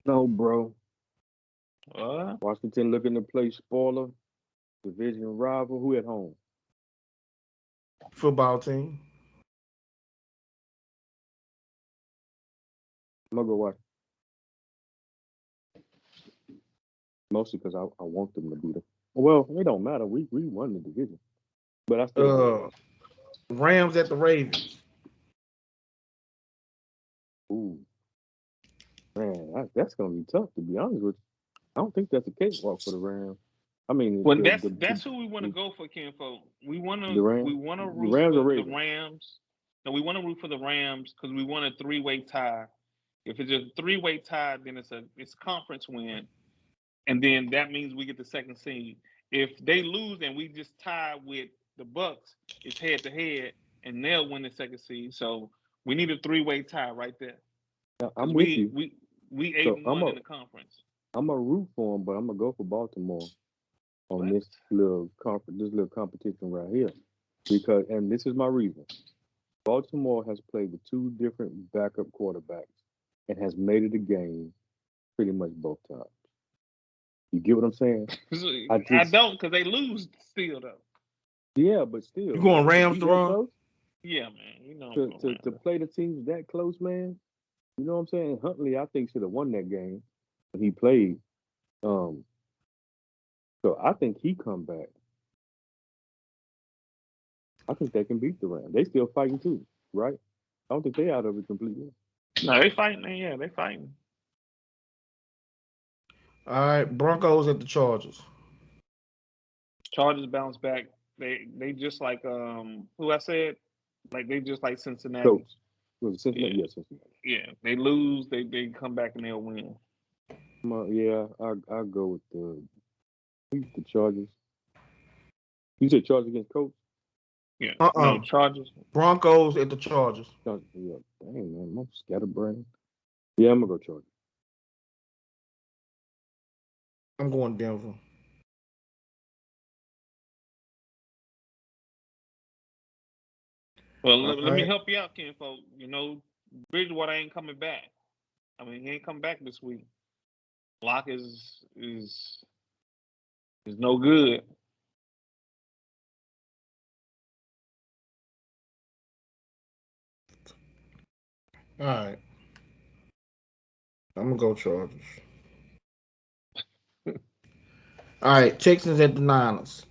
No, bro. What? Washington looking to play spoiler. Division rival. Who at home? Football team. I'm gonna go watch. Mostly because I want them to beat them. Well, it don't matter. We won the division, but I still. Rams at the Ravens. Ooh, man, that's gonna be tough to be honest with you. I don't think that's a cakewalk for the Rams. I mean, Well, that's who we want to go for, Ken Folk. We want to root for the Rams. No, we want to root for the Rams because we want a 3-way tie. If it's a 3-way tie, then it's a conference win, and then that means we get the second seed. If they lose and we just tie with the Bucks, it's head to head, and they'll win the second seed. So we need a 3-way tie right there. I'm with you. We 8-1 in the conference. I'm gonna root for them, but I'm gonna go for Baltimore on this little competition right here, because, and this is my reason. Baltimore has played with 2 different backup quarterbacks and has made it a game pretty much both times. You get what I'm saying? I don't, because they lose still though. Yeah, but still. You going Rams to run? Close? Yeah, man. You know to play the teams that close, man. You know what I'm saying? Huntley, I think, should have won that game when he played. So I think he come back. I think they can beat the Rams. They still fighting too, right? I don't think they out of it completely. No, they fighting. Yeah, they fighting. All right, Broncos at the Chargers. Chargers bounce back. They just like who I said, like they just like Cincinnati. Coach. Was it Cincinnati? Yeah. Yes, Cincinnati. Yeah, they lose, they come back and they'll win. Yeah, I'll go with the Chargers. You said Chargers against Colts? Yeah. No, Chargers. Broncos at the Chargers. Chargers. Yeah. Dang, man, I'm scatterbrained. Yeah, I'm gonna go Chargers. I'm going Denver. Well, let me help you out, kinfolk. You know, Bridgewater ain't coming back. I mean, he ain't come back this week. Lock is no good. All right. I'm gonna go Chargers. All right, Texans at the Niners.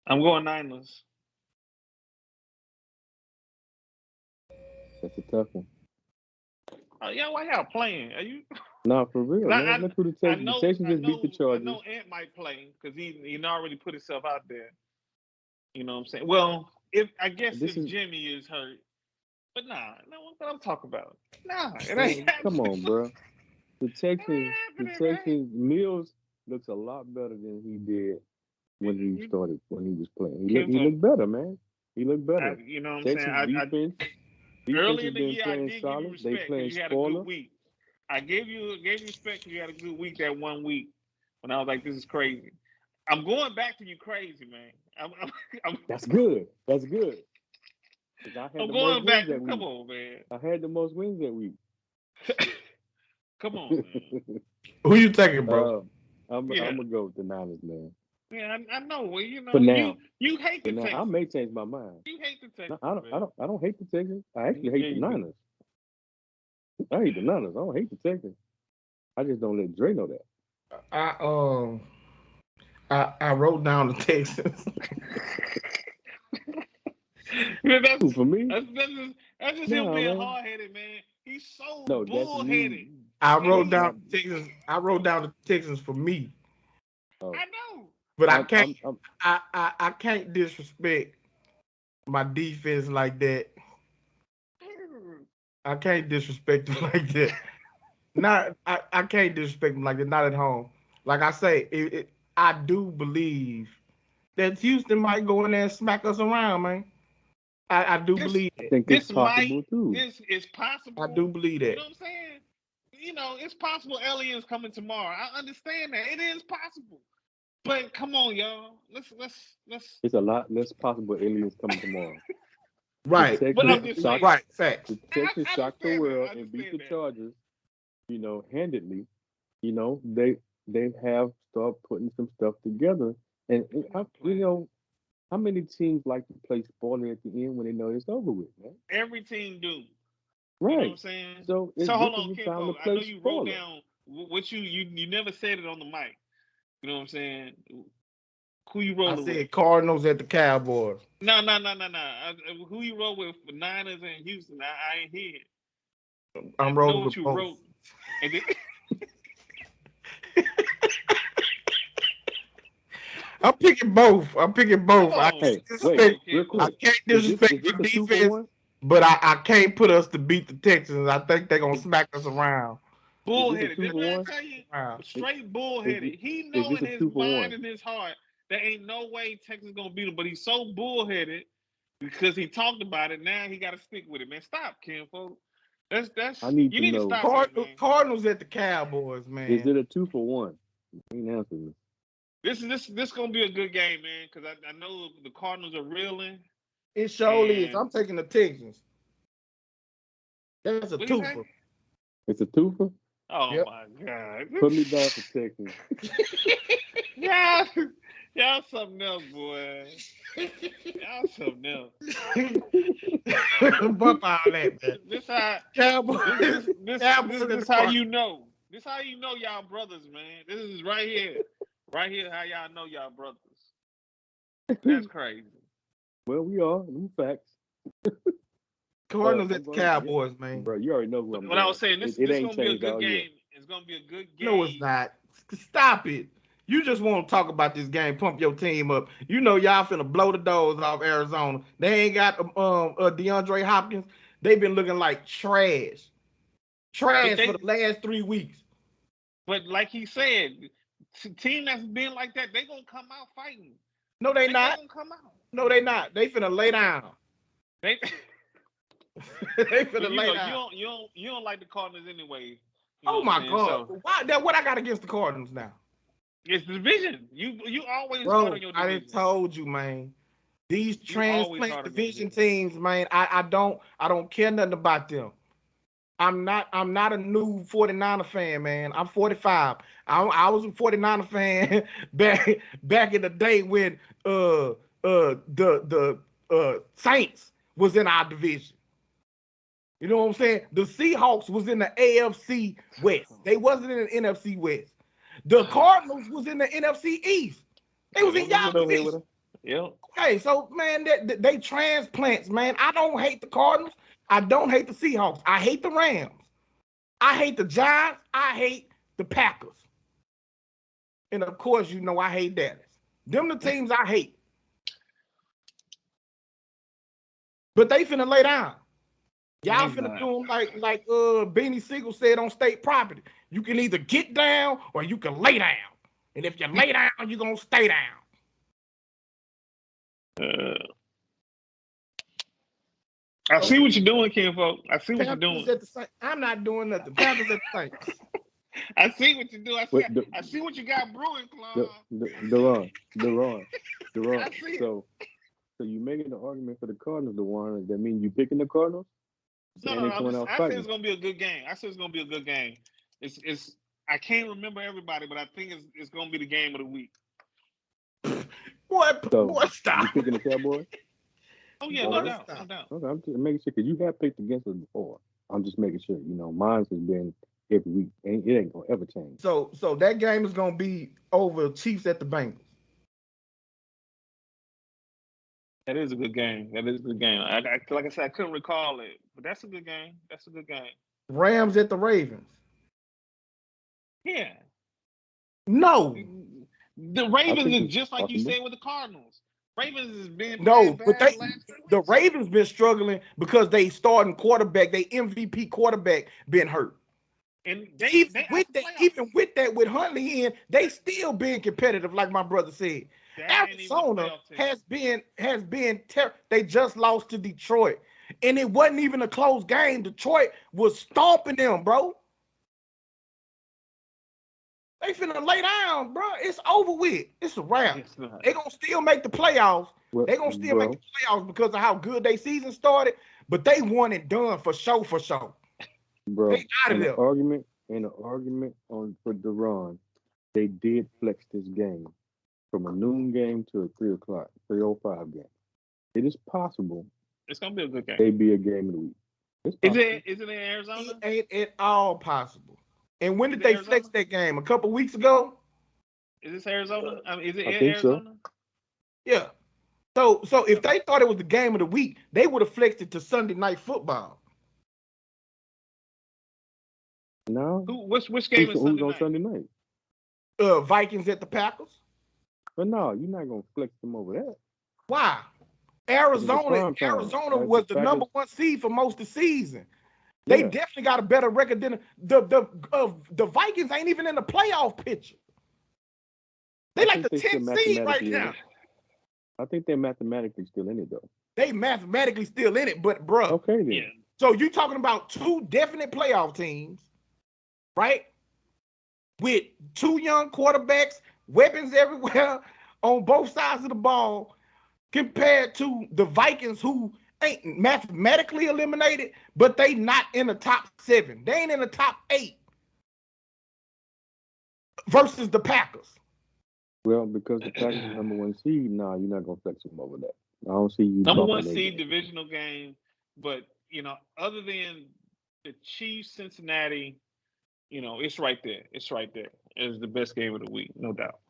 I'm going Niners. That's a tough one. Oh yeah, why y'all playing? Are you? Nah, for real. Man. Look who the Texans. The Texans just beat the Chargers. I know Ant might play because he already put himself out there. You know what I'm saying? Well, if Jimmy is hurt, but what I'm talking about. Nah, it ain't. Come on, bro. The Texans, Mills looks a lot better than he did when he was playing. He looked better, man. He looked better. You know what I'm Texans saying? Defense Early in the year, I playing did solid. give you respect because you had a good week. I gave you respect because you had a good week that 1 week when I was like, this is crazy. I'm going back to you crazy, man. That's good. That's good. I'm going back. Come on, man. I had the most wins that week. Come on, man. Who you taking, bro? I'm gonna go with the Niners, man. Yeah, I know. Well, you know, for now, you hate the Texans. I may change my mind. You hate the Texans. I don't hate the Texans. I actually hate the Niners. I hate the Niners. I don't hate the Texans. I just don't let Dre know that. I wrote down the Texans. That's for me. That's just him being hard-headed, man. He's so bullheaded. I wrote down the Texans. I wrote down the Texans for me. Oh. I know. But I can't. I can't disrespect my defense like that. I can't disrespect them like that. I can't disrespect them like that. Not at home. Like I say, I do believe that Houston might go in there and smack us around, man. I do believe that. I think it's possible too. It's possible. I do believe that. You know what I'm saying? You know, it's possible aliens coming tomorrow. I understand that. It is possible. But come on, y'all. Let's. It's a lot less possible aliens coming tomorrow. Right. Right. Fact. The Texans shocked the world and beat the Chargers, handedly. They have started putting some stuff together. And, how many teams like to play spoiler at the end when they know it's over with, man? Every team do. Right. You know what I'm saying? So hold on, Kimbo. I know you wrote down what you never said it on the mic. You know what I'm saying? Who you roll with? I said Cardinals at the Cowboys. No. Who you roll with for Niners and Houston? I ain't hear it. I'm rolling with you both. wrote. And then... I'm picking both. I can't disrespect the defense, but I can't put us to beat the Texans. I think they're gonna smack us around. Bullheaded. Didn't I tell you? Straight bullheaded. He know in his mind and his heart there ain't no way Texas gonna beat him, but he's so bullheaded because he talked about it. Now he got to stick with it, man. Stop, Kinfolk. That's. I need to know. To stop Cardinals at the Cowboys, man. Is it a 2-for-1? You ain't answering me. This gonna be a good game, man, because I know the Cardinals are reeling. It surely is. I'm taking the Texans. That's a twofer. It's a twofer? Oh my God! Put me down for Texans. Y'all something else, boy. Y'all something else. Bump all that, man. This how Cowboys. This how you know. This how you know y'all brothers, man. This is right here. Right here, how y'all know y'all brothers. That's crazy. Well, we are. Them facts. Cardinals at the Cowboys, man. Bro, you already know who I'm What I was saying, this is going to be a good game. It's going to be a good game. No, it's not. Stop it. You just want to talk about this game, pump your team up. You know y'all finna blow the doors off Arizona. They ain't got DeAndre Hopkins. They've been looking like trash. Trash for the last 3 weeks. But like he said, team that's been like that, they gonna come out fighting. No, they not. Gonna come out. No, they not. They finna lay down. They finna lay down. You don't like the Cardinals anyway. Oh my God! So, why? What I got against the Cardinals now? It's the division. You always bro. on your division. I done told you, man. These transplant division teams, man. I don't care nothing about them. I'm not a new 49er fan, man. I'm 45. I was a 49er fan back in the day when the Saints was in our division. You know what I'm saying? The Seahawks was in the AFC West. They wasn't in the NFC West. The Cardinals was in the NFC East. They was in y'all division. Yeah. Okay, so man, they transplants, man. I don't hate the Cardinals. I don't hate the Seahawks. I hate the Rams. I hate the Giants. I hate the Packers. And of course, you know I hate Dallas. Them the teams I hate. But they finna lay down. Y'all finna do them like Beanie Siegel said on state property. You can either get down or you can lay down. And if you lay down, you're gonna stay down. I see what you're doing, Kinfolk. I see what you're doing. I'm not doing nothing. Panthers at the Saints. I see what you do. I see what you got brewing, Claude. Deron. So you making the argument for the Cardinals, DeJuan? That mean you picking the Cardinals? No, I said it's gonna be a good game. It's I can't remember everybody, but I think it's gonna be the game of the week. What? So, what? Stop. You picking the Cowboys? Oh yeah, no doubt. Okay, I'm just making sure because you have picked against us before. I'm just making sure. You know, mine has been every week, and it ain't gonna ever change. So that game is gonna be over Chiefs at the Bengals. That is a good game. Like I said, I couldn't recall it, but that's a good game. Rams at the Ravens. Yeah. No. The Ravens is just like you said with the Cardinals. Ravens has been but the Ravens been struggling because they starting quarterback, they MVP quarterback been hurt. And even with that, with Huntley in, they still being competitive, like my brother said. Arizona has been they just lost to Detroit, and it wasn't even a close game. Detroit was stomping them, bro. They finna lay down, bro. It's over with. It's a wrap. They gonna still make the playoffs. They gonna still make the playoffs because of how good their season started. But they won and done for sure. Bro, they out of there. In an argument for Deron, they did flex this game from a noon game to a 3:05 game. It is possible. It's gonna be a good game. It'd be a game of the week. Is it in Arizona? It ain't at all possible. And when did they flex that game? A couple weeks ago? Is this Arizona? I mean, is it in Arizona? So. Yeah. So if they thought it was the game of the week, they would have flexed it to Sunday Night Football. No. Which game is Sunday night? On Sunday night? Vikings at the Packers. But no, you're not gonna flex them over that. Why? Arizona was the number one seed for most of the season. They definitely got a better record than the Vikings. Ain't even in the playoff picture. They like the 10th seed right now. I think they're mathematically still in it though. They mathematically still in it, but bro. Okay then. Yeah. So you talking about two definite playoff teams, right? With two young quarterbacks, weapons everywhere on both sides of the ball, compared to the Vikings, who ain't mathematically eliminated, but they not in the top 7. They ain't in the top 8 versus the Packers. Well, because the Packers are number 1 seed, you're not gonna flex them over that. I don't see you. Number 1 seed divisional game, but other than the Chiefs, Cincinnati, it's right there. It's the best game of the week, no doubt.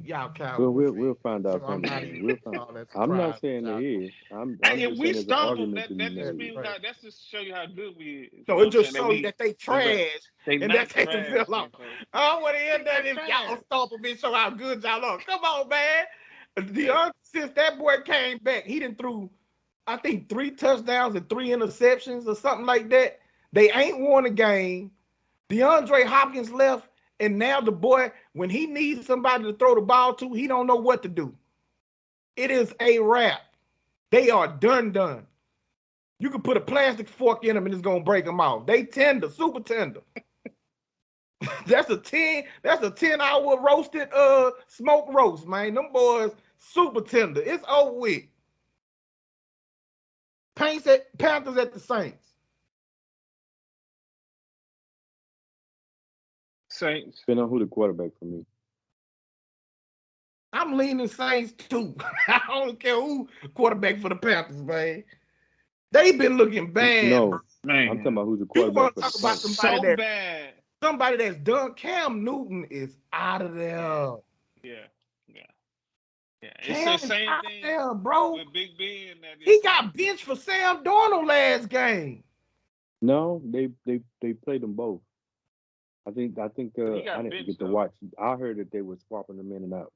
Y'all Cowboys. Well, we'll find out. I'm not saying it is. If we stumble, that just means that's just show you how good we is. So it just shows you that they trash They and not that takes the trash, feel off. Kinko. I don't want to hear that They if not y'all trash. stop them and show how good y'all are. Come on, man. Since that boy came back, he done threw, I think, 3 touchdowns and 3 interceptions or something like that. They ain't won a game. DeAndre Hopkins left, and now the boy, when he needs somebody to throw the ball to, he don't know what to do. It is a wrap. They are done. You can put a plastic fork in them and it's gonna break them off. They tender, super tender. That's a 10-hour roasted smoked roast, man. Them boys super tender. It's over with. Panthers at the Saints. Saints. Depending on who the quarterback for me. I'm leaning Saints too. I don't care who quarterback for the Panthers, man. They've been looking bad. No, Man. I'm talking about who's the You quarterback want for to the talk about Saints. somebody So bad. somebody that's done. Cam Newton is out of there. Yeah. It's Cam the is same out thing there, bro. with Big Ben. He got benched for Sam Darnold last game. No, they played them both. I think He I got didn't benched, get to though. watch. I heard that they were swapping them in and out.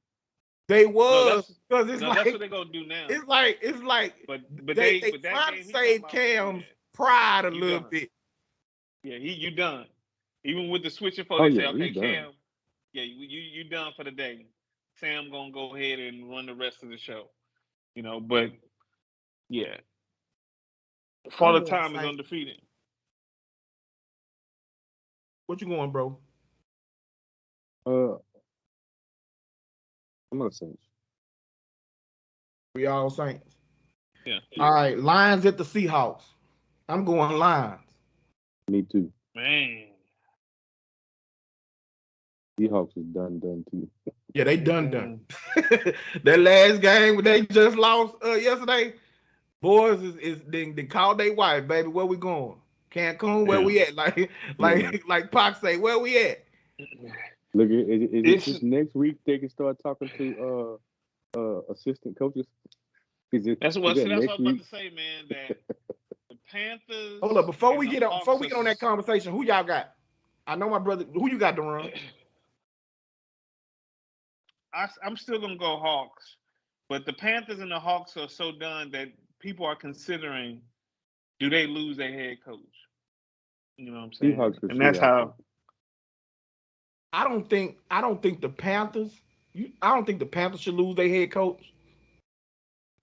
They No, was because it's that's like what they're gonna do now. it's like But they that trying game to he save talking about, Cam's pride a You little done. bit. Yeah, you done. Even with the switching for, Oh, they say, yeah, okay, he done. Cam, yeah, you done for the day. Sam gonna go ahead and run the rest of the show. But yeah, Father going Time is Saints. undefeated. What you going, bro? I'm gonna Saints. We all Saints. Yeah. All right, Lions at the Seahawks. I'm going Lions. Me too. Man. Seahawks is done too. Yeah, they done. That last game when they just lost yesterday, boys is they called their wife, baby. Where we going? Cancun? Where we at? Like Pac say, where we at? Look, is it just next week they can start talking to assistant coaches? That's what I was next about week? to say, man. That the Panthers. Hold up, before we and get the on Hawks that conversation, who y'all got? I know my brother. Who you got to run? I'm still gonna go Hawks, but the Panthers and the Hawks are so done that people are considering, do they lose their head coach? You know what I'm saying? Seahawks for And sure, that's how. I don't think the Panthers. I don't think the Panthers should lose their head coach.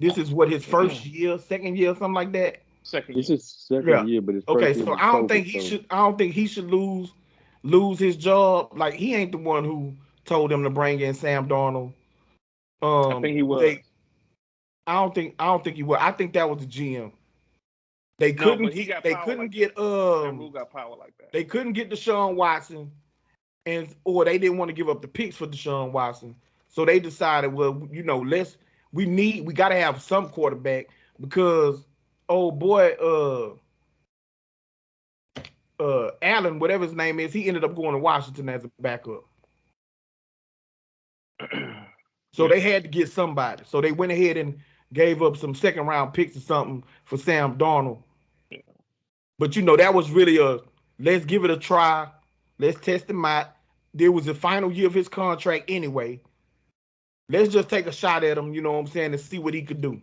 This is what his first year, second year, something like that. Second This year. is second year, but it's Okay. first year So was I don't COVID, think he so- should. I don't think he should lose his job. Like he ain't the one who told them to bring in Sam Darnold. I think he was. I don't think he was. I think that was the GM. They No, couldn't. but he got They power couldn't like get that. That Rule got power like that. They couldn't get Deshaun Watson, or they didn't want to give up the picks for Deshaun Watson. So they decided, well, we got to have some quarterback because old boy, Allen, whatever his name is, he ended up going to Washington as a backup. So they had to get somebody. So they went ahead and gave up some second round picks or something for Sam Darnold. But that was really let's give it a try. Let's test him out. There was the final year of his contract anyway. Let's just take a shot at him, you know what I'm saying, and see what he could do.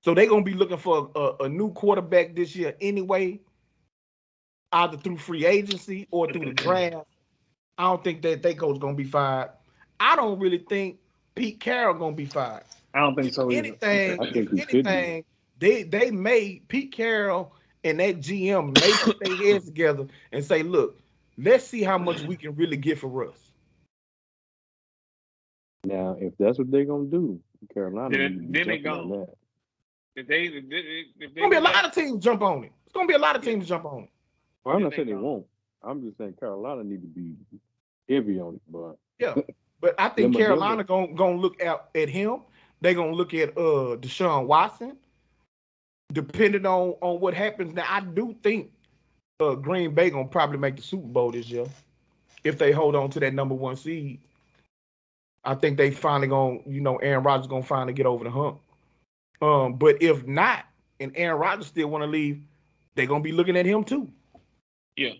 So they're going to be looking for a new quarterback this year anyway, either through free agency or through the draft. I don't think that they coach going to be fired. I don't really think Pete Carroll going to be fired. I don't think so either. I think he should be. They made Pete Carroll and that GM may put their heads together and say, look, let's see how much we can really get for us. Now, if that's what they're gonna do, Carolina, then they gone. that. If they It's gonna be a lot of teams jump on it. It's gonna be a lot of teams jump on it. Well, I'm not saying they won't. I'm just saying Carolina need to be heavy on it, but yeah. But I think Carolina gonna look at him. They're gonna look at Deshaun Watson. Depending on what happens. Now I do think Green Bay gonna probably make the Super Bowl this year if they hold on to that number 1 seed. I think they finally gonna, Aaron Rodgers gonna finally get over the hump. But if not, and Aaron Rodgers still want to leave, they're gonna be looking at him too. Yeah.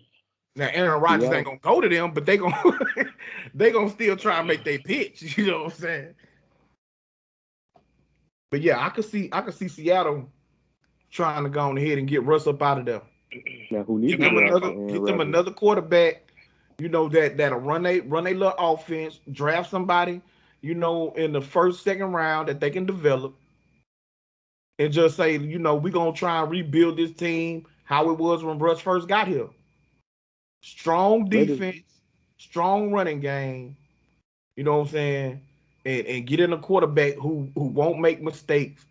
Now Aaron Rodgers Yeah. ain't gonna go to them, but they gonna they gonna still try and make their pitch. You know what I'm saying? But yeah, I could see Seattle trying to go on ahead and get Russ up out of there. Now who needs Give to him go another- after Aaron Get them Rodgers? another quarterback. You know that'll run a little offense. Draft somebody. You know in the first, second round that they can develop, and just say, you know, we're gonna try and rebuild this team how it was when Russ first got here. Strong Raiders- defense, strong running game. You know what I'm saying? And get in a quarterback who won't make mistakes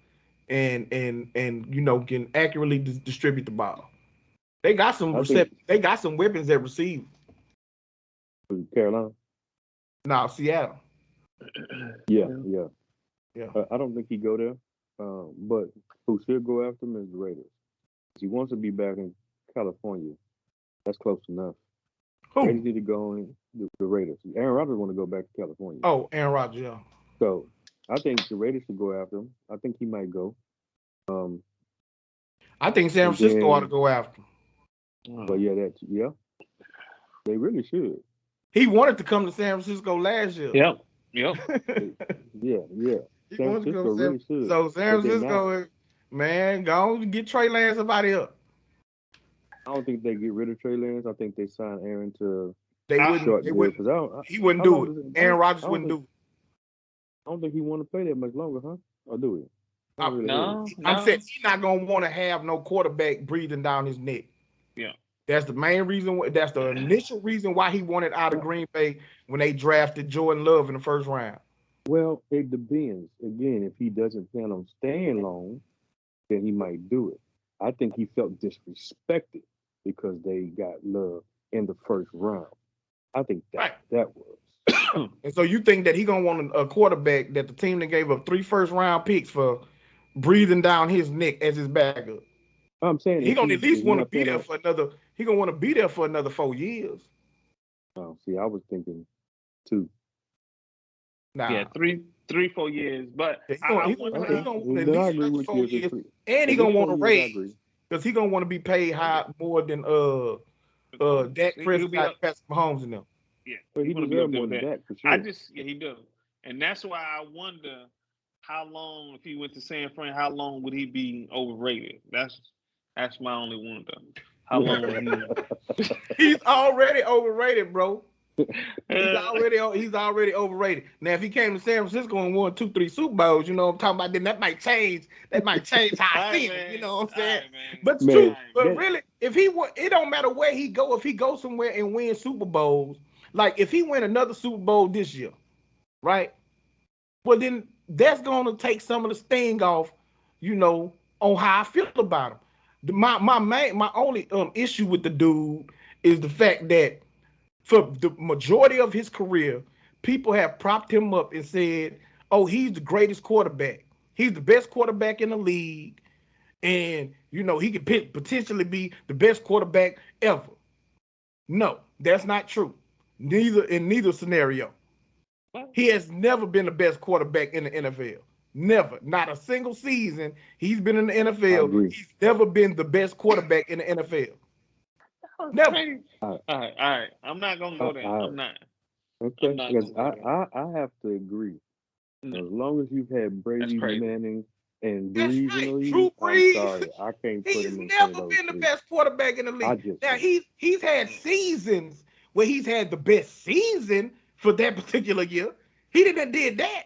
and you know can accurately distribute the ball. They got some they got some weapons at receiver. Carolina. Now Seattle. Yeah. Yeah. I don't think he go there. But who should go after him is the Raiders. He wants to be back in California. That's close enough. Who? Raiders need to go in the Raiders. Aaron Rodgers want to go back to California. Oh, Aaron Rodgers, yeah. So I think the Raiders should go after him. I think he might go. I think San Francisco ought to go after him. But yeah, they really should. He wanted to come to San Francisco last year. Yep. Yeah. He San wanted to Francisco come to really should. So San But they're Francisco, man, go on and get Trey Lance somebody up. I don't think they get rid of Trey Lance. I think they sign Aaron to They wouldn't. They wouldn't. He wouldn't do it. Aaron Rodgers wouldn't do it. I don't think he want to play that much longer, huh? Or do it? No. I'm saying he's not gonna want to have no quarterback breathing down his neck. Yeah. That's the main reason. That's the initial reason why he wanted out of Green Bay when they drafted Jordan Love in the first round. Well, it depends. Again, if he doesn't plan on staying long, then he might do it. I think he felt disrespected because they got Love in the first round. I think that was. And so you think that he gonna want a quarterback that the team that gave up 3 first-round picks for breathing down his neck as his backup? I'm saying He gonna at least want to be there for another. He gonna want to be there for another 4 years. Oh, see, I was thinking 2. Nah. Yeah, 4 years. But He's gonna want at least another 4 years, you. and he gonna want to raise because he gonna want to be paid high more than Dak Prescott, Patrick Mahomes, and them. Yeah, But he deserves more than that for sure. He does, and that's why I wonder how long, if he went to San Fran, how long would he be overrated? That's my only wonder. How long would he? He's already overrated, bro. He's already overrated. Now, if he came to San Francisco and won 2-3 Super Bowls, you know what I'm talking about, then that might change. That might change how I see him. You know what I'm saying? But it's true. But really, if he it don't matter where he go. If he goes somewhere and win Super Bowls, like if he win another Super Bowl this year, right? Well, then that's going to take some of the sting off, you know, on how I feel about him. My only issue with the dude is the fact that for the majority of his career, people have propped him up and said, "Oh, he's the greatest quarterback. He's the best quarterback in the league, and you know he could potentially be the best quarterback ever." No, that's not true. Neither scenario. He has never been the best quarterback in the NFL. Never. Not a single season he's been in the NFL. He's never been the best quarterback in the NFL. Never. All right. I'm not gonna go there. I'm not. Okay, because I have to agree. No. As long as you've had Brady, Manning, and Breeze in the league, Drew Brees, I'm sorry, I can't put him in. He's never been the best quarterback in the league. Now he's had seasons where he's had the best season for that particular year. He did that.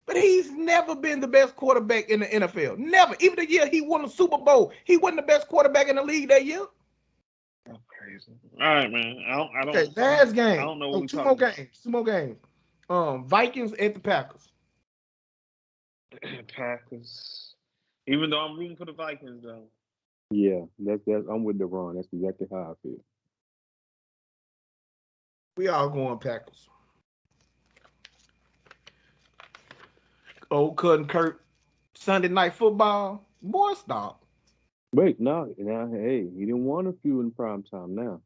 But he's never been the best quarterback in the NFL. Never. Even the year he won the Super Bowl, he wasn't the best quarterback in the league that year. That's crazy. All right, man. I don't. Okay, last game. I don't know what Two more games. Vikings at the Packers. Packers. Even though I'm rooting for the Vikings, though. Yeah, that's I'm with LeBron. That's exactly how I feel. We all going Packers. Old Cut and Kurt Sunday Night Football. Boy, stop. Wait, no. Now, hey, he didn't want a few in prime time now.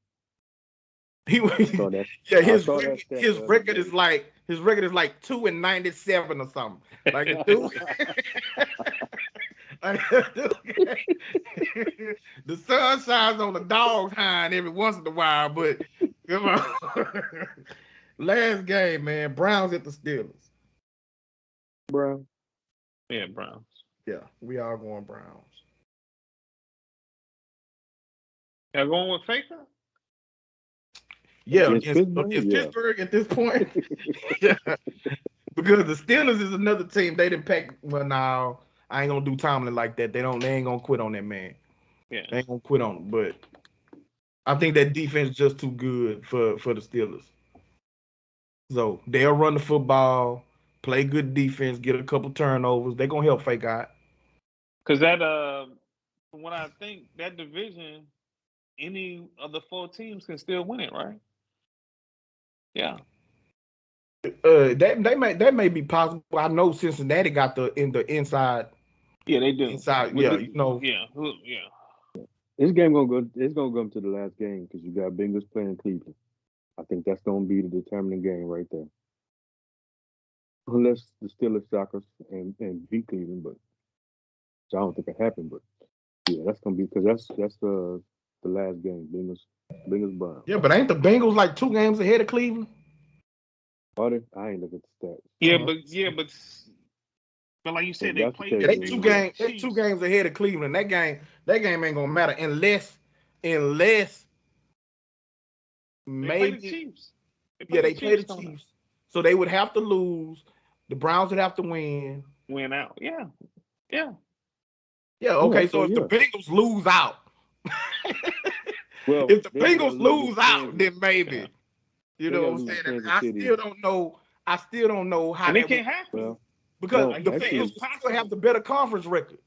His record is like 2-97 or something. Like The sun shines on the dog's hind every once in a while, but come on. Last game, man. Browns at the Steelers. Bro. Yeah, Browns. Yeah, we all going Browns. Y'all going with Faker? Yeah, Against Pittsburgh? against Yeah. Pittsburgh at this point. Yeah. Because the Steelers is another team. They didn't pack. Well, now I ain't gonna do Tomlin like that. They ain't gonna quit on that man. Yeah. They ain't gonna quit on him. But I think that defense is just too good for the Steelers. So they'll run the football, play good defense, get a couple turnovers. They're gonna help Fake out. Because that from what I think, that division, any of the 4 teams can still win it, right? Yeah. That may be possible. I know Cincinnati got the inside. Yeah, they do. Inside, With yeah, the- Yeah. This game gonna go. It's gonna go to the last game because you got Bengals playing Cleveland. I think that's gonna be the determining game right there. Unless the Steelers shock us and beat Cleveland, but which I don't think it happened. But yeah, that's gonna be because that's the last game. Bengals Browns. Yeah, but ain't the Bengals like 2 games ahead of Cleveland? Are they? I ain't looking at the stats. But like you said, If they that's the played. case, Yeah, they then two yeah. games. They 2 games ahead of Cleveland. That game ain't gonna matter unless They play the maybe. Chiefs. Yeah, they play the don't they? Chiefs, so they would have to lose. The Browns would have to win. Win out. Yeah. Yeah. Okay. Yeah, So if the yeah. Bengals lose out, Well, if the they gotta Bengals lose lose to out, Kansas. then maybe. Yeah. You They know gotta what I'm lose to saying? Kansas I City. still don't know. I still don't know how And it that can't would, happen. Well, because no, the actually, Bengals still have the better conference record.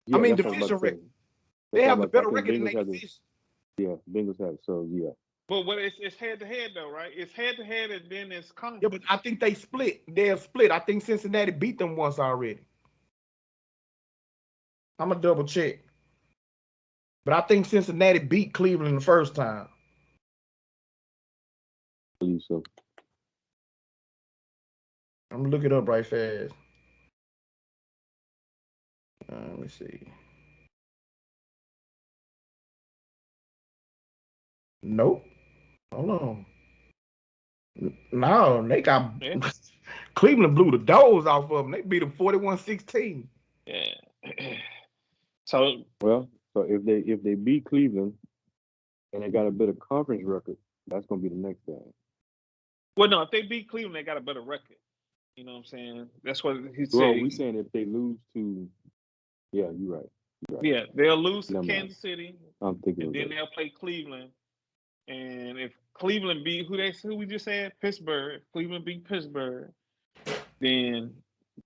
yeah, I mean, that's what I was division about to say. record. They have the I better think record in Bengals their have the- division. Yeah, Bengals have it. So yeah. But it's head to head though, right? It's head to head, and then it's conference. Yeah, but I think they split. They're split. I think Cincinnati beat them once already. I'm gonna double check. But I think Cincinnati beat Cleveland the first time. I believe so. I'm gonna look it up right fast. Let me see. Nope. Hold on. No, they got Yeah. Cleveland blew the doors off of them. They beat them 41-16. Yeah. So Well, so if they beat Cleveland and they got a better conference record, that's gonna be the next game. well, no, if they beat Cleveland, they got a better record. You know what I'm saying? That's what he said. Well, we saying if they lose to, yeah, you're right. Yeah, they'll lose to Never mind. Kansas City, I'm thinking and of then that. they'll play Cleveland. And if Cleveland beat who we just said, Pittsburgh. If Cleveland beat Pittsburgh, then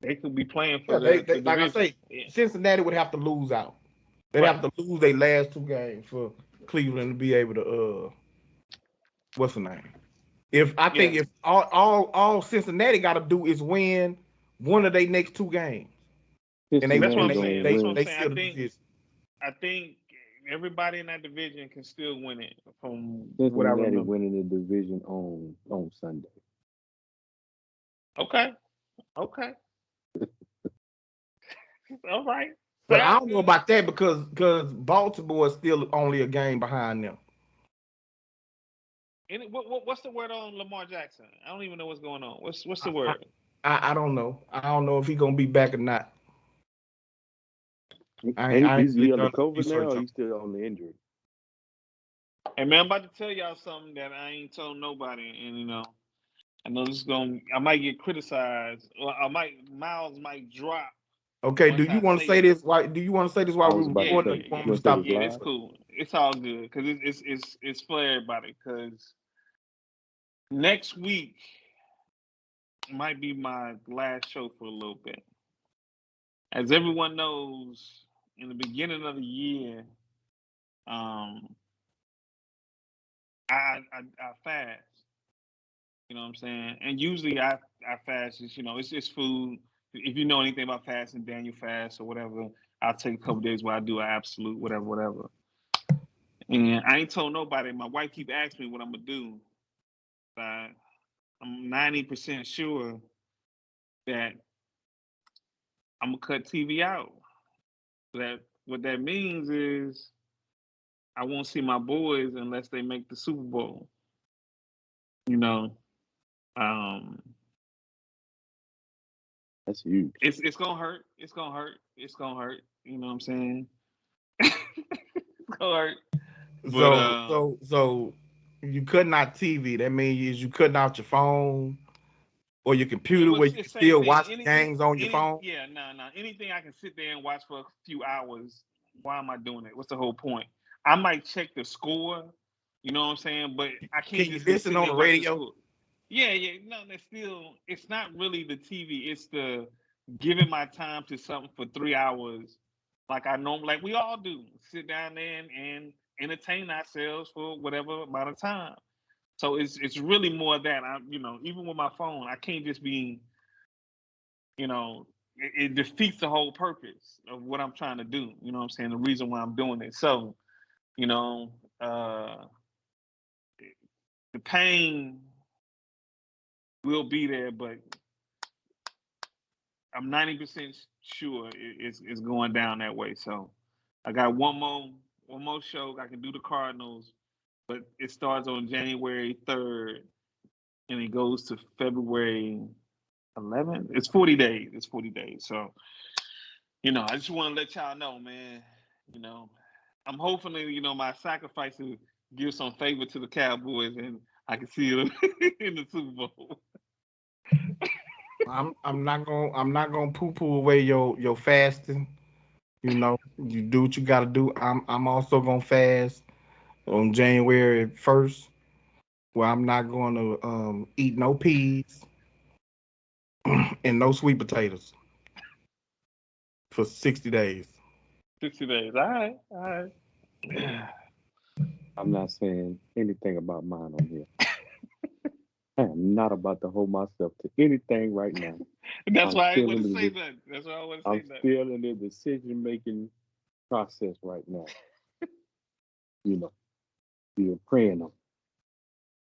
they could be playing for Yeah, the like I division. say, Yeah. Cincinnati would have to lose out. They'd Right. have to lose their last 2 games for Cleveland to be able to what's the name? If all Cincinnati got to do is win one of their next 2 games, and That's what I'm Cincinnati saying. gonna That's what win. I'm they saying. seal the division. I think everybody in that division can still win it from what I Cincinnati remember. winning the division on Sunday. Okay. All right. But I Sounds don't know good. about that because Baltimore is still only a game behind them. What's the word on Lamar Jackson? I don't even know what's going on. What's the word? I don't know. I don't know if he's gonna be back or not. Is he under done COVID research now, or on- he's still on the injury? Hey man, I'm about to tell y'all something that I ain't told nobody, and I know this is I might get criticized, or Miles might drop. Okay, Once do you I want to say say it. this? Why do you want to say this while I was we're about to recording? Or say, you want you me to wanna stop? say this Yeah, it's live? cool. It's all good because it's for everybody. Because next week might be my last show for a little bit. As everyone knows, in the beginning of the year, I fast. You know what I'm saying? And usually I fast. It's just food. If you know anything about fasting, Daniel fast or whatever, I'll take a couple days where I do an absolute whatever. And I ain't told nobody. My wife keep asking me what I'm gonna do. I'm 90% sure that I'm gonna cut TV out. What that means is I won't see my boys unless they make the Super Bowl. You know, That's huge. it's gonna hurt. It's gonna hurt. It's gonna hurt. You know what I'm saying? It's gonna hurt. But So you cutting out TV. That means you cutting out your phone or your computer where you it's can same still thing. watch the games on your phone. Yeah, no. Anything I can sit there and watch for a few hours. Why am I doing it? What's the whole point? I might check the score. You know what I'm saying? But I can't Can you just listen sit on there the and watch radio? score. Yeah. No, that's still. It's not really the TV. It's the giving my time to something for 3 hours, like I normally, like we all do. Sit down there and entertain ourselves for whatever amount of time. So it's really more that even with my phone, I can't just be, it defeats the whole purpose of what I'm trying to do. You know what I'm saying? The reason why I'm doing it. So, you know, the pain will be there, but I'm 90% sure it's going down that way. So I got one more show. I can do the Cardinals, but it starts on January 3rd and it goes to February 11th. It's 40 days. It's 40 days. So, I just want to let y'all know, man. I'm hopefully, my sacrifices give some favor to the Cowboys and I can see them in the Super Bowl. I'm not gonna poo-poo away your fasting. You do what you gotta do. I'm also gonna fast on January 1st, where I'm not gonna eat no peas and no sweet potatoes for 60 days. 60 days. All right. All right. I'm not saying anything about mine on here. I am not about to hold myself to anything right now. That's I'm why I still want in to the say that. That's why I want to say I'm that. still in the decision-making process right now. Still praying on.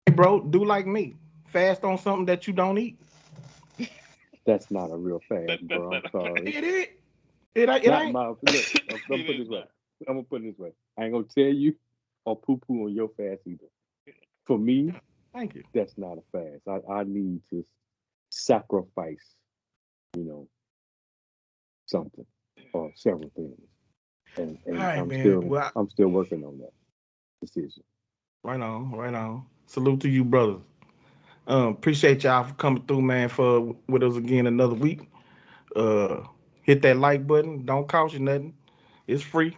Hey, bro, do like me. Fast on something that you don't eat. That's not a real fast, That's bro. I'm not sorry. It is. It Not ain't. my look. I'm gonna put it this way. I'm gonna put it this way. I ain't gonna tell you or poo-poo on your fast either. For me, Thank you. that's not a fast. I need to sacrifice, something or several things, and All right, I'm man. still Well, I'm still working on that decision. right on, right on. Salute to you, brothers. Appreciate y'all for coming through, man, for with us again another week. Uh, hit that like button. Don't cost you nothing. It's free.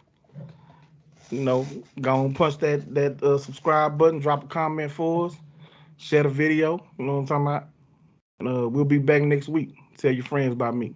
Go and punch that subscribe button. Drop a comment for us. Share the video. You know what I'm talking about. We'll be back next week. Tell your friends about me.